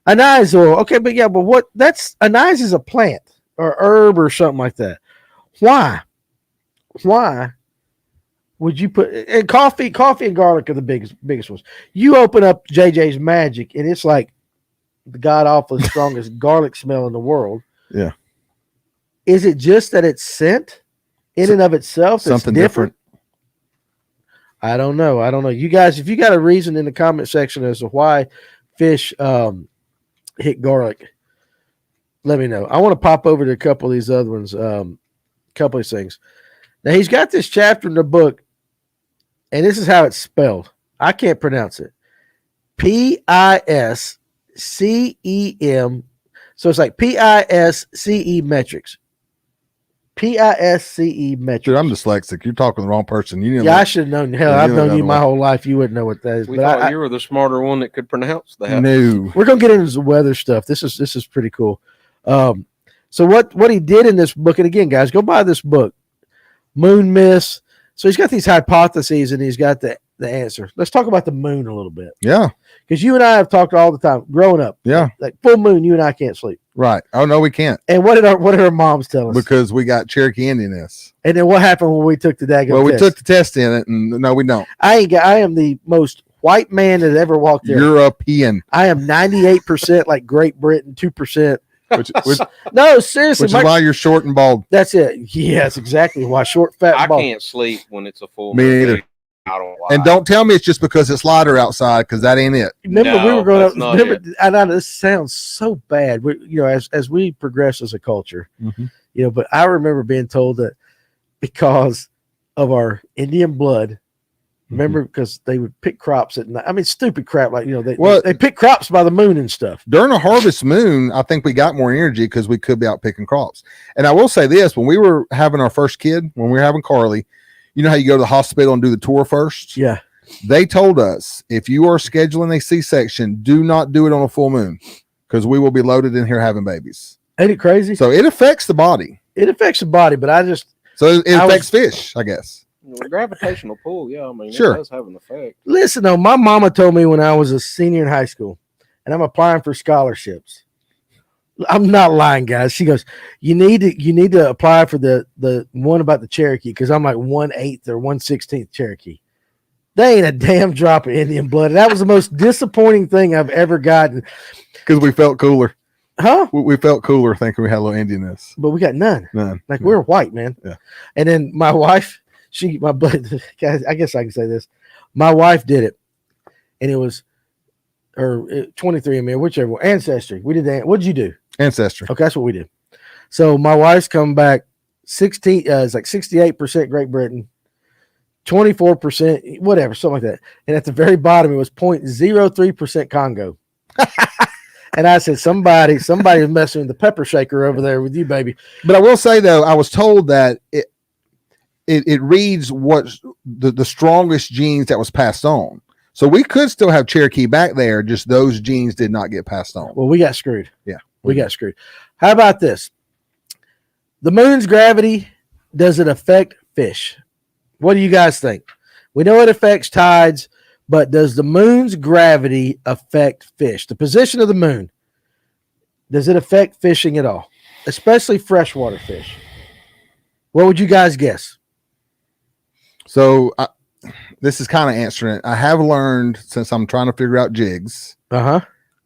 anise oil? Okay, but yeah, but anise is a plant or herb or something like that. Why would you put, and coffee and garlic are the biggest ones. You open up JJ's Magic, and it's like the god awful strongest garlic smell in the world. Yeah. Is it just that it's scent in and of itself? Something different. I don't know. You guys, if you got a reason in the comment section as to why fish hit garlic, let me know. I want to pop over to a couple of these other ones. Couple of these things. Now he's got this chapter in the book, and this is how it's spelled. I can't pronounce it. PISCEM. So it's like PISCE metrics. PISCE metrics. Dude, I'm dyslexic. You're talking to the wrong person. I should have known. Hell, I've known you my whole life. You wouldn't know what that is. We thought you were the smarter one that could pronounce that. No. We're gonna get into the weather stuff. This is pretty cool. So what he did in this book, and again, guys, go buy this book, Moon Myths. So he's got these hypotheses, and he's got the answer. Let's talk about the moon a little bit. Yeah. Because you and I have talked all the time growing up. Yeah. Like full moon, you and I can't sleep. Right. Oh no, we can't. And what did our moms tell us? Because we got Cherokee Indianness. And then what happened when we took the daggone Well, we test? took the test in it, and no, we don't. I am the most white man that ever walked there. European. I am 98% like Great Britain, 2%. Which No, seriously. Which is why you're short and bald. That's it. Yeah, that's exactly why. Short, fat, and bald. I can't sleep when it's a full Me moon. neither. I don't lie. And don't tell me it's just because it's lighter outside, because that ain't it. Remember, we were growing up. Remember, I know this sounds so bad. As we progress as a culture, but I remember being told that because of our Indian blood, remember, because they would pick crops at night. I mean, stupid crap like they pick crops by the moon and stuff. During a harvest moon, I think we got more energy because we could be out picking crops. And I will say this: when we were having our first kid, when we were having Carly, you know how you go to the hospital and do the tour first? Yeah. They told us if you are scheduling a C-section, do not do it on a full moon because we will be loaded in here having babies. Ain't it crazy? So it affects the body. It affects the body, but it affects fish, I guess. Well, gravitational pull, yeah. I mean, Sure. it does have an effect. Listen, though, my mama told me when I was a senior in high school, and I'm applying for scholarships. I'm not lying, guys. She goes, you need to apply for the one about the Cherokee because I'm like 1/8 or 1/16 Cherokee. They ain't a damn drop of Indian blood. That was the most disappointing thing I've ever gotten. Because we felt cooler. Huh? We felt cooler thinking we had a little Indianness. But we got none. None. Like we're white, man. Yeah. And then my wife, guys, I guess I can say this. My wife did it. And it was her 23andMe or whichever one. Ancestry. We did that. What did you do? Ancestry. Okay, that's what we did. So my wife's come back 16, it's like 68% Great Britain, 24%, whatever, something like that. And at the very bottom, it was 0.03% Congo. And I said, somebody is messing with the pepper shaker over there with you, baby. But I will say though, I was told that it reads what the strongest genes that was passed on. So we could still have Cherokee back there, just those genes did not get passed on. Well, we got screwed. Yeah. We got screwed. How about this? The moon's gravity, does it affect fish? What do you guys think? We know it affects tides, but does the moon's gravity affect fish? The position of the moon, does it affect fishing at all? Especially freshwater fish. What would you guys guess? So this is kind of answering it. I have learned since I'm trying to figure out jigs.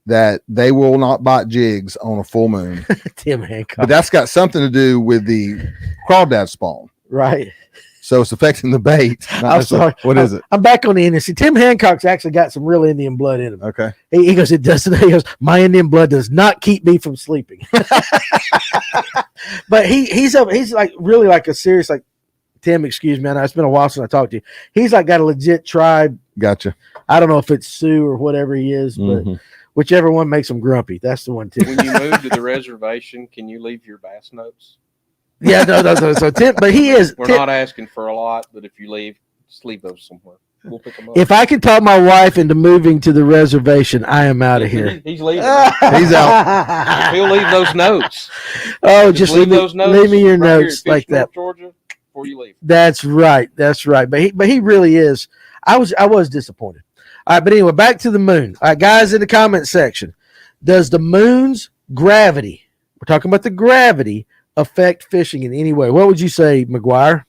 That they will not bite jigs on a full moon. Tim Hancock. But that's got something to do with the crawdad spawn. Right. So it's affecting the bait. I'm sorry. What is it? I'm back on the Indian. See, Tim Hancock's actually got some real Indian blood in him. Okay. He goes, it doesn't. He goes, my Indian blood does not keep me from sleeping. But he's like really like a serious, like, Tim, excuse me. I know it's been a while since I talked to you. He's like got a legit tribe. Gotcha. I don't know if it's Sioux or whatever he is, but whichever one makes him grumpy. That's the one, Tim. When you move to the reservation, can you leave your bass notes? Yeah, no. So Tim, but he is. We're Tim, not asking for a lot, but if you leave, just leave those somewhere. We'll pick them up. if I can talk my wife into moving to the reservation, I am out of here. He's leaving. He's out. He'll leave those notes. Oh, just leave those notes. leave me your right here notes at like Fish North, that. Georgia, before you leave. That's right. But he really is. I was disappointed. All right, but anyway, back to the moon. All right, guys, in the comment section, does the moon's gravity, we're talking about the gravity, affect fishing in any way? What would you say, McGuire?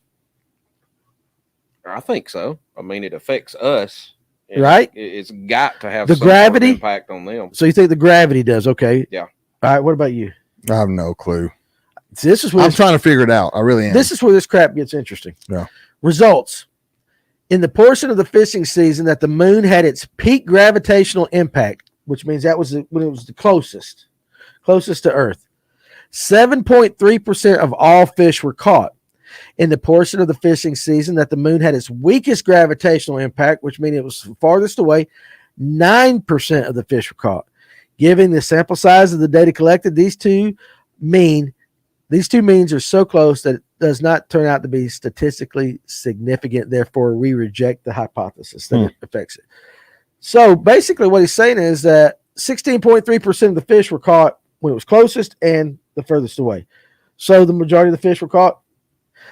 I think so. I mean, it affects us. Right? It's got to have The some sort of gravity? impact on them. So you think the gravity does? Okay. Yeah. All right. What about you? I have no clue. So this is where I'm trying to figure it out. I really am. this is where this crap gets interesting. Yeah. Results. In the portion of the fishing season that the moon had its peak gravitational impact, which means that was when it was the closest to Earth, 7.3% of all fish were caught. In the portion of the fishing season that the moon had its weakest gravitational impact, which means it was farthest away, 9% of the fish were caught. Given the sample size of the data collected, these two means are so close that it does not turn out to be statistically significant. Therefore, we reject the hypothesis that it affects it. So basically what he's saying is that 16.3% of the fish were caught when it was closest and the furthest away. So the majority of the fish were caught.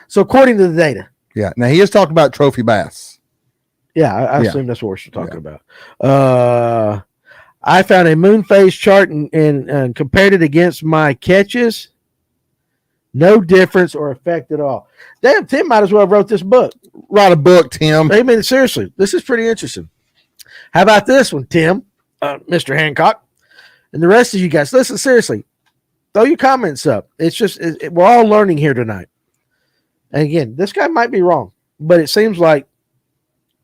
So according to the data. Yeah. Now he is talking about trophy bass. Yeah, I assume that's what we're talking about. I found a moon phase chart and compared it against my catches. No difference or effect at all. Damn, Tim might as well have wrote this book. Write a book, Tim. I mean, seriously, this is pretty interesting. How about this one, Tim, Mr. Hancock, and the rest of you guys? Listen, seriously, throw your comments up. It's just we're all learning here tonight. And again, this guy might be wrong, but it seems like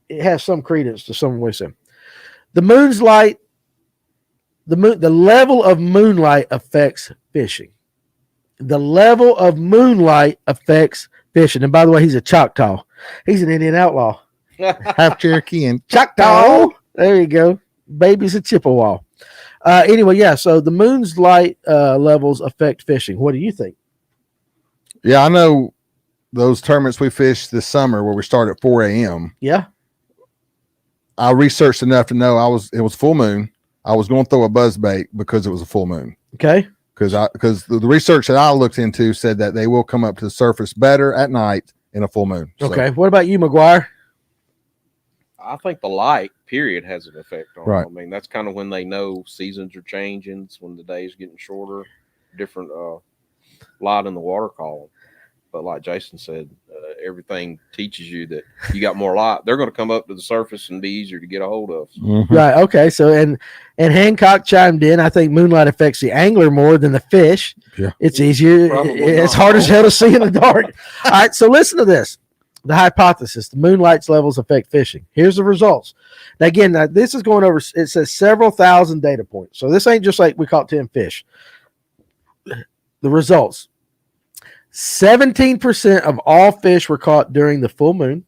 it has some credence to some way. The moon's light, the level of moonlight affects fishing. The level of moonlight affects fishing. And by the way, he's a Choctaw. He's an Indian outlaw. Half Cherokee and Choctaw. There you go. Baby's a Chippewa. Anyway, yeah. So the moon's light levels affect fishing. What do you think? Yeah, I know those tournaments we fished this summer where we start at 4 a.m. Yeah. I researched enough to know it was full moon. I was going to throw a buzz bait because it was a full moon. Okay. Because the research that I looked into said that they will come up to the surface better at night in a full moon. So, Okay. What about you, McGuire? I think the light period has an effect on Right. them. I mean, that's kind of when they know seasons are changing. It's when the day's getting shorter, different light in the water column. But like Jason said, everything teaches you that you got more light. They're going to come up to the surface and be easier to get a hold of. Right. Okay. So and Hancock chimed in. I think moonlight affects the angler more than the fish. Yeah. It's easier. Probably It's not. hard as hell to see in the dark. All right. So listen to this. The hypothesis: the moonlight's levels affect fishing. Here's the results. Now again, this is going over. It says several thousand data points. So this ain't just like we caught 10 fish. The results: 17% of all fish were caught during the full moon.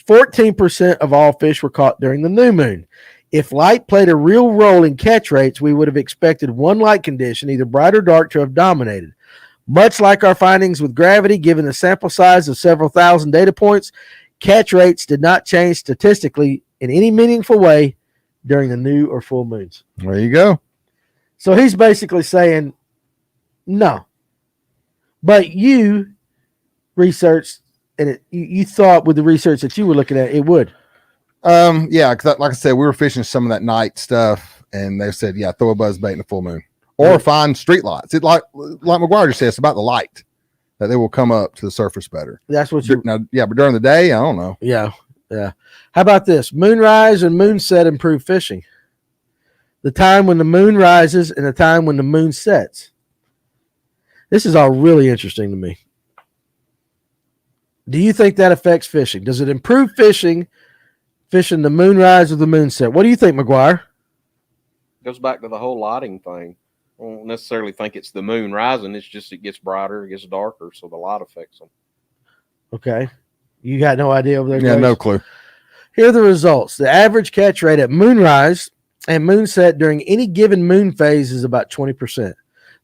14% of all fish were caught during the new moon. If light played a real role in catch rates, we would have expected one light condition, either bright or dark, to have dominated. Much like our findings with gravity, given the sample size of several thousand data points, catch rates did not change statistically in any meaningful way during the new or full moons. There you go. So he's basically saying, no. But you researched, and you thought with the research that you were looking at, it would. Yeah, because like I said, we were fishing some of that night stuff, and they said, yeah, throw a buzz bait in the full moon. Or find street lights. It like McGuire just said, it's about the light that they will come up to the surface better. That's what you. Now, yeah, but during the day, I don't know. Yeah. How about this? Moonrise and moonset improve fishing. The time when the moon rises and the time when the moon sets. This is all really interesting to me. Do you think that affects fishing? Does it improve fishing the moonrise or the moonset? What do you think, McGuire? Goes back to the whole lighting thing. I don't necessarily think it's the moon rising. It's just it gets brighter, it gets darker, so the light affects them. Okay. You got no idea over there, Yeah, Grace? no clue. Here are the results. The average catch rate at moonrise and moonset during any given moon phase is about 20%.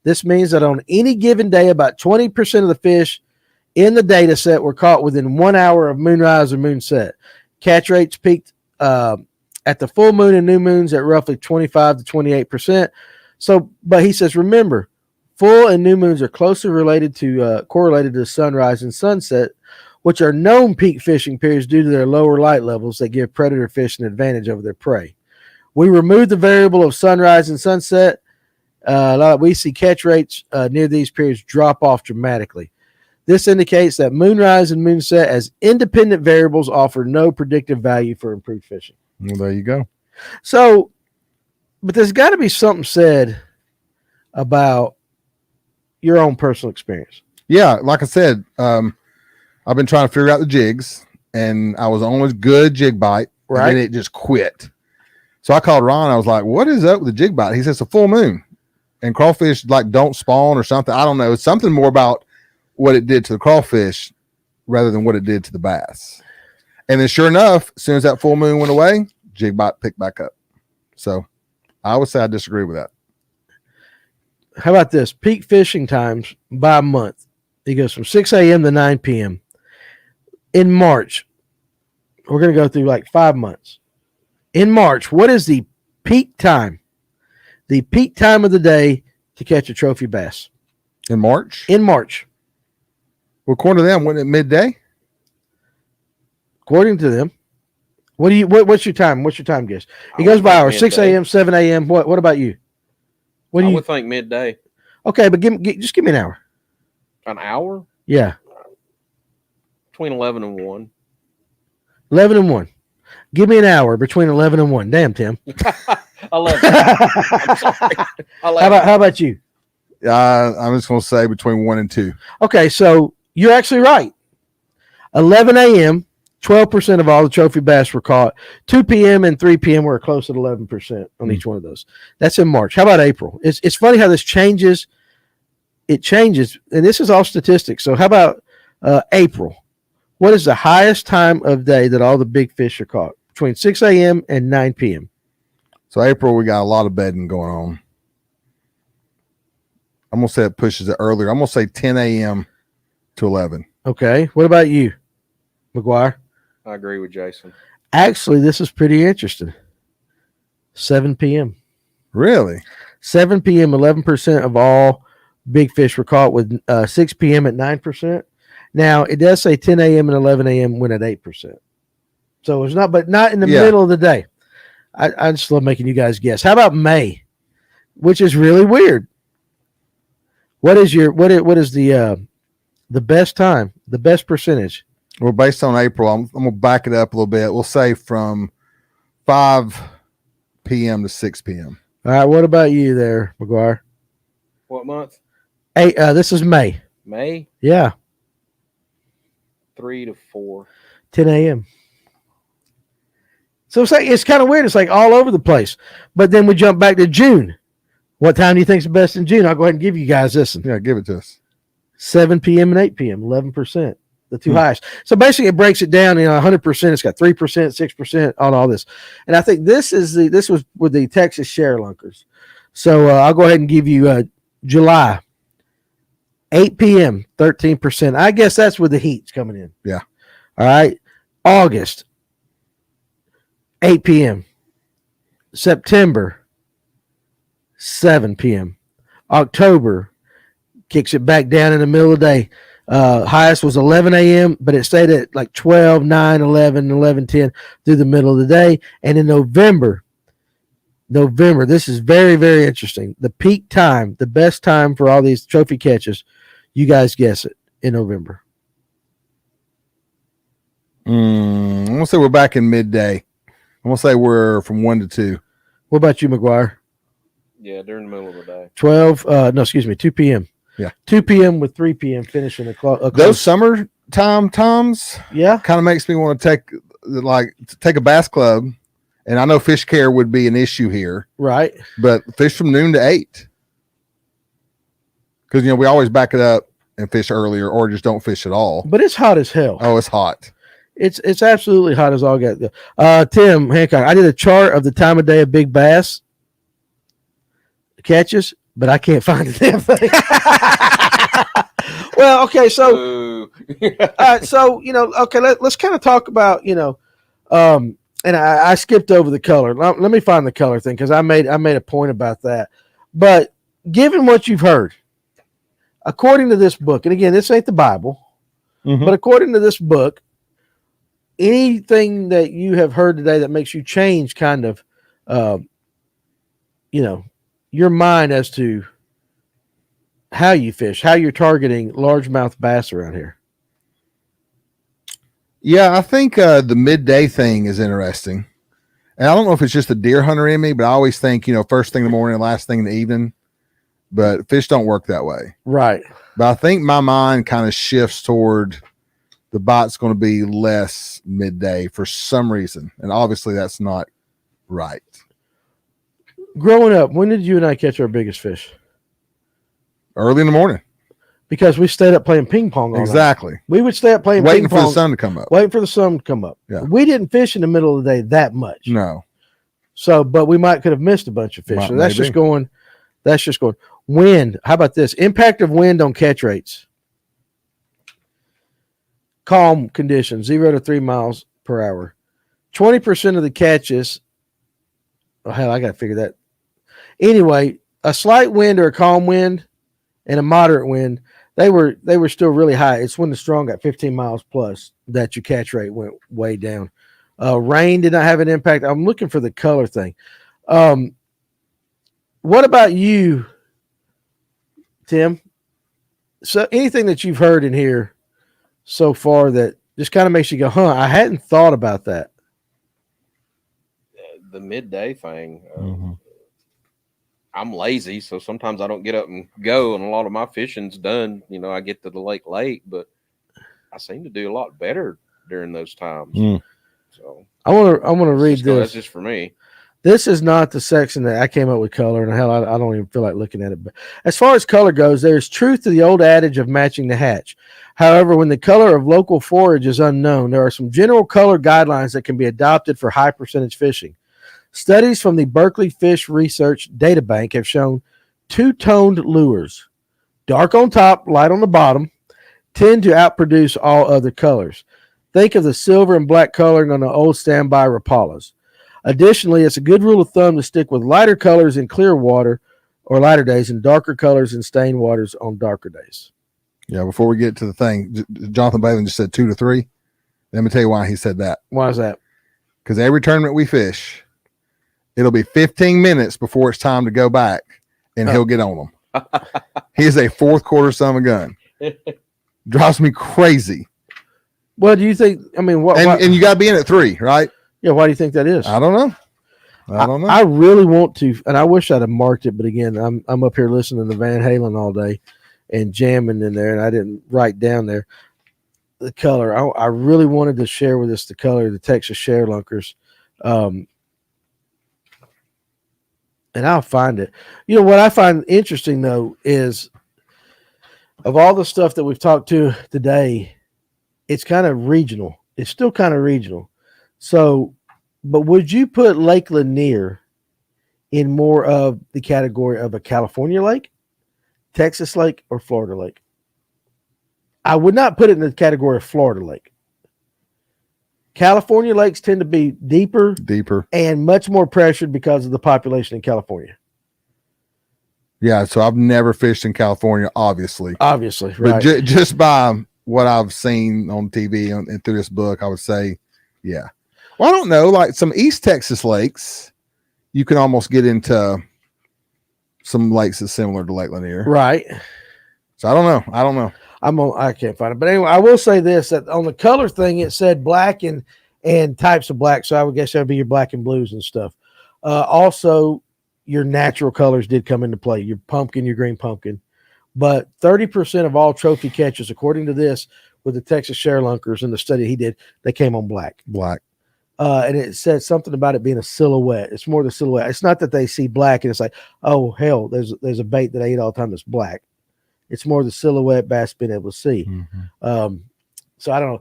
This means that on any given day, about 20% of the fish in the data set were caught within 1 hour of moonrise or moonset. Catch rates peaked at the full moon and new moons at roughly 25 to 28%. So, but he says, remember, full and new moons are closely related to correlated to sunrise and sunset, which are known peak fishing periods due to their lower light levels that give predator fish an advantage over their prey. We remove the variable of sunrise and sunset. We see catch rates near these periods drop off dramatically. This indicates that moonrise and moonset as independent variables offer no predictive value for improved fishing. Well, there you go. So, but there's got to be something said about your own personal experience. Yeah, like I said, I've been trying to figure out the jigs, and I was on a good jig bite, Right. and then it just quit. So I called Ron. I was like, "What is up with the jig bite?" He says, "It's a full moon, and crawfish like don't spawn or something." I don't know. It's something more about what it did to the crawfish rather than what it did to the bass. And then, sure enough, as soon as that full moon went away, jig bite picked back up. So I would say I disagree with that. How about this? Peak fishing times by month. It goes from 6 a.m. to 9 p.m. In March, we're going to go through like 5 months. In March, what is the peak time? The peak time of the day to catch a trophy bass. In March, In March, well, according to them, wasn't it midday? according to them. What's your time? What's your time guess? It I goes would by think hours, 6 midday. a.m., 7 a.m. What about you? What do I you would think midday. Okay, but just give me an hour. An hour? Yeah. Between 11 and 1. 11 and 1. Give me an hour between 11 and 1. Damn, Tim. 11. I'm sorry. 11. How about you? I'm just going to say between 1 and 2. Okay, so you're actually right. 11 a.m., 12% of all the trophy bass were caught. 2 p.m. and 3 p.m. were close at 11% on each one of those. That's in March. How about April? It's funny how this changes. It changes, and this is all statistics. So how about April? What is the highest time of day that all the big fish are caught? Between 6 a.m. and 9 p.m. So April, we got a lot of bedding going on. I'm going to say it pushes it earlier. I'm going to say 10 a.m. to 11. Okay. What about you, McGuire? I agree with Jason. Actually, this is pretty interesting. 7 p.m. Really? 7 p.m. 11% of all big fish were caught, with 6 p.m. at 9%. Now it does say 10 a.m. and 11 a.m. went at 8%. So it's not, but not in the middle of the day. I just love making you guys guess. How about May, which is really weird? What is the best time, the best percentage? Well, based on April, I'm gonna back it up a little bit. We'll say from 5 p.m. to 6 p.m. All right. What about you there, McGuire? What month? This is May. May? Yeah. 3 to 4. 10 a.m. So it's kind of weird. It's like all over the place. But then we jump back to June. What time do you think is the best in June? I'll go ahead and give you guys this one. Yeah, give it to us. 7 p.m. and 8 p.m. 11%. The two highest. So basically, it breaks it down. 100%. It's got 3%, 6% on all this. And I think this was with the Texas share lunkers. So I'll go ahead and give you July. 8 p.m. 13%. I guess that's with the heat's coming in. Yeah. All right. August. 8 p.m. September. 7 p.m. October kicks it back down in the middle of the day. Highest was 11 a.m., but it stayed at like 12, 9, 11, 11, 10 through the middle of the day. And in November, this is very, very interesting. The peak time, the best time for all these trophy catches, you guys guess it, in November. I'm going to say we're back in midday. I'm going to say we're from 1 to 2. What about you, McGuire? Yeah, during the middle of the day. 2 p.m. Yeah. 2 p.m. with 3 p.m. finishing a close. Those summertime times, yeah, kind of makes me want to take a bass club, and I know fish care would be an issue here, right? but fish from noon to 8, because we always back it up and fish earlier, or just don't fish at all. But it's hot as hell. Oh, it's hot. It's absolutely hot as all get. Tim Hancock, I did a chart of the time of day of big bass catches, but I can't find the damn thing. Well, okay, so okay, let's kind of talk about and I skipped over the color. Let me find the color thing, because I made a point about that. But given what you've heard, according to this book, and again, this ain't the Bible, but according to this book, anything that you have heard today that makes you change kind of your mind as to how you fish, how you're targeting largemouth bass around here? Yeah, I think the midday thing is interesting. And I don't know if it's just a deer hunter in me, but I always think, first thing in the morning, last thing in the evening. But fish don't work that way. Right. But I think my mind kind of shifts toward the bite's going to be less midday for some reason. And obviously that's not right. Growing up, when did you and I catch our biggest fish? Early in the morning. Because we stayed up playing ping pong all Exactly. night. We would stay up playing waiting ping pong. for the sun to come up. Waiting for the sun to come up. Yeah. We didn't fish in the middle of the day that much. No. So, but we could have missed a bunch of fish. So that's just going. Wind. How about this? Impact of wind on catch rates. Calm conditions, 0 to 3 miles per hour. 20% of the catches. Oh, hell, I got to figure that. Anyway, a slight wind or a calm wind and a moderate wind, they were still really high. It's when the strong got 15 miles plus that your catch rate went way down. Rain did not have an impact. I'm looking for the color thing. What about you, Tim? So anything that you've heard in here so far that just kind of makes you go, I hadn't thought about that. The midday thing. I'm lazy, so sometimes I don't get up and go, and a lot of my fishing's done. I get to the lake late, but I seem to do a lot better during those times. So I want to read this. That's just for me. This is not the section that I came up with color, and hell, I don't even feel like looking at it. But as far as color goes, there's truth to the old adage of matching the hatch. However, when the color of local forage is unknown, there are some general color guidelines that can be adopted for high percentage fishing. Studies from the Berkeley Fish Research Databank have shown two-toned lures, dark on top, light on the bottom, tend to outproduce all other colors. Think of the silver and black coloring on the old standby Rapalas. Additionally, it's a good rule of thumb to stick with lighter colors in clear water or lighter days and darker colors in stained waters on darker days. Yeah, before we get to the thing, Jonathan Balin just said 2 to 3. Let me tell you why he said that. Why is that? Because every tournament we fish, it'll be 15 minutes before it's time to go back, and he'll get on them. He is a fourth quarter son of a gun. Drives me crazy. Well, do you think? I mean, what? And you got to be in at 3, right? Yeah. Why do you think that is? I don't know. I really want to, and I wish I'd have marked it, but again, I'm up here listening to Van Halen all day and jamming in there, and I didn't write down there the color. I really wanted to share with us the color of the Texas Sharelunkers. And I'll find it. You know, what I find interesting, though, is of all the stuff that we've talked to today, it's kind of regional. It's still kind of regional. So, but would you put Lake Lanier in more of the category of a California lake, Texas lake, or Florida lake? I would not put it in the category of Florida lake. California lakes tend to be deeper, and much more pressured because of the population in California. Yeah, so I've never fished in California, obviously, right? But just by what I've seen on TV and through this book, I would say, yeah. Well, I don't know, like some East Texas lakes, you can almost get into some lakes that's similar to Lake Lanier, right? So I don't know. I can't find it, but anyway, I will say this: that on the color thing, it said black and types of black. So I would guess that would be your black and blues and stuff. Also, your natural colors did come into play: your pumpkin, your green pumpkin. But 30% of all trophy catches, according to this, with the Texas Sharelunkers in the study he did, they came on black. And it said something about it being a silhouette. It's more the silhouette. It's not that they see black and it's like, oh hell, there's a bait that I eat all the time that's black. It's more the silhouette bass being able to see. Mm-hmm. So I don't know.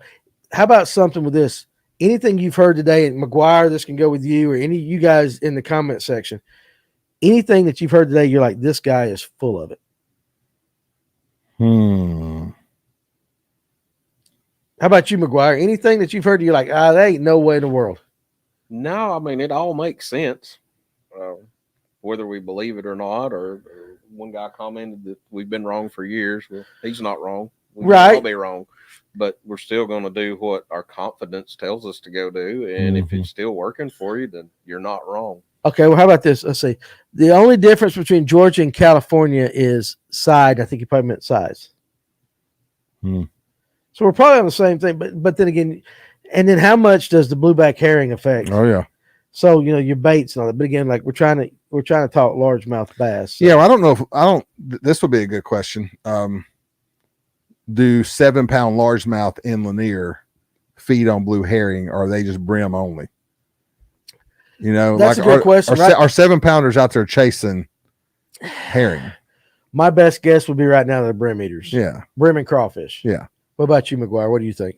How about something with this? Anything you've heard today, and McGuire, this can go with you or any of you guys in the comment section. Anything that you've heard today, you're like, this guy is full of it. How about you, McGuire? Anything that you've heard, you're like, there ain't no way in the world. No, I mean, it all makes sense, whether we believe it or not. Or one guy commented that we've been wrong for years. Well, he's not wrong. We all be wrong, but we're still going to do what our confidence tells us to go do. And if it's still working for you, then you're not wrong. Okay, well, how about this? Let's see. The only difference between Georgia and California is side. I think you probably meant size. So we're probably on the same thing, but then again, and then how much does the blueback herring affect? Oh yeah. So your baits and all that. But again, like we're trying to talk largemouth bass. So. Yeah, well, I don't. This would be a good question. Do 7-pound largemouth in Lanier feed on blue herring, or are they just brim only? That's a good question. Are 7-pounders out there chasing herring? My best guess would be right now they're brim eaters. Yeah, brim and crawfish. Yeah. What about you, McGuire? What do you think?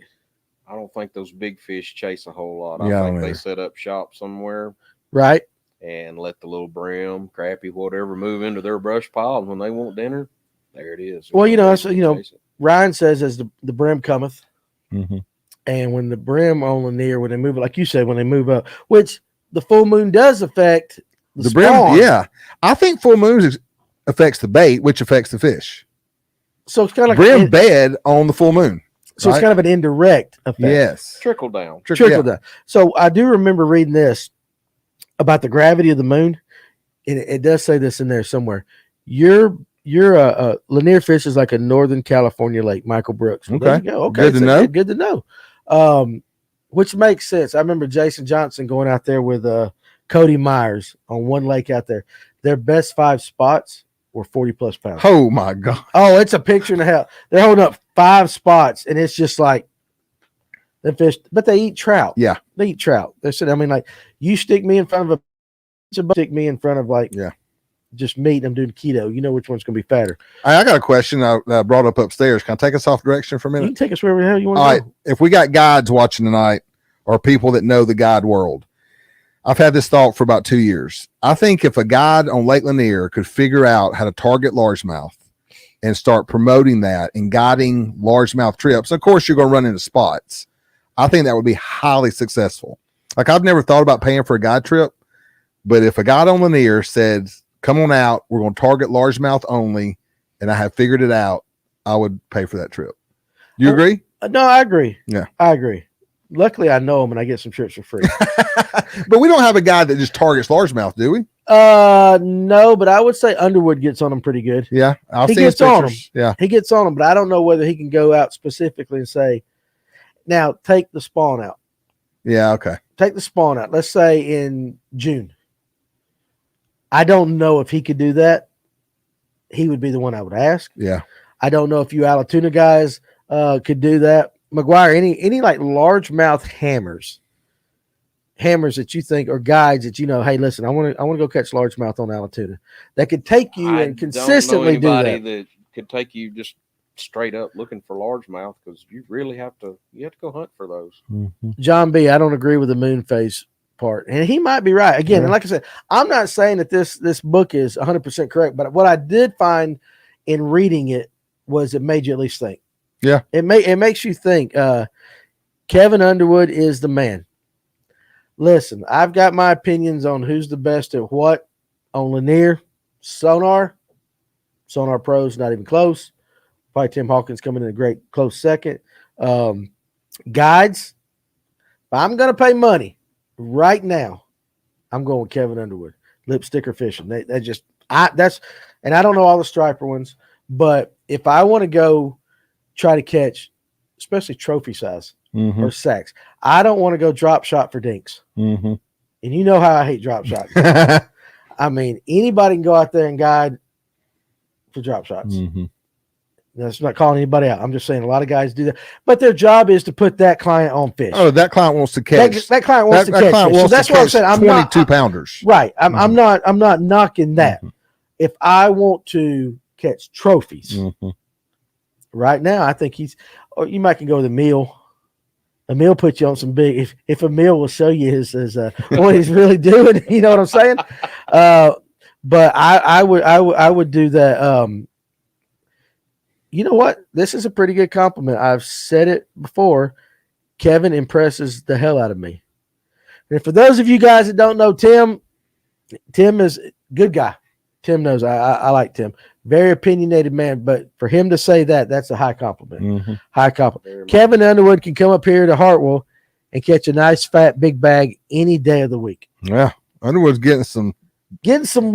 I don't think those big fish chase a whole lot. I think they set up shop somewhere, right, and let the little brim, crappie, whatever, move into their brush pile. And when they want dinner, there it is. Well, Ryan says as the brim cometh, and when the brim on Lanier, when they move, like you said, when they move up, which the full moon does affect the brim. Yeah, I think full moon affects the bait, which affects the fish. So it's kind of brim bed on the full moon. So it's kind of an indirect effect. Yes. Trickle down. Down. So I do remember reading this about the gravity of the moon. And it does say this in there somewhere. Your Lanier fish is like a Northern California lake, Michael Brooks. Well, there you go. Okay. Good to know. Good to know. Which makes sense. I remember Jason Johnson going out there with Cody Myers on one lake out there. Their best 5 spots were 40+ pounds. Oh my God. Oh, it's a picture in the hell. They're holding up 5 spots, and it's just like the fish, but they eat trout. Yeah. They eat trout. They said, I mean, like, you stick me in front of stick me in front of just meat. I'm doing keto. You know which one's going to be fatter. I got a question I brought up upstairs. Can I take us off direction for a minute? You can take us wherever the hell you want to go. All right. If we got guides watching tonight or people that know the guide world, I've had this thought for about 2 years. I think if a guide on Lake Lanier could figure out how to target largemouth and start promoting that and guiding largemouth trips, of course, you're going to run into spots. I think that would be highly successful. Like, I've never thought about paying for a guide trip, but if a guide on Lanier said, come on out, we're going to target largemouth only, and I have figured it out, I would pay for that trip. You agree? No, I agree. Yeah. I agree. Luckily, I know him and I get some trips for free. But we don't have a guy that just targets largemouth, do we? No, but I would say Underwood gets on him pretty good. Yeah. He gets on him. Yeah. He gets on him, but I don't know whether he can go out specifically and say, now take the spawn out. Yeah. Okay. Take the spawn out. Let's say in June. I don't know if he could do that. He would be the one I would ask. Yeah. I don't know if you Alatoona guys could do that. McGuire, any like largemouth hammers that you think are guides that you know, hey, listen, I want to go catch largemouth on Alatoona that could take you and consistently do that could take you just straight up looking for largemouth, because you really have to go hunt for those. Mm-hmm. John B, I don't agree with the moon phase part, and he might be right again. Yeah. And like I said, I'm not saying that this book is 100% correct, but what I did find in reading it was it made you at least think. Yeah, it makes you think. Kevin Underwood is the man. Listen, I've got my opinions on who's the best at what on Lanier. Sonar Pros, not even close. Probably Tim Hawkins coming in a great close second. Guides, if I'm going to pay money right now, I'm going with Kevin Underwood. Lip sticker fishing. And I don't know all the striper ones, but if I want to go try to catch, especially trophy size or sacks, I don't want to go drop shot for dinks. Mm-hmm. And you know how I hate drop shots. I mean, anybody can go out there and guide for drop shots. Mm-hmm. That's not calling anybody out. I'm just saying a lot of guys do that. But their job is to put that client on fish. Oh, that client wants to catch. That client wants to catch fish. So that's what I'm saying. I'm 22 pounders. Right. I'm not knocking that. Mm-hmm. If I want to catch trophies, right now, I think you might can go with Emil. Emil put you on some big. If Emil will show you his what he's really doing, you know what I'm saying. But I would do that. You know what? This is a pretty good compliment. I've said it before. Kevin impresses the hell out of me. And for those of you guys that don't know Tim is a good guy. Tim knows I like Tim. Very opinionated man, but for him to say that's a high compliment. Mm-hmm. High compliment. Kevin Underwood can come up here to Hartwell and catch a nice fat big bag any day of the week. Yeah, Underwood's getting some love. Getting some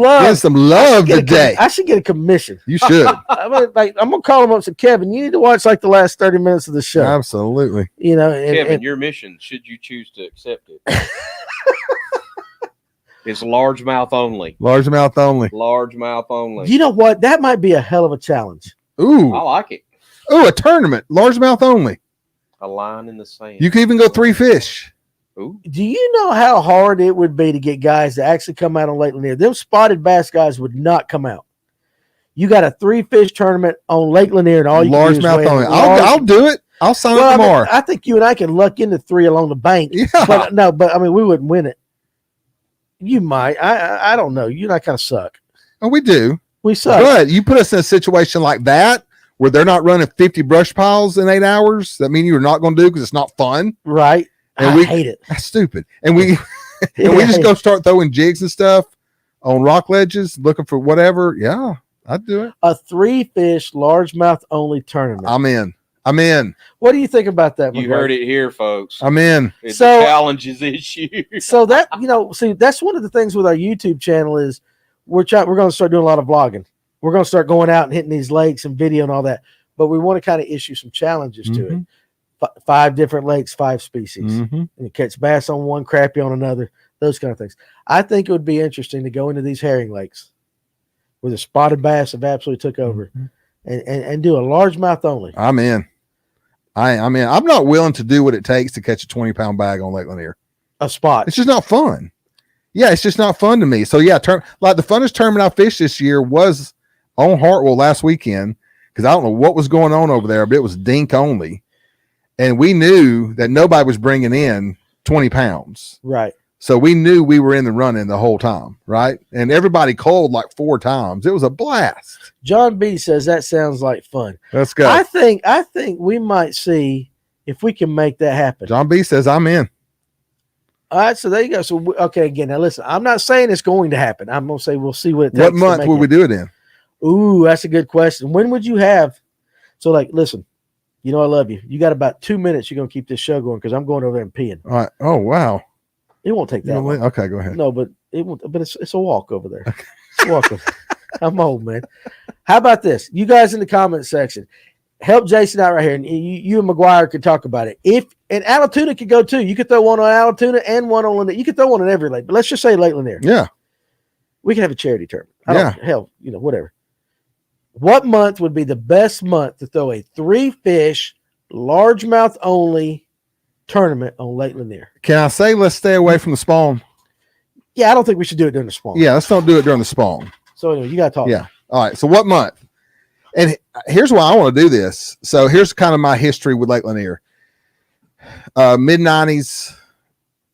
love today. I should get a commission. You should. I'm gonna call him up and say, Kevin, you need to watch like the last 30 minutes of the show. Absolutely. You know, Kevin, your mission, should you choose to accept it, it's largemouth only. Largemouth only. Largemouth only. You know what? That might be a hell of a challenge. Ooh. I like it. Ooh, a tournament. Largemouth only. A line in the sand. You can even go 3 fish. Ooh. Do you know how hard it would be to get guys to actually come out on Lake Lanier? Them spotted bass guys would not come out. You got a 3-fish tournament on Lake Lanier, and all you largemouth only. I'll do it. I'll sign up tomorrow. I think you and I can luck into 3 along the bank. Yeah. But I mean, we wouldn't win it. You might. I don't know. You and I kind of suck. Oh, we do. We suck. But you put us in a situation like that where they're not running 50 brush piles in 8 hours. That means you're not going to do because it's not fun. Right. And I hate it. That's stupid. And we just go start throwing jigs and stuff on rock ledges, looking for whatever. Yeah, I'd do it. A 3-fish largemouth only tournament. I'm in. What do you think about that? You heard it here, folks. I'm in. It's a challenges issue. So that, that's one of the things with our YouTube channel is we're going to start doing a lot of vlogging. We're going to start going out and hitting these lakes and video and all that. But we want to kind of issue some challenges to it. 5 different lakes, 5 species. And you catch bass on one, crappie on another, those kind of things. I think it would be interesting to go into these herring lakes where the spotted bass have absolutely took over and do a largemouth only. I'm in. I'm not willing to do what it takes to catch a 20-pound bag on Lake Lanier. A spot. It's just not fun. Yeah, it's just not fun to me. So yeah, like the funnest tournament I fished this year was on Hartwell last weekend, because I don't know what was going on over there, but it was dink only. And we knew that nobody was bringing in 20 pounds. Right. So we knew we were in the running the whole time, right? And everybody called like 4 times. It was a blast. John B says that sounds like fun. Let's go. I think we might see if we can make that happen. John B says I'm in. All right, so there you go. So okay, again, now listen, I'm not saying it's going to happen. I'm gonna say we'll see what it takes. What month would we do it in? Ooh, that's a good question. When would you have? So, like, listen, you know I love you. You got about 2 minutes. You're gonna keep this show going because I'm going over there and peeing. All right. Oh wow. It won't take that long. Okay, go ahead. No, but it won't. But it's a walk over there. Okay. It's a walk over. I'm old, man. How about this? You guys in the comment section, help Jason out right here, and you and McGuire could talk about it. And Allatoona could go too. You could throw one on Allatoona and one on Lanier. You could throw one on every lake, but let's just say Lake Lanier. Yeah. We could have a charity tournament. Hell, whatever. What month would be the best month to throw a 3-fish, largemouth only tournament on Lake Lanier? Can I say let's stay away from the spawn? Yeah, I don't think we should do it during the spawn. Yeah, let's not do it during the spawn. So anyway, you got to talk. Yeah. All right. So what month? And here's why I want to do this. So here's kind of my history with Lake Lanier. Mid-90s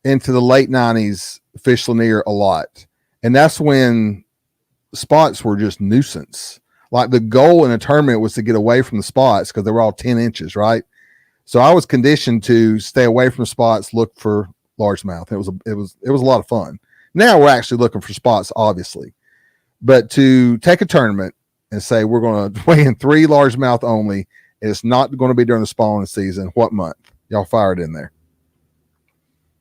into the late 90s, fish Lanier a lot. And that's when spots were just nuisance. Like the goal in a tournament was to get away from the spots because they were all 10 inches, right? So I was conditioned to stay away from spots, look for largemouth. It was a lot of fun. Now we're actually looking for spots, obviously. But to take a tournament and say we're going to weigh in 3 largemouth only, and it's not going to be during the spawning season, what month? Y'all fire it in there.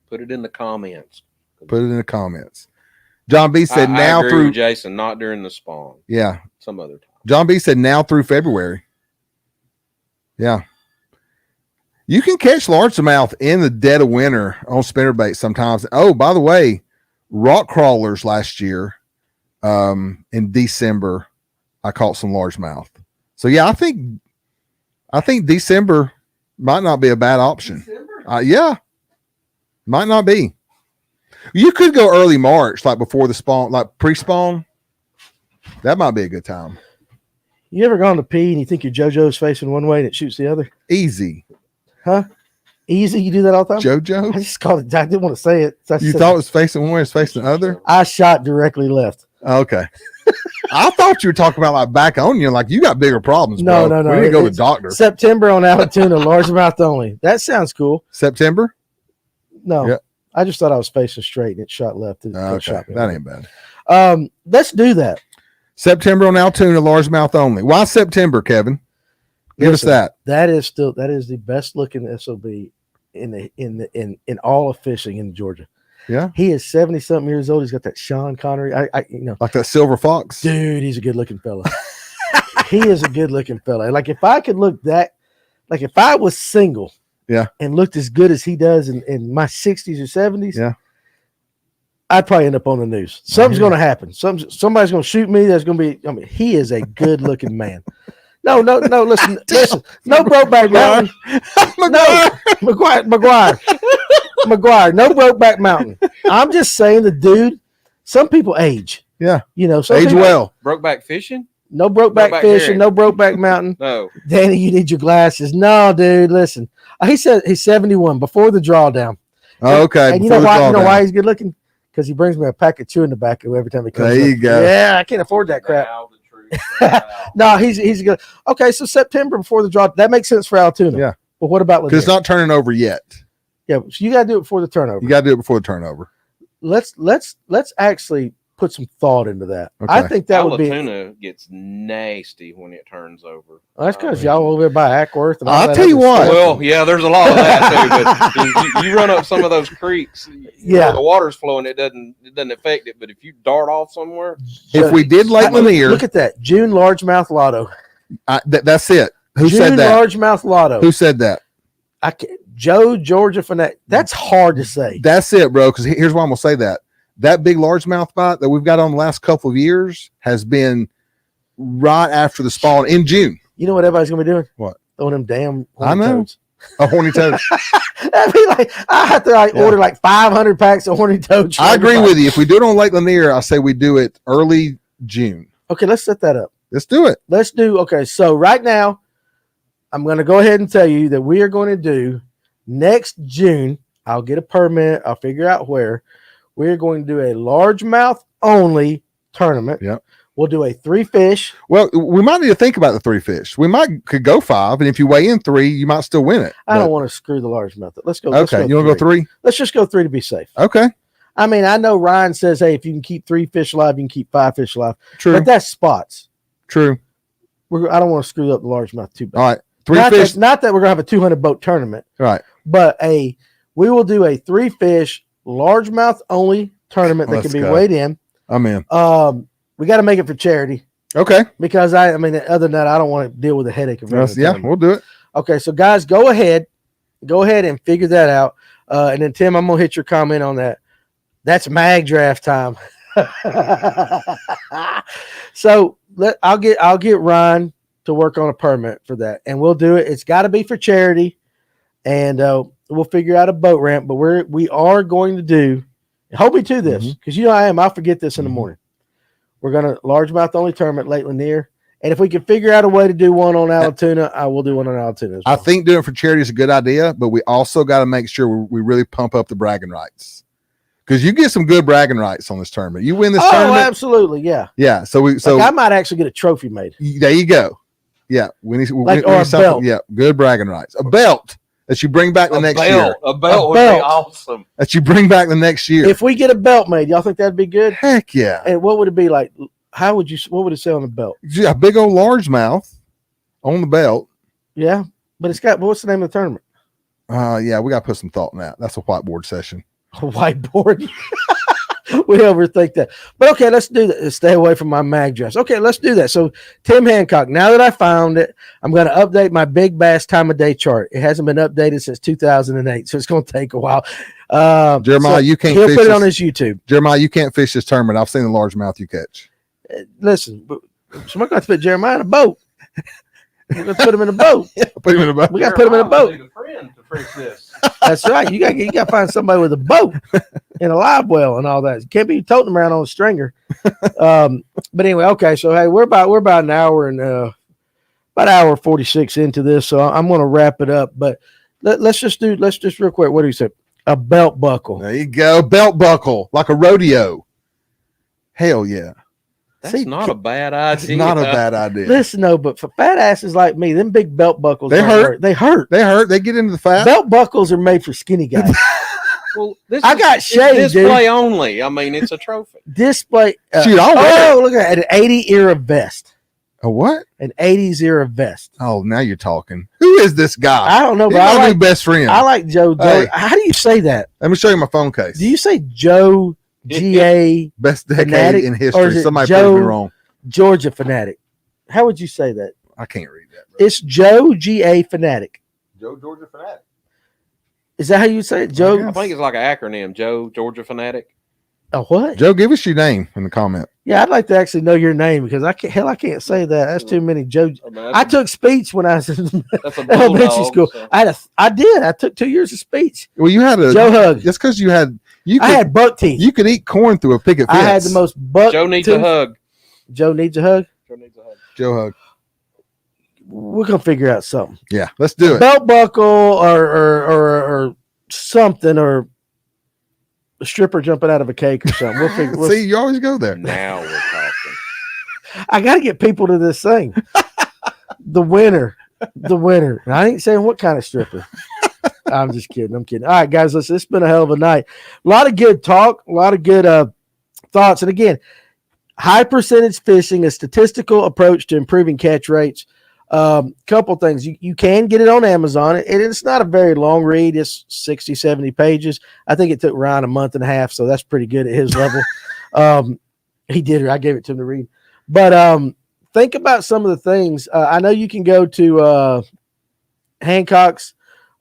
Put it in the comments. Put it in the comments. John B said I now agree through with Jason, not during the spawn. Yeah. Some other time. John B said now through February. Yeah. You can catch largemouth in the dead of winter on spinnerbait sometimes. Oh, by the way, rock crawlers last year in December, I caught some largemouth. So yeah, I think December might not be a bad option. Yeah, might not be. You could go early March, like before the spawn, like pre-spawn. That might be a good time. You ever gone to pee and you think your JoJo's facing one way and it shoots the other? Easy. Huh? Easy? You do that all the time? JoJo? I just called it. I didn't want to say it. So you thought it was facing one way, it's facing the other? I shot directly left. Okay. I thought you were talking about like back on you, like you got bigger problems. No, bro. no. We need to go to the doctor. September on Allatoona, largemouth only. That sounds cool. September? No. Yep. I just thought I was facing straight and it shot left. Okay. Shot me that ain't bad. Let's do that. September on Allatoona, largemouth only. Why September, Kevin? Give us that. That is the best looking SOB in all of fishing in Georgia. Yeah. He is 70-something years old. He's got that Sean Connery. Like that silver fox. Dude, he's a good looking fella. He is a good looking fella. Like if I could look that, like if I was single, yeah, and looked as good as he does in my 60s or 70s, yeah, I'd probably end up on the news. Something's going to happen. Somebody's going to shoot me. There's going to be. I mean, he is a good looking man. No. Listen. No Brokeback Mountain. McGuire. No Brokeback Mountain. I'm just saying the dude. Some people age. Yeah. Some age people, well. Brokeback fishing. No Brokeback fishing. No Brokeback Mountain. No. Danny, you need your glasses. No, dude. Listen. He said he's 71 before the drawdown. Okay. And you know why? You know why he's good looking? Because he brings me a pack of chewing tobacco every time he comes. There you go. Yeah, I can't afford that crap. No, he's good. Okay, so September before the draw. That makes sense for Allatoona. Yeah. But what about Lanier? Because it's not turning over yet. Yeah, so you got to do it before the turnover. You got to do it before the turnover. Let's actually put some thought into that. Okay. I think that would be. Allatoona gets nasty when it turns over. Well, that's because y'all over there by Ackworth. And I'll tell you what. Well, yeah, there's a lot of that too. But you run up some of those creeks. Yeah, the water's flowing. It doesn't affect it. But if you dart off somewhere, if we did Lake Lanier, look at that June largemouth lotto. That's it. Who June said that? Largemouth lotto. Who said that? Joe Georgia Finette. That's hard to say. That's it, bro. Because here's why I'm gonna say that. That big largemouth bite that we've got on the last couple of years has been right after the spawn in June. You know what everybody's gonna be doing? What? Throwing them damn I know. Toads. A horny toad. I mean, like I have to order like 500 packs of horny toads. I agree with you. If we do it on Lake Lanier, I say we do it early June. Okay, let's set that up. Let's do it. Okay, so right now, I'm going to go ahead and tell you that we are going to do next June. I'll get a permit. I'll figure out where. We're going to do a largemouth only tournament. Yep. We'll do a 3 fish. Well, we might need to think about the 3 fish. We could go 5, and if you weigh in 3, you might still win it. I don't want to screw the largemouth. Let's go. Okay, let's go you want to go 3? Let's just go 3 to be safe. Okay, I mean, I know Ryan says, hey, if you can keep 3 fish alive, you can keep 5 fish alive. true, But that's spots. true. I don't want to screw up the largemouth too bad. All right, 3 not fish. not that we're going to have a 200 boat tournament, Right. but we will do a 3 fish largemouth only tournament that Let's can be go. weighed in. I'm in. We got to make it for charity Okay. because I mean, other than that, I don't want to deal with the headache of running the Yeah, tournament. we'll do it. Okay, so guys, go ahead and figure that out. And then Tim, I'm gonna hit your comment on that. That's mag draft time. So I'll get Ryan to work on a permit for that, and we'll do it. It's got to be for charity, and we'll figure out a boat ramp. But we are going to do. Hold me to this, because you know I am. I'll forget this in the morning. We're gonna largemouth only tournament Lake Lanier, and if we can figure out a way to do one on Allatoona, I will do one on Allatoona as well. I think doing it for charity is a good idea, but we also got to make sure we really pump up the bragging rights, because you get some good bragging rights on this tournament. You win this tournament, absolutely, yeah. yeah. So I might actually get a trophy made. there you go. Yeah, we need or a belt. Yeah, good bragging rights. A belt that you bring back the next year. A belt would be awesome. That you bring back the next year. If we get a belt made, y'all think that'd be good? Heck yeah. And what would it be like? What would it say on the belt? A big old largemouth on the belt. Yeah, but what's the name of the tournament? Yeah, we got to put some thought in that. That's a whiteboard session. A whiteboard. We overthink that. But okay, let's do that. Stay away from my mag dress. Okay, let's do that. So Tim Hancock, now that I found it, I'm going to update my big bass time of day chart. It hasn't been updated since 2008, so it's going to take a while. Jeremiah, you can't he'll fish put it this. on his YouTube. Jeremiah, you can't fish this tournament. I've seen the largemouth you catch. Listen, so we're going to put Jeremiah in a boat. We're going to put him in a boat. Put him in a boat. We got to put him in a boat. A friend to fish this. That's right. You got to find somebody with a boat and a live well and all that. You can't be toting them around on a stringer. But anyway, okay. So hey, we're about an hour and about an hour 46 into this. So I'm going to wrap it up. But let's just real quick. What do you say? A belt buckle. There you go. Belt buckle like a rodeo. Hell yeah. That's not a bad idea. It's not a bad idea. Listen, no, but for fat asses like me, them big belt buckles, They don't hurt. work. They hurt. They hurt. They get into the fat. Belt buckles are made for skinny guys. Well, I got shaved, dude. display only. I mean, it's a trophy. Display. Shoot, I'll wear it. Look at an 80 era vest. A what? An 80s era vest. Oh, now you're talking. Who is this guy? I don't know, He's but my I new like best friend. Joe. Hey. How do you say that? Let me show you my phone case. Do you say Joe GA Best decade Fanatic, in or history. is it Somebody Joe- proved me wrong. Georgia Fanatic? How would you say that? I can't read that. Bro. It's Joe GA Fanatic. Joe Georgia Fanatic. Is that how you say it, Joe? Yeah. I think it's like an acronym. Joe, Georgia Fanatic. A what? Joe, give us your name in the comment. Yeah, I'd like to actually know your name because I can't say that. That's too many Joe. I mean, I took speech when I was in that's a elementary bulldog, school. so- I did. I took 2 years of speech. Well, you had a Joe Hug. That's because I had buck teeth. you could eat corn through a picket fence. I had the most buck. Joe needs tooth. a hug. Joe needs a hug. Joe needs a hug. Joe Hug. We're gonna figure out something. Yeah, let's do it. Belt buckle or something, or a stripper jumping out of a cake or something. We'll figure. See, you always go there. Now we're talking. I got to get people to this thing. The winner. And I ain't saying what kind of stripper. I'm just kidding. I'm kidding. All right, guys, listen, it's been a hell of a night. A lot of good talk, a lot of good thoughts. And again, high percentage fishing, a statistical approach to improving catch rates. Couple things. You can get it on Amazon. It's not a very long read. It's 60, 70 pages. I think it took Ryan a month and a half, so that's pretty good at his level. He did it. I gave it to him to read. But think about some of the things. I know you can go to Hancock's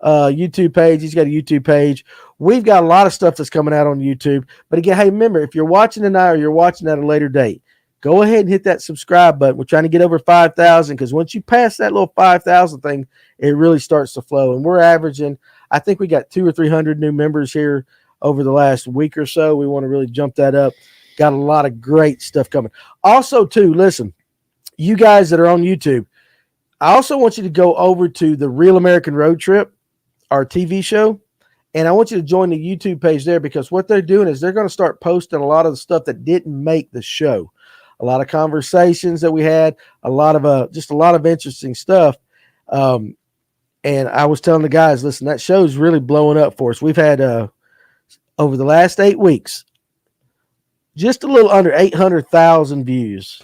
YouTube page. He's got a YouTube page. We've got a lot of stuff that's coming out on YouTube. But again, hey, remember, if you're watching tonight or you're watching at a later date, go ahead and hit that subscribe button. We're trying to get over 5,000 because once you pass that little 5,000 thing, it really starts to flow. And we're averaging, I think we got 200 or 300 new members here over the last week or so. We want to really jump that up. Got a lot of great stuff coming. Also, too, listen, you guys that are on YouTube, I also want you to go over to the Real American Road Trip, our TV show, and I want you to join the YouTube page there because what they're doing is they're going to start posting a lot of the stuff that didn't make the show. a lot of conversations that we had, a lot of interesting stuff. And I was telling the guys, listen, that show's really blowing up for us. We've had over the last 8 weeks, just a little under 800,000 views,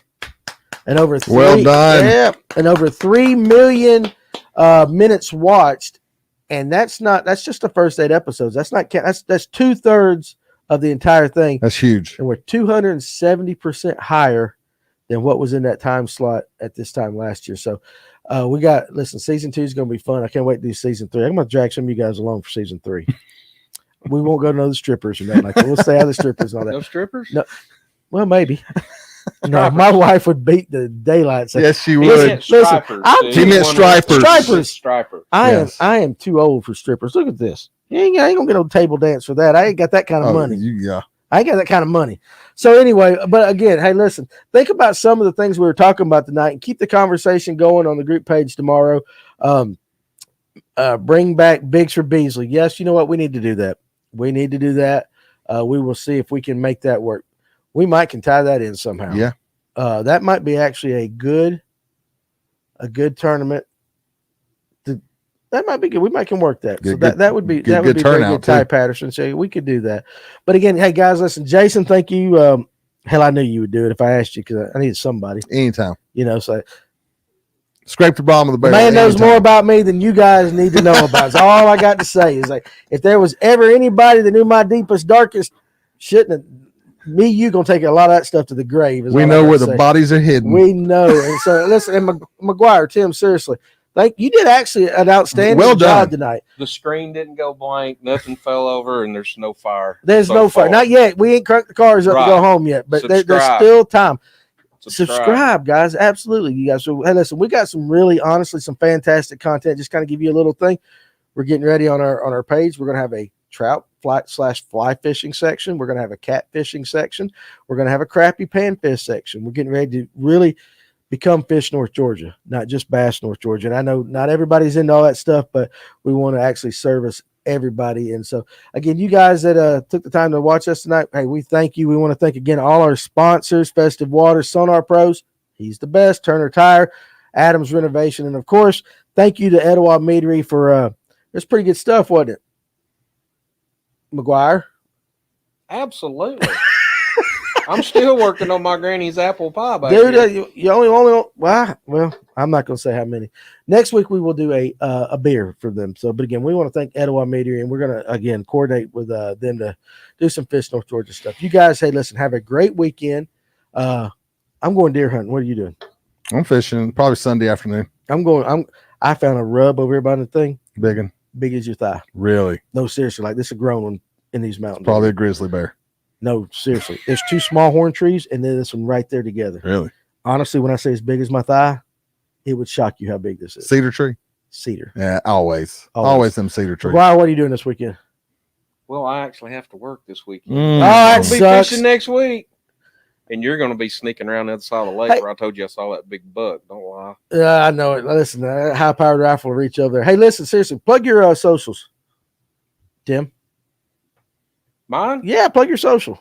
and over 3 million minutes watched. And that's just the first 8 episodes. That's 2/3 of the entire thing. That's huge. And we're 270% higher than what was in that time slot at this time last year. So season 2 is going to be fun. I can't wait to do season 3. I'm going to drag some of you guys along for season 3. We won't go to no strippers or nothing like that. We'll stay out of the strippers and all that. No strippers? No. Well, maybe. No, my wife would beat the daylight. Yes, she He would. meant stripers. He meant stripers. Stripers. I am too old for strippers. Look at this. I ain't gonna get no table dance for that. I ain't got that kind of money. I ain't got that kind of money. So anyway, but again, hey, listen, think about some of the things we were talking about tonight and keep the conversation going on the group page tomorrow. Bring back Biggs for Beasley. Yes, you know what? We need to do that. We will see if we can make that work. We might can tie that in somehow. Yeah. That might be actually a good tournament. That might be good. We might can work that. So that would be very good. Ty Patterson. So we could do that. But again, hey guys, listen, Jason, thank you. Hell, I knew you would do it if I asked you because I needed somebody. Anytime. So scrape the bottom of the barrel. Man knows more about me than you guys need to know about. It's all I got to say is like, if there was ever anybody that knew my deepest, darkest shit, you gonna take a lot of that stuff to the grave. We know where the bodies are hidden. We know. And so listen, and McGuire, Tim, seriously, you did actually an outstanding job tonight. The screen didn't go blank, nothing fell over, and there's no fire. There's no fire. Not yet. We ain't cranked the cars up to go home yet, but there's still time. Subscribe, guys. Absolutely, you guys. So, hey, listen, we got some some fantastic content. Just kind of give you a little thing. We're getting ready on our page. We're gonna have a trout fly fishing section. We're gonna have a cat fishing section. We're gonna have a crappie panfish section. We're getting ready to really become Fish North Georgia, not just Bass North Georgia. And I know not everybody's into all that stuff, but we want to actually service everybody. And so again, you guys that took the time to watch us tonight, hey, we thank you. We want to thank again all our sponsors: Festive Water, Sonar Pros, he's the best, Turner Tire, Adams Renovation, and of course, thank you to Etowah Meadery for it's pretty good stuff, wasn't it, McGuire? Absolutely. I'm still working on my granny's apple pie, dude. You only well, I'm not going to say how many. Next week we will do a beer for them. So, but again, we want to thank Etowah Meadery, and we're going to again coordinate with them to do some Fish North Georgia stuff. You guys, hey, listen, have a great weekend. I'm going deer hunting. What are you doing? I'm fishing probably Sunday afternoon. I found a rub over here by the thing. Big as your thigh. Really? No, seriously, like this is a grown one in these mountains. Probably a grizzly bear. No, seriously. There's 2 small horn trees, and then there's some right there together. Really? Honestly, when I say as big as my thigh, it would shock you how big this is. Cedar tree? Cedar. Yeah, always them cedar trees. Why? What are you doing this weekend? Well, I actually have to work this weekend. I'll be fishing next week. And you're going to be sneaking around the other side of the lake where I told you I saw that big buck. Don't lie. I know it. Listen, high-powered rifle will reach over there. Hey, listen, seriously, plug your socials. Tim? Mine? Yeah, plug your social.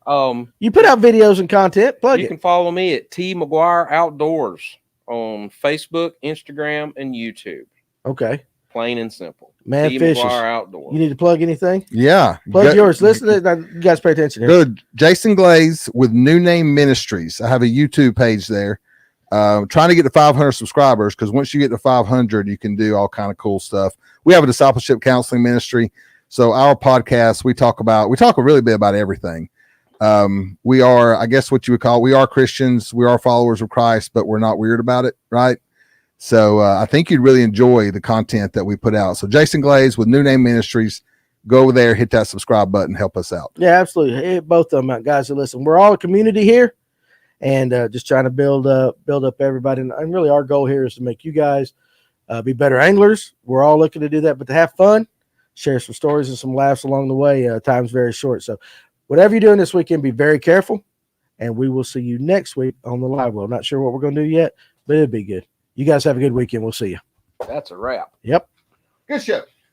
You put out videos and content. Plug it. You can follow me at T McGuire Outdoors on Facebook, Instagram, and YouTube. Okay. Plain and simple. Man T Fishes. McGuire Outdoors. You need to plug anything? Yeah. Plug yours. Listen to it. You guys pay attention here. Good. Jason Glaze with New Name Ministries. I have a YouTube page there. Trying to get to 500 subscribers, because once you get to 500, you can do all kind of cool stuff. We have a discipleship counseling ministry. So our podcast, we talk a really bit about everything. We are, I guess what you would call, we are Christians. We are followers of Christ, but we're not weird about it. Right. So I think you'd really enjoy the content that we put out. So Jason Glaze with New Name Ministries, go over there, hit that subscribe button, help us out. Yeah, absolutely. Hit both of them out, guys. So listen, we're all a community here, and just trying to build up everybody. And really our goal here is to make you guys be better anglers. We're all looking to do that, but to have fun, share some stories and some laughs along the way. Time's very short. So whatever you're doing this weekend, be very careful, and we will see you next week on the live well. Not sure what we're going to do yet, but it'll be good. You guys have a good weekend. We'll see you. That's a wrap. Yep. Good show.